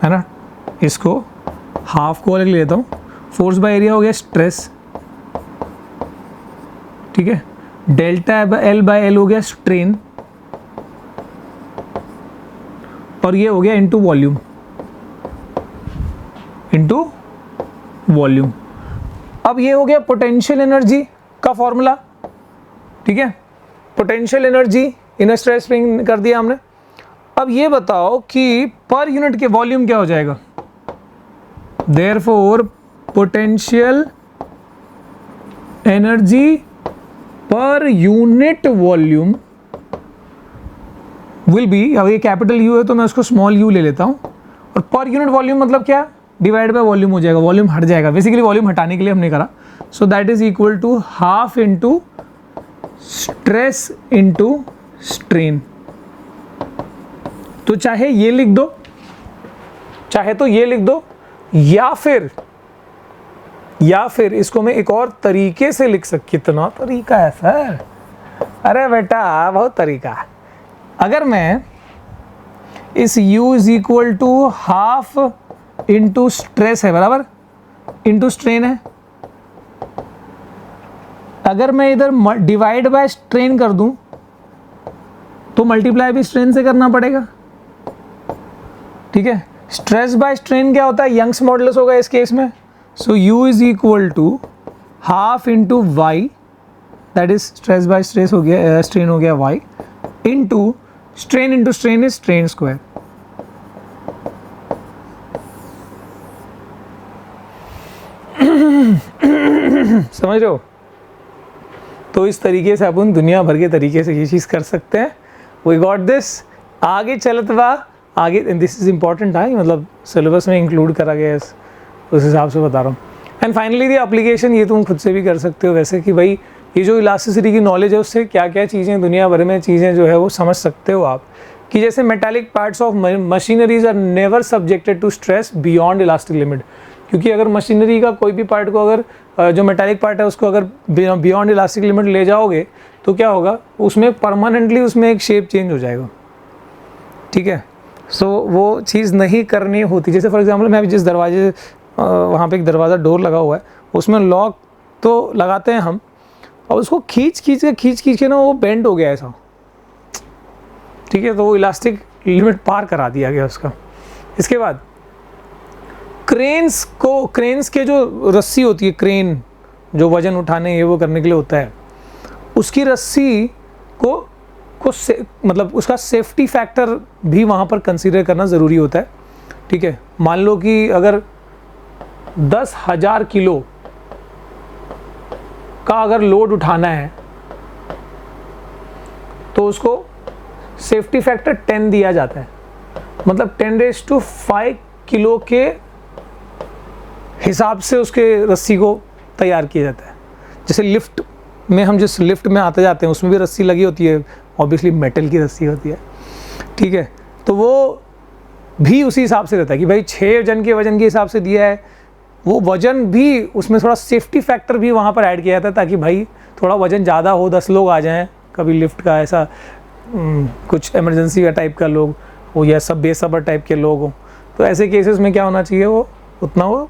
है ना, इसको हाफ को अलग लेता हूँ। फोर्स बाय एरिया हो गया स्ट्रेस, ठीक है। डेल्टा एल बाय एल हो गया स्ट्रेन, और ये हो गया इनटू वॉल्यूम, इनटू वॉल्यूम। अब ये हो गया पोटेंशियल एनर्जी का फॉर्मूला, ठीक है। Potential energy in stress spring कर दिया हमने। अब ये बताओ कि पर यूनिट के वॉल्यूम क्या हो जाएगा? Therefore potential energy per unit volume will be, अब ये कैपिटल यू है तो मैं उसको स्मॉल यू ले लेता हूँ, और पर यूनिट वॉल्यूम मतलब क्या? डिवाइड बाय वॉल्यूम हो जाएगा, वॉल्यूम हट जाएगा, बेसिकली वॉल्यूम हटाने के लिए हमने करा। So that is equal to half into stress into strain. तो चाहे ये लिख दो, चाहे तो ये लिख दो, या फिर इसको मैं एक और तरीके से लिख सकता। कितना तरीका है सर? अरे बेटा बहुत तरीका है। अगर मैं इस u is equal to half into stress है बराबर, इंटू स्ट्रेन है, अगर मैं इधर डिवाइड बाय स्ट्रेन कर दूं तो मल्टीप्लाई भी स्ट्रेन से करना पड़ेगा, ठीक है। स्ट्रेस बाय स्ट्रेन क्या होता है? यंग्स मॉडुलस होगा इस केस में। So u is equal to half into y, that is stress by stress हो गया, स्ट्रेन हो गया y, into strain into strain is strain square. समझ रहे हो? तो इस तरीके से अपन दुनिया भर के तरीके से ये चीज़ कर सकते हैं। We got this. आगे चलत बा आगे, दिस इज इम्पॉर्टेंट है, मतलब सिलेबस में इंक्लूड करा गया है, उस हिसाब से बता रहा हूँ। एंड फाइनली दी एप्लीकेशन, ये तुम खुद से भी कर सकते हो वैसे, कि भाई ये जो इलास्टिसिटी की नॉलेज है उससे क्या क्या चीज़ें दुनिया भर में चीज़ें जो है वो समझ सकते हो आप। कि जैसे metallic parts of machineries are never subjected to stress beyond elastic limit. क्योंकि अगर मशीनरी का कोई भी पार्ट को अगर जो मेटालिक पार्ट है उसको अगर बियॉन्ड इलास्टिक लिमिट ले जाओगे तो क्या होगा? उसमें परमानेंटली उसमें एक शेप चेंज हो जाएगा, ठीक है। सो वो चीज़ नहीं करनी होती। जैसे फॉर एग्जांपल मैं अभी जिस दरवाजे, वहाँ पे एक दरवाज़ा डोर लगा हुआ है, उसमें लॉक तो लगाते हैं हम, और उसको खींच के ना वो बेंड हो गया ऐसा, ठीक है, तो वो इलास्टिक लिमिट पार करा दिया गया उसका। इसके बाद क्रेन्स के जो रस्सी होती है, क्रेन जो वजन उठाने ये वो करने के लिए होता है, उसकी रस्सी को मतलब उसका सेफ्टी फैक्टर भी वहाँ पर कंसीडर करना ज़रूरी होता है, ठीक है। मान लो कि अगर 10,000 किलो का अगर लोड उठाना है तो उसको सेफ्टी फैक्टर 10 दिया जाता है, मतलब 10⁵ किलो के हिसाब से उसके रस्सी को तैयार किया जाता है। जैसे लिफ्ट में, हम जिस लिफ्ट में आते जाते हैं उसमें भी रस्सी लगी होती है, ऑब्वियसली मेटल की रस्सी होती है, ठीक है, तो वो भी उसी हिसाब से रहता है कि भाई 6 जन के वजन के हिसाब से दिया है, वो वजन भी उसमें थोड़ा सेफ्टी फैक्टर भी वहाँ पर ऐड किया जाता है ताकि भाई थोड़ा वजन ज़्यादा हो, 10 लोग आ जाएं कभी लिफ्ट का, ऐसा कुछ इमरजेंसी का टाइप का लोग हो या सब बेसब्र टाइप के लोग हों, तो ऐसे केसेस में क्या होना चाहिए, वो उतना वो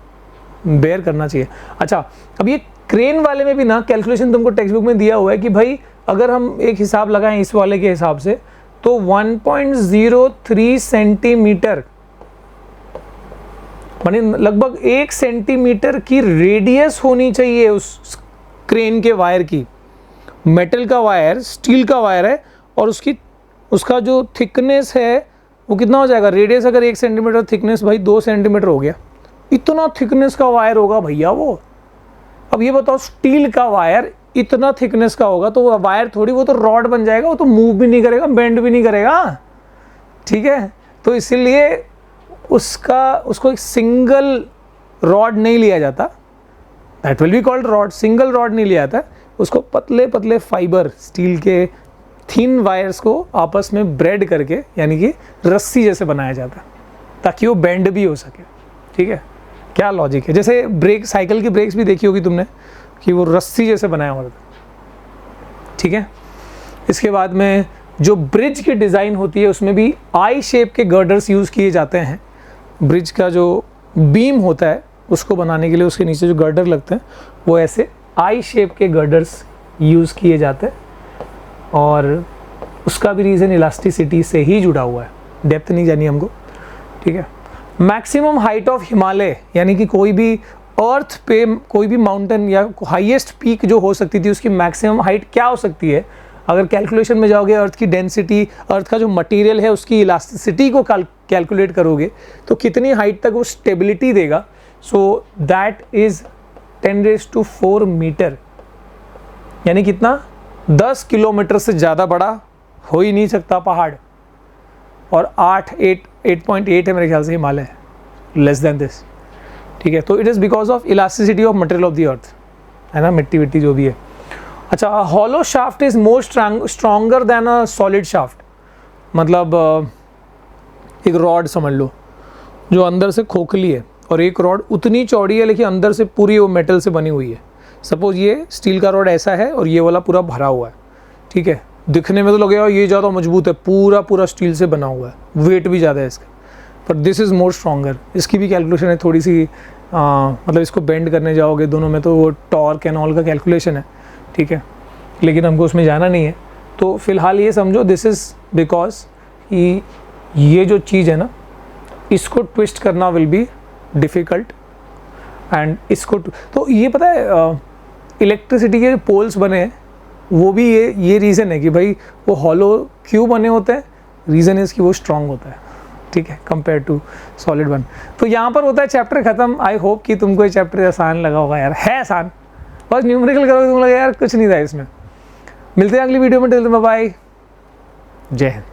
बेयर करना चाहिए। अच्छा, अब ये क्रेन वाले में भी ना कैलकुलेशन तुमको टेक्स्ट बुक में दिया हुआ है कि भाई अगर हम एक हिसाब लगाएं इस वाले के हिसाब से तो 1.03 सेंटीमीटर माने लगभग 1 सेंटीमीटर की रेडियस होनी चाहिए उस क्रेन के वायर की। मेटल का वायर, स्टील का वायर है, और उसका जो थिकनेस है वो कितना हो जाएगा, रेडियस अगर 1 सेंटीमीटर, थिकनेस भाई 2 सेंटीमीटर हो गया, इतना थिकनेस का वायर होगा भैया वो। अब ये बताओ स्टील का वायर इतना थिकनेस का होगा तो वो वायर थोड़ी, वो तो रॉड बन जाएगा, वो तो मूव भी नहीं करेगा, बेंड भी नहीं करेगा, ठीक है। तो इसीलिए उसको एक सिंगल रॉड नहीं लिया जाता, that will be called rod, single rod नहीं लिया जाता, उसको पतले पतले फाइबर स्टील के थिन वायर्स को आपस में ब्रेड करके, यानी कि रस्सी जैसे बनाया जाता ताकि वो बेंड भी हो सके, ठीक है। क्या लॉजिक है, जैसे ब्रेक, साइकिल की ब्रेक्स भी देखी होगी तुमने कि वो रस्सी जैसे बनाया हुआ था, ठीक है। इसके बाद में जो ब्रिज की डिज़ाइन होती है उसमें भी आई शेप के गर्डर्स यूज़ किए जाते हैं। ब्रिज का जो बीम होता है उसको बनाने के लिए उसके नीचे जो गर्डर लगते हैं वो ऐसे आई शेप के गर्डर्स यूज़ किए जाते हैं, और उसका भी रीज़न इलास्टिसिटी से ही जुड़ा हुआ है, डेप्थ नहीं जानी हमको, ठीक है। मैक्सिमम हाइट ऑफ हिमालय, यानी कि कोई भी अर्थ पे कोई भी माउंटेन या हाईएस्ट पीक जो हो सकती थी उसकी मैक्सिमम हाइट क्या हो सकती है, अगर कैलकुलेशन में जाओगे अर्थ की डेंसिटी, अर्थ का जो मटेरियल है उसकी इलास्टिसिटी को कैलकुलेट करोगे तो कितनी हाइट तक वो स्टेबिलिटी देगा, सो दैट इज़ 10⁴ मीटर, यानी कितना, 10 किलोमीटर से ज़्यादा बड़ा हो ही नहीं सकता पहाड़, और 8.8 है मेरे ख्याल से हिमालय, लेस देन दिस, ठीक है। तो it is because of elasticity of material of the earth, है ना, मिट्टी विट्टी जो भी है। अच्छा, hollow shaft is more stronger than a solid shaft, मतलब एक रॉड समझ लो जो अंदर से खोखली है और एक रॉड उतनी चौड़ी है लेकिन अंदर से पूरी वो मेटल से बनी हुई है। सपोज ये स्टील का रॉड ऐसा है और ये वाला पूरा भरा हुआ है, ठीक है, दिखने में तो लगेगा ये ज़्यादा मजबूत है, पूरा स्टील से बना हुआ है, वेट भी ज़्यादा है इसका, पर दिस इज़ मोर स्ट्रॉन्गर। इसकी भी कैलकुलेशन है थोड़ी सी, मतलब इसको बेंड करने जाओगे दोनों में तो वो टॉर्क एंड ऑल का कैलकुलेशन है, ठीक है, लेकिन हमको उसमें जाना नहीं है। तो फिलहाल ये समझो दिस इज़ बिकॉज कि ये जो चीज़ है ना इसको ट्विस्ट करना विल बी डिफ़िकल्ट, एंड इसको तो ये पता है इलेक्ट्रिसिटी के पोल्स बने हैं वो भी ये रीज़न है कि भाई वो हॉलो क्यों बने होते हैं, रीज़न इज़ कि वो स्ट्रॉन्ग होता है, ठीक है, कंपेयर टू सॉलिड वन। तो यहाँ पर होता है चैप्टर ख़त्म। आई होप कि तुमको ये चैप्टर आसान लगा होगा, यार है आसान, बस न्यूमेरिकल करोगे तुम लगा यार कुछ नहीं था इसमें। मिलते हैं अगली वीडियो में, टिल देन बाय बाय, जय हिंद।